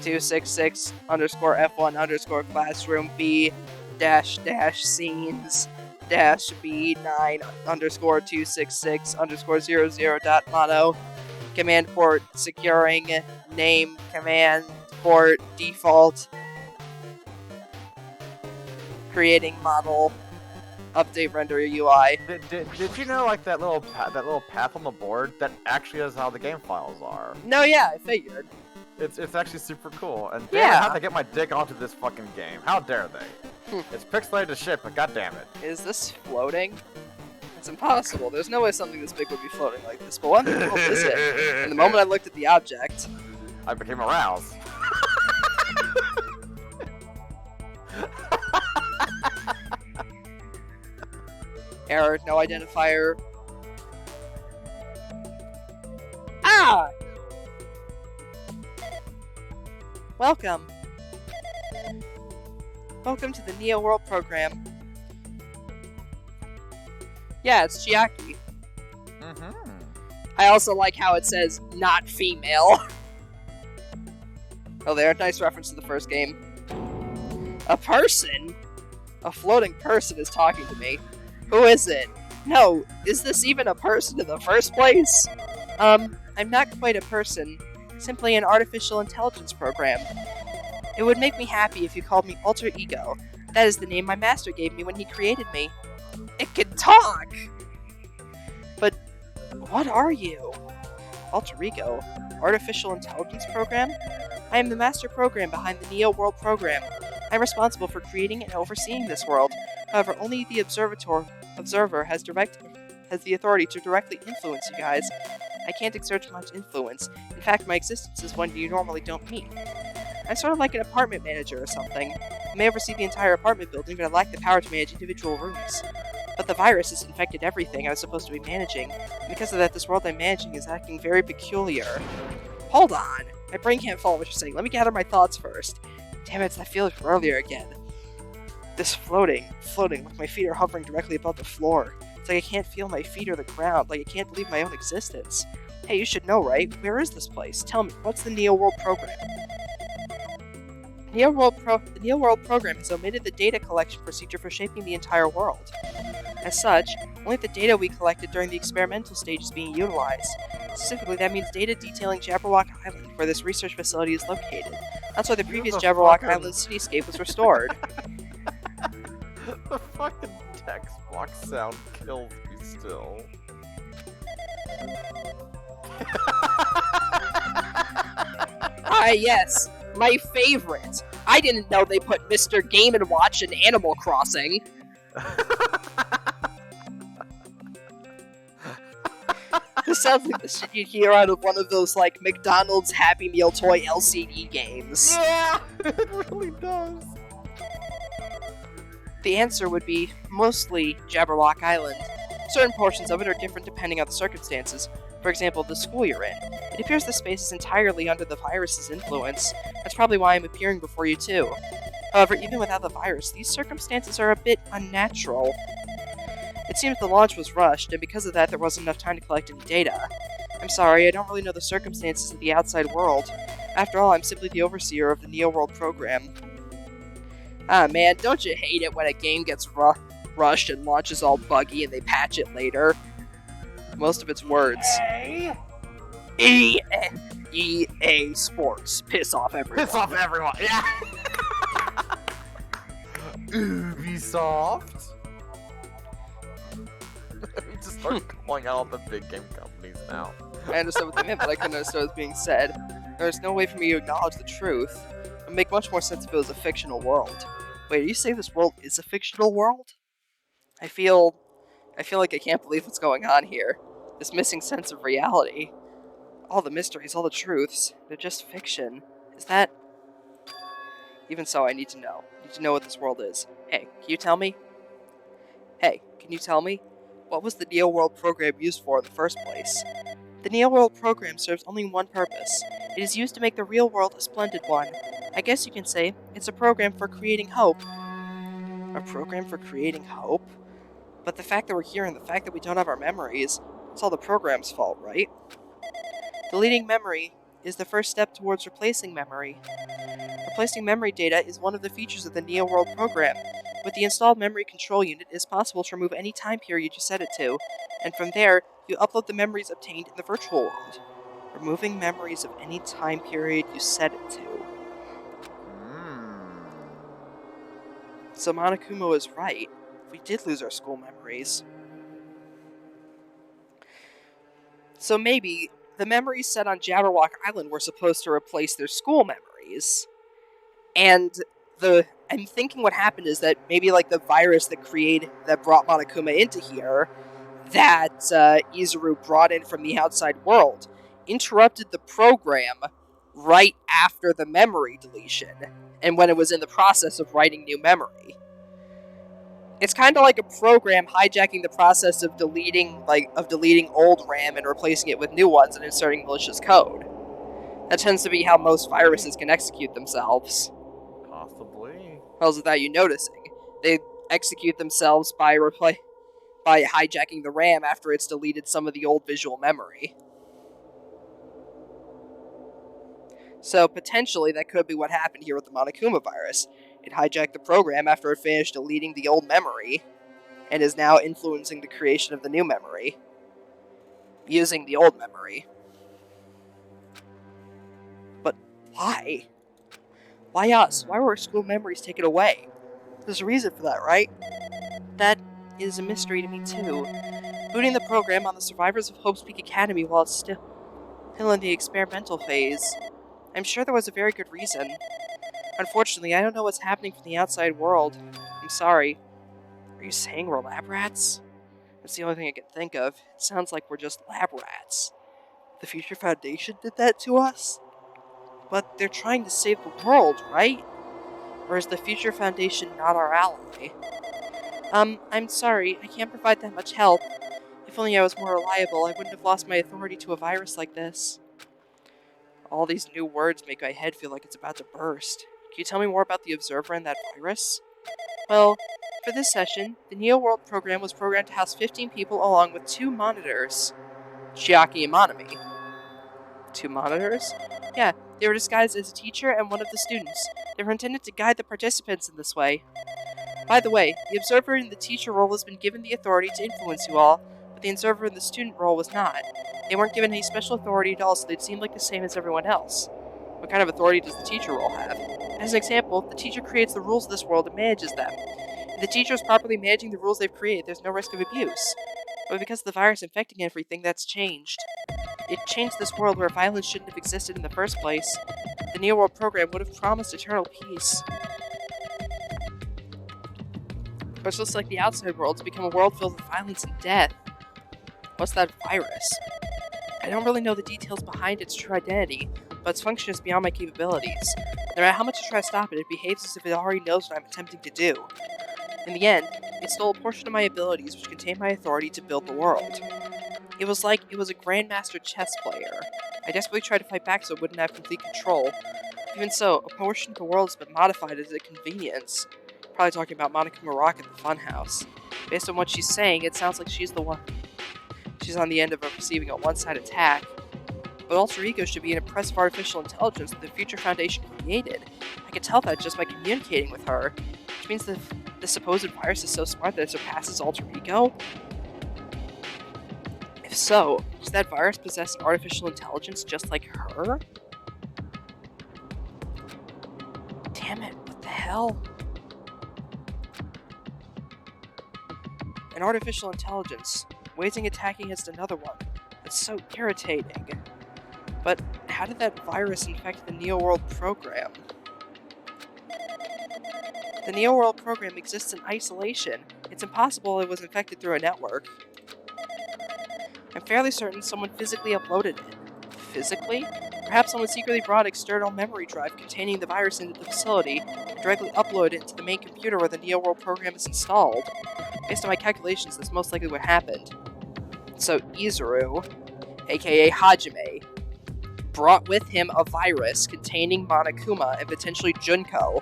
266 _ F1 _ classroom B -- scenes B9 _ 266 _ 00 .mono command port securing name command port default creating model update render UI. Did you know like that little path on the board that actually is how the game files are? No, yeah, I figured. It's actually super cool. And damn, Yeah. I have to get my dick onto this fucking game. How dare they? It's pixelated as shit, but goddamn it. Is this floating? It's impossible. There's no way something this big would be floating like this. But what in the world is it? And the moment I looked at the object, I became aroused. error, no identifier. Ah! Welcome. Welcome to the Neo World program. Yeah, it's Chiaki. I also like how it says, not female. Oh, there, nice reference to the first game. A person? A floating person is talking to me. Who is it? No, is this even a person in the first place? I'm not quite a person. Simply an artificial intelligence program. It would make me happy if you called me Alter Ego. That is the name my master gave me when he created me. It can talk! But what are you? Alter Ego? Artificial intelligence program? I am the master program behind the Neo World program. I'm responsible for creating and overseeing this world. However, only the observer has the authority to directly influence you guys. I can't exert much influence. In fact, my existence is one you normally don't meet. I'm sort of like an apartment manager or something. I may oversee the entire apartment building, but I lack the power to manage individual rooms. But the virus has infected everything I was supposed to be managing, and because of that, this world I'm managing is acting very peculiar. Hold on! My brain can't follow what you're saying. Let me gather my thoughts first. Damn it, it's that feeling from earlier again. This floating, like my feet are hovering directly above the floor. It's like I can't feel my feet or the ground, like I can't believe my own existence. Hey, you should know, right? Where is this place? Tell me, what's the Neo World program? The Neo World program has omitted the data collection procedure for shaping the entire world. As such, only the data we collected during the experimental stage is being utilized. Specifically, that means data detailing Jabberwock Island, where this research facility is located. That's why the previous Jabberwock Island cityscape was restored. The fucking text block sound kills me still. Ah, yes, my favorite. I didn't know they put Mr. Game & Watch in Animal Crossing. This sounds like the shit you'd hear out of one of those, like, McDonald's Happy Meal toy LCD games. Yeah, it really does. The answer would be mostly Jabberwock Island. Certain portions of it are different depending on the circumstances. For example, the school you're in. It appears the space is entirely under the virus's influence. That's probably why I'm appearing before you too. However, even without the virus, these circumstances are a bit unnatural. It seems the launch was rushed, and because of that, there wasn't enough time to collect any data. I'm sorry, I don't really know the circumstances of the outside world. After all, I'm simply the overseer of the Neo World program. Ah man, don't you hate it when a game gets rushed and launches all buggy and they patch it later? Most of its words. EA Sports. Piss off everyone. Piss off everyone, yeah! Ubisoft? We just start calling out all the big game companies now. I understood what they meant, but I couldn't understand what was being said. There's no way for me to acknowledge the truth. It would make much more sense if it was a fictional world. Wait, are you saying this world is a fictional world? I feel like I can't believe what's going on here. This missing sense of reality. All the mysteries, all the truths, they're just fiction. Is that... Even so, I need to know. I need to know what this world is. Hey, can you tell me? Hey, can you tell me? What was the Neo World program used for in the first place? The Neo World program serves only one purpose. It is used to make the real world a splendid one. I guess you can say it's a program for creating hope. A program for creating hope? But the fact that we're here and the fact that we don't have our memories, it's all the program's fault, right? Deleting memory is the first step towards replacing memory. Replacing memory data is one of the features of the Neo World program. With the installed memory control unit, it is possible to remove any time period you set it to, and from there, you upload the memories obtained in the virtual world. Removing memories of any time period you set it to. So Monokuma was right. We did lose our school memories. So maybe the memories set on Jabberwock Island were supposed to replace their school memories. And I'm thinking what happened is that maybe like the virus that brought Monokuma into here, that Izuru brought in from the outside world, interrupted the program right after the memory deletion, and when it was in the process of writing new memory. It's kind of like a program hijacking the process of deleting old RAM and replacing it with new ones and inserting malicious code. That tends to be how most viruses can execute themselves. Possibly. Well, without you noticing, they execute themselves by hijacking the RAM after it's deleted some of the old visual memory. So potentially that could be what happened here with the Monokuma virus. It hijacked the program after it finished deleting the old memory, and is now influencing the creation of the new memory, using the old memory. But why? Why us? Why were our school memories taken away? There's a reason for that, right? That is a mystery to me too. Booting the program on the survivors of Hope's Peak Academy while it's still in the experimental phase. I'm sure there was a very good reason. Unfortunately, I don't know what's happening from the outside world. I'm sorry. Are you saying we're lab rats? That's the only thing I can think of. It sounds like we're just lab rats. The Future Foundation did that to us? But they're trying to save the world, right? Or is the Future Foundation not our ally? I'm sorry, I can't provide that much help. If only I was more reliable, I wouldn't have lost my authority to a virus like this. All these new words make my head feel like it's about to burst. Can you tell me more about the Observer and that virus? Well, for this session, the Neo World program was programmed to house 15 people along with 2 monitors. Chiaki and Monami. 2 monitors? Yeah, they were disguised as a teacher and one of the students. They were intended to guide the participants in this way. By the way, the Observer in the teacher role has been given the authority to influence you all, but the Observer in the student role was not. They weren't given any special authority at all, so they'd seem like the same as everyone else. What kind of authority does the teacher role have? As an example, the teacher creates the rules of this world and manages them. If the teacher is properly managing the rules they've created, there's no risk of abuse. But because of the virus infecting everything, that's changed. It changed this world where violence shouldn't have existed in the first place. The Neo World program would have promised eternal peace. But it's just like the outside world to become a world filled with violence and death. What's that virus? I don't really know the details behind its true identity, but its function is beyond my capabilities. No matter how much I try to stop it, it behaves as if it already knows what I'm attempting to do. In the end, it stole a portion of my abilities, which contained my authority to build the world. It was like it was a grandmaster chess player. I desperately tried to fight back so it wouldn't have complete control. Even so, a portion of the world has been modified as a convenience. Probably talking about Monokuma Rock at the Funhouse. Based on what she's saying, it sounds like she's the one. She's on the end of receiving a one-side attack. But Alter Ego should be an impressive artificial intelligence that the Future Foundation created. I can tell that just by communicating with her. Which means that the supposed virus is so smart that it surpasses Alter Ego? If so, does that virus possess an artificial intelligence just like her? Damn it, what the hell? An artificial intelligence, waging attack against another one. That's so irritating. But how did that virus infect the Neo World program? The Neo World program exists in isolation. It's impossible it was infected through a network. I'm fairly certain someone physically uploaded it. Physically? Perhaps someone secretly brought an external memory drive containing the virus into the facility and directly uploaded it to the main computer where the Neo World program is installed. Based on my calculations, that's most likely what happened. So Izuru, aka Hajime, brought with him a virus containing Monokuma and potentially Junko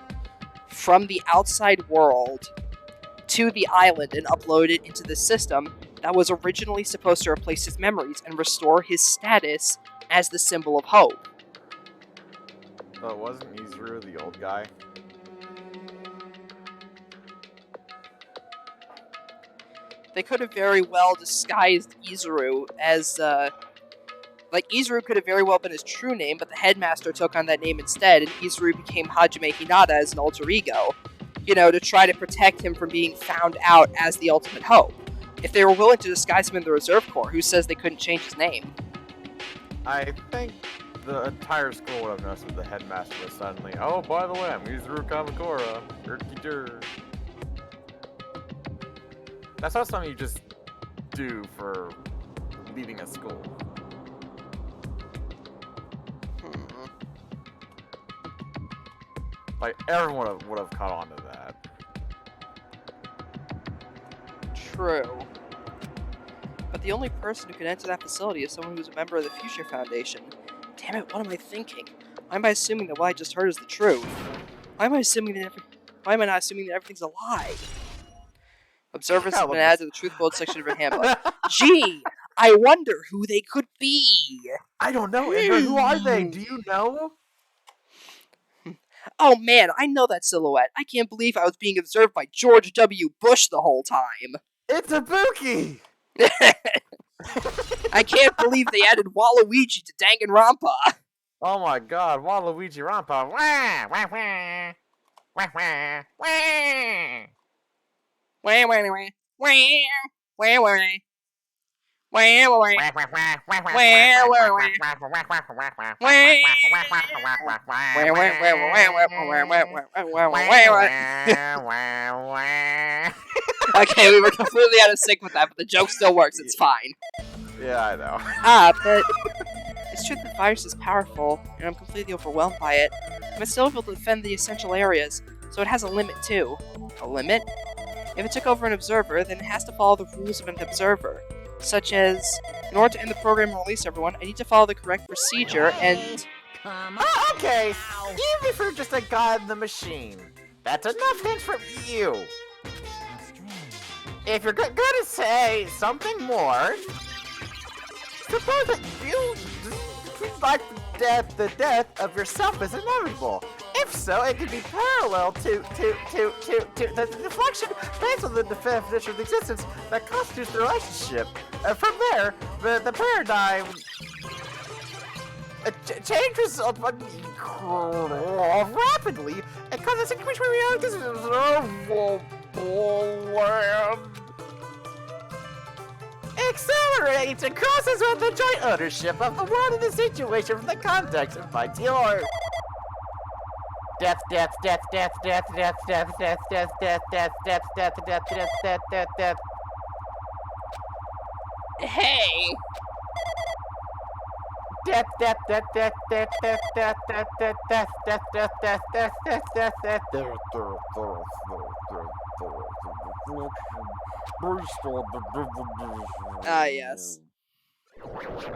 from the outside world to the island and uploaded it into the system that was originally supposed to replace his memories and restore his status as the symbol of hope. Oh, wasn't Izuru the old guy? They could have very well disguised Izuru as, Izuru could have very well been his true name, but the headmaster took on that name instead, and Izuru became Hajime Hinata as an alter ego, to try to protect him from being found out as the ultimate hope. If they were willing to disguise him in the Reserve Corps, who says they couldn't change his name? I think the entire school would have noticed if the headmaster was suddenly, oh, by the way, I'm Izuru Kamakura. Erky-dur. That's not something you just do for leaving a school. Like, everyone would have caught on to that. True. But the only person who could enter that facility is someone who's a member of the Future Foundation. Damn it, what am I thinking? Why am I assuming that what I just heard is the truth? Why am I not assuming that everything's a lie? Observers have been added to the Truth World section of your handbook. Gee, I wonder who they could be. I don't know, Andrew. Who are they? Do you know? Oh man, I know that silhouette. I can't believe I was being observed by George W. Bush the whole time. It's Ibuki! I can't believe they added Waluigi to Danganronpa. Oh my god, Waluigi Rampa. Wah, wah, wah. Wah, wah, wah. Wah, wah, wah. Wah, wah, wah. Wah, wah, wah. Okay, we were completely out of sync with that, but the joke still works, it's fine. Yeah, I know. But it's true that the virus is powerful, and I'm completely overwhelmed by it. I'm still able to defend the essential areas, so it has a limit too. A limit? If it took over an observer, then it has to follow the rules of an observer. Such as, in order to end the program and release everyone, I need to follow the correct procedure, and Come Oh, okay. now. Even if you're just a god in the machine, that's enough hints from you. How strange. If you're gonna say something more, suppose that you like the death of yourself is inevitable. If so, it could be parallel to the deflection based on the definition of existence that constitutes the relationship. From there, the paradigm changes rapidly and causes a situation where reality is observable. Accelerates and crosses with the joint ownership of the world and the situation from the context of ideal death. Hey! Ah, yes.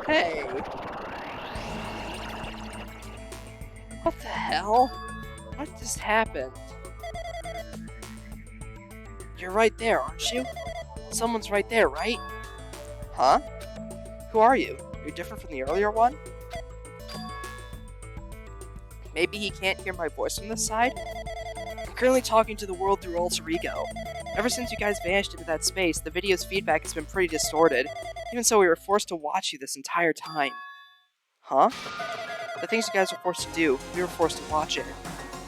Hey! What the hell? What just happened? You're right there, aren't you? Someone's right there, right? Huh? Who are you? You're different from the earlier one? Maybe he can't hear my voice from this side? I'm currently talking to the world through Alter Ego. Ever since you guys vanished into that space, the video's feedback has been pretty distorted. Even so, we were forced to watch you this entire time. Huh? The things you guys were forced to do, we were forced to watch it.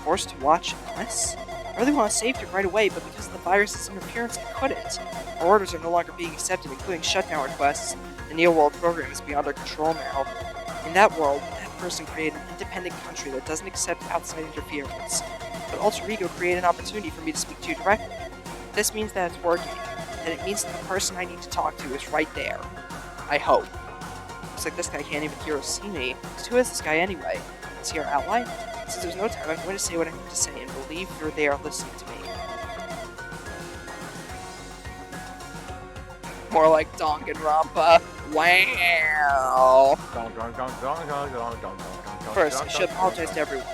Forced to watch us? I really want to save you right away, but because of the virus's interference, I couldn't. Our orders are no longer being accepted, including shutdown requests. The Neo World program is beyond our control now. In that world, that person created an independent country that doesn't accept outside interference. But Alter Ego created an opportunity for me to speak to you directly. This means that it's working, and it means that the person I need to talk to is right there. I hope. Looks like this guy can't even hear or see me. So who is this guy anyway? Is he our ally? Since there's no time, I'm going to say what I need to say and believe you're there listening to me. More like Danganronpa. Wow. First, I should apologize to everyone.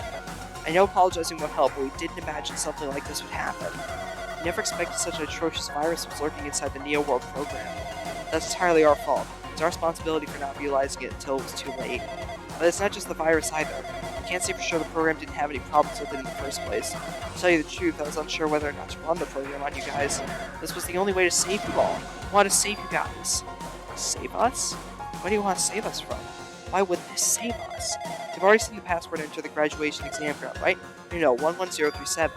I know apologizing won't help, but we didn't imagine something like this would happen. We never expected such an atrocious virus was lurking inside the Neo World program. That's entirely our fault. It's our responsibility for not realizing it until it was too late. But it's not just the virus either. I can't say for sure the program didn't have any problems with it in the first place. To tell you the truth, I was unsure whether or not to run the program on you guys. This was the only way to save you all. I wanted to save you guys. Save us? What do you want to save us from? Why would this save us? You've already seen the password enter the graduation exam ground, right? You know, 11037.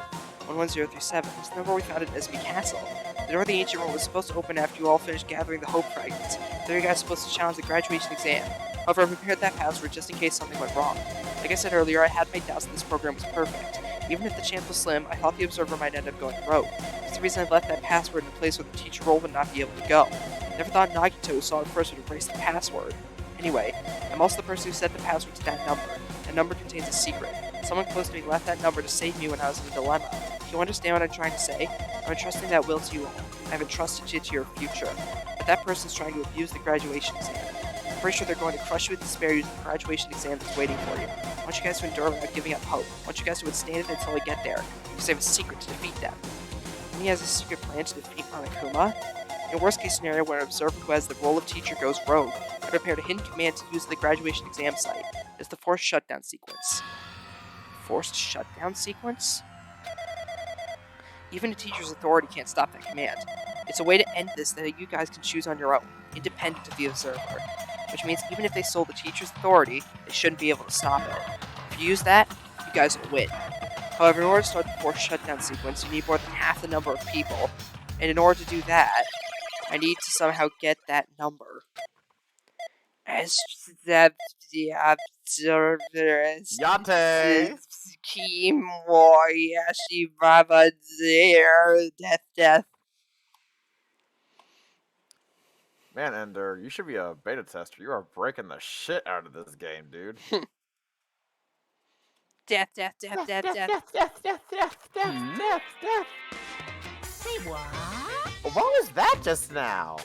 11037 is the number we found at Esme Castle. The door of the ancient room was supposed to open after you all finished gathering the hope fragments. There you guys were supposed to challenge the graduation exam. However, I prepared that password just in case something went wrong. Like I said earlier, I had my doubts that this program was perfect. Even if the chance was slim, I thought the observer might end up going rogue. That's the reason I left that password in a place where the teacher role would not be able to go. Never thought Nagito, who saw it first, would erase the password. Anyway, I'm also the person who set the password to that number. That number contains a secret. Someone close to me left that number to save me when I was in a dilemma. Do you understand what I'm trying to say? I'm entrusting that will to you all. I have entrusted you to your future. But that person's trying to abuse the graduation exam. I'm pretty sure they're going to crush you with despair using the graduation exam that's waiting for you. I want you guys to endure without giving up hope. I want you guys to withstand it until I get there, because I have a secret to defeat them. And he has a secret plan to defeat Monokuma. In worst case scenario, when an observer who has the role of teacher goes rogue, I prepared a hidden command to use the graduation exam site. It's the forced shutdown sequence. Forced shutdown sequence? Even a teacher's authority can't stop that command. It's a way to end this that you guys can choose on your own, independent of the observer. Which means even if they stole the teacher's authority, they shouldn't be able to stop it. If you use that, you guys will win. However, in order to start the forced shutdown sequence, you need more than half the number of people. And in order to do that, I need to somehow get that number. As that the observers Yate! Kimoyashi Baba there death. Man, Ender, you should be a beta tester. You are breaking the shit out of this game, dude. Death. Say what? What was that just now?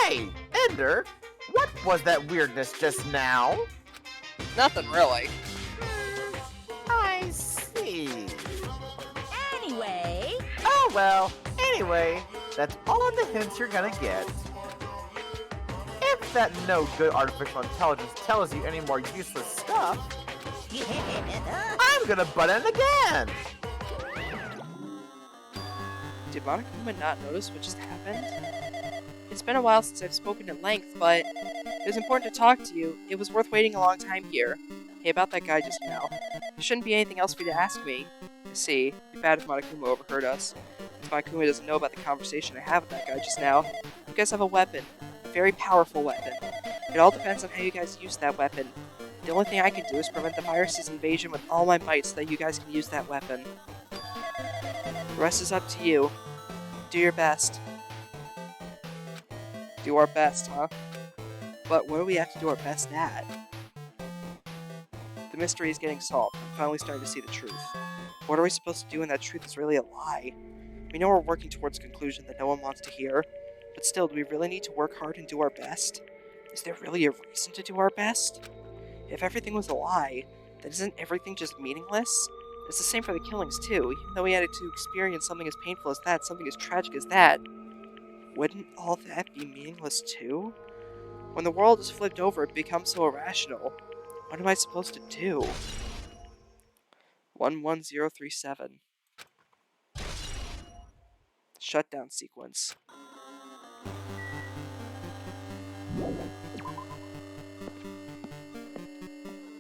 Hey, Ender, what was that weirdness just now? Nothing really. I see. Anyway, Oh well, anyway, that's all of the hints you're gonna get. If that no good artificial intelligence tells you any more useless stuff, I'm gonna butt in again! Did Monokuma not notice what just happened? It's been a while since I've spoken at length, but it was important to talk to you. It was worth waiting a long time here. Hey, about that guy just now. There shouldn't be anything else for you to ask me. I see. It'd be bad if Monokuma overheard us. If Monokuma doesn't know about the conversation I had with that guy just now, you guys have a weapon. A very powerful weapon. It all depends on how you guys use that weapon. The only thing I can do is prevent the virus's invasion with all my might so that you guys can use that weapon. The rest is up to you. Do your best. Do our best, huh? But what do we have to do our best at? The mystery is getting solved. I'm finally starting to see the truth. What are we supposed to do when that truth is really a lie? We know we're working towards a conclusion that no one wants to hear, but still, do we really need to work hard and do our best? Is there really a reason to do our best? If everything was a lie, then isn't everything just meaningless? It's the same for the killings, too. Even though we had to experience something as painful as that, something as tragic as that, wouldn't all that be meaningless, too? When the world is flipped over, it becomes so irrational. What am I supposed to do? 11037. Shutdown sequence.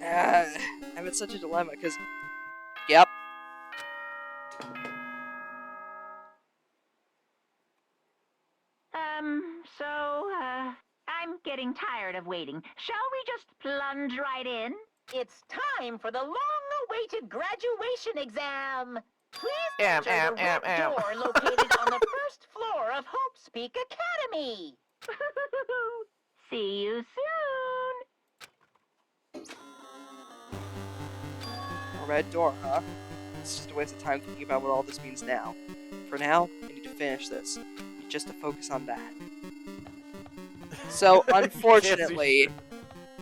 I'm in such a dilemma, because... Yep. I'm getting tired of waiting. Shall we just plunge right in? It's time for the long-awaited graduation exam. Please enter the red door located on the first floor of Hope Speak Academy. See you soon. A red door, huh? It's just a waste of time thinking about what all this means now. For now, I need to finish this. I need just to focus on that. So, unfortunately,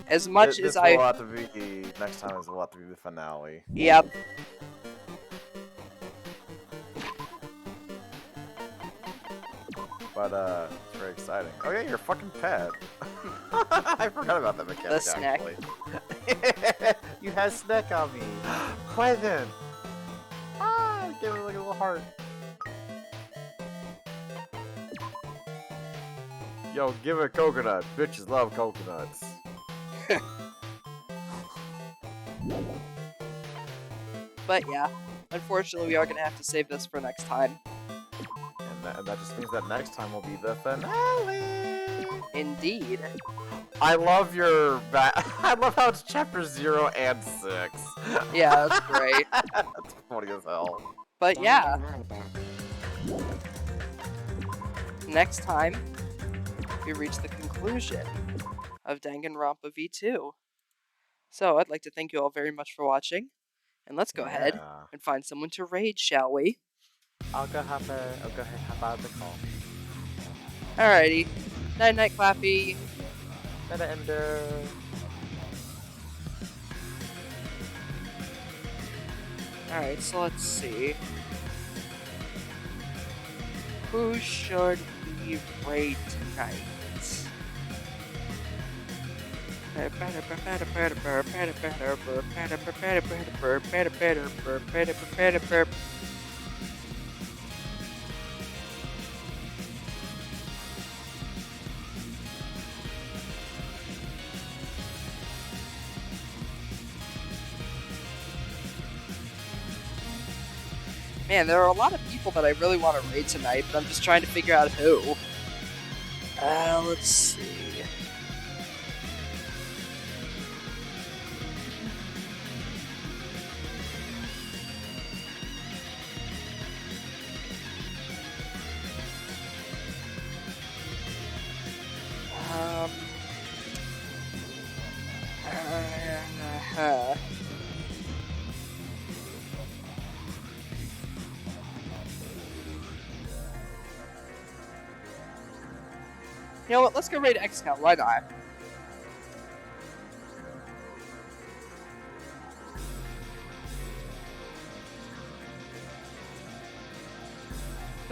as much as I... will have to be... Next time will have to be the finale. Yep. But, it's very exciting. Oh yeah, you're a fucking pet. I forgot about that mechanic, The snack. actually. You had snack on me. Present! Ah, give it like a little heart. Yo, give it a coconut. Bitches love coconuts. But yeah, unfortunately we are going to have to save this for next time. And that just means that next time will be the finale! Indeed. I love your I love how it's chapter 0 and 6. Yeah, that's great. That's funny as hell. But yeah. Next time, we reach the conclusion of Danganronpa V2. So, I'd like to thank you all very much for watching. And let's go ahead and find someone to raid, shall we? I'll go hop out of the call. Alrighty. Night night, Clappy. Gotta ender. Alright, so let's see. Who should we raid tonight? Man, there are a lot of people that I really want to raid tonight, but I'm just trying to figure out who. Let's see. You know what, let's go raid XCOM, why not?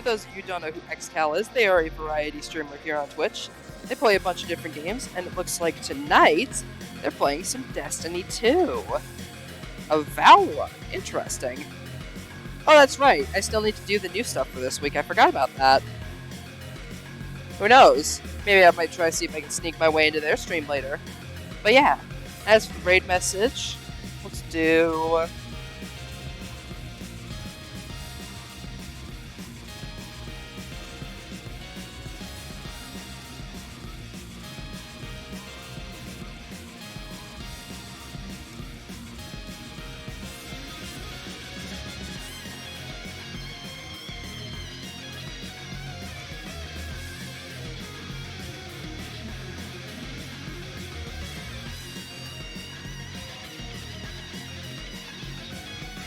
those of you who don't know who XCal is, they are a variety streamer here on Twitch. They play a bunch of different games, and it looks like tonight they're playing some Destiny 2. A Valorant. Interesting. Oh, that's right. I still need to do the new stuff for this week. I forgot about that. Who knows? Maybe I might try to see if I can sneak my way into their stream later. But yeah, as for the raid message, let's do...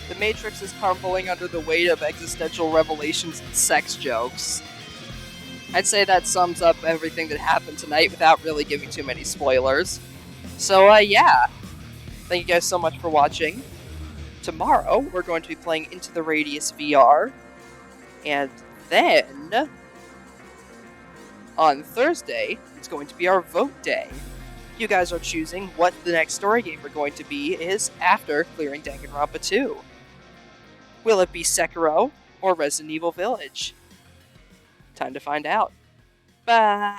The Matrix is crumbling under the weight of existential revelations and sex jokes. I'd say that sums up everything that happened tonight without really giving too many spoilers. So, yeah. Thank you guys so much for watching. Tomorrow, we're going to be playing Into the Radius VR. And then, on Thursday, it's going to be our vote day. You guys are choosing what the next story game we're going to be is after clearing Danganronpa 2. Will it be Sekiro or Resident Evil Village? Time to find out. Bye!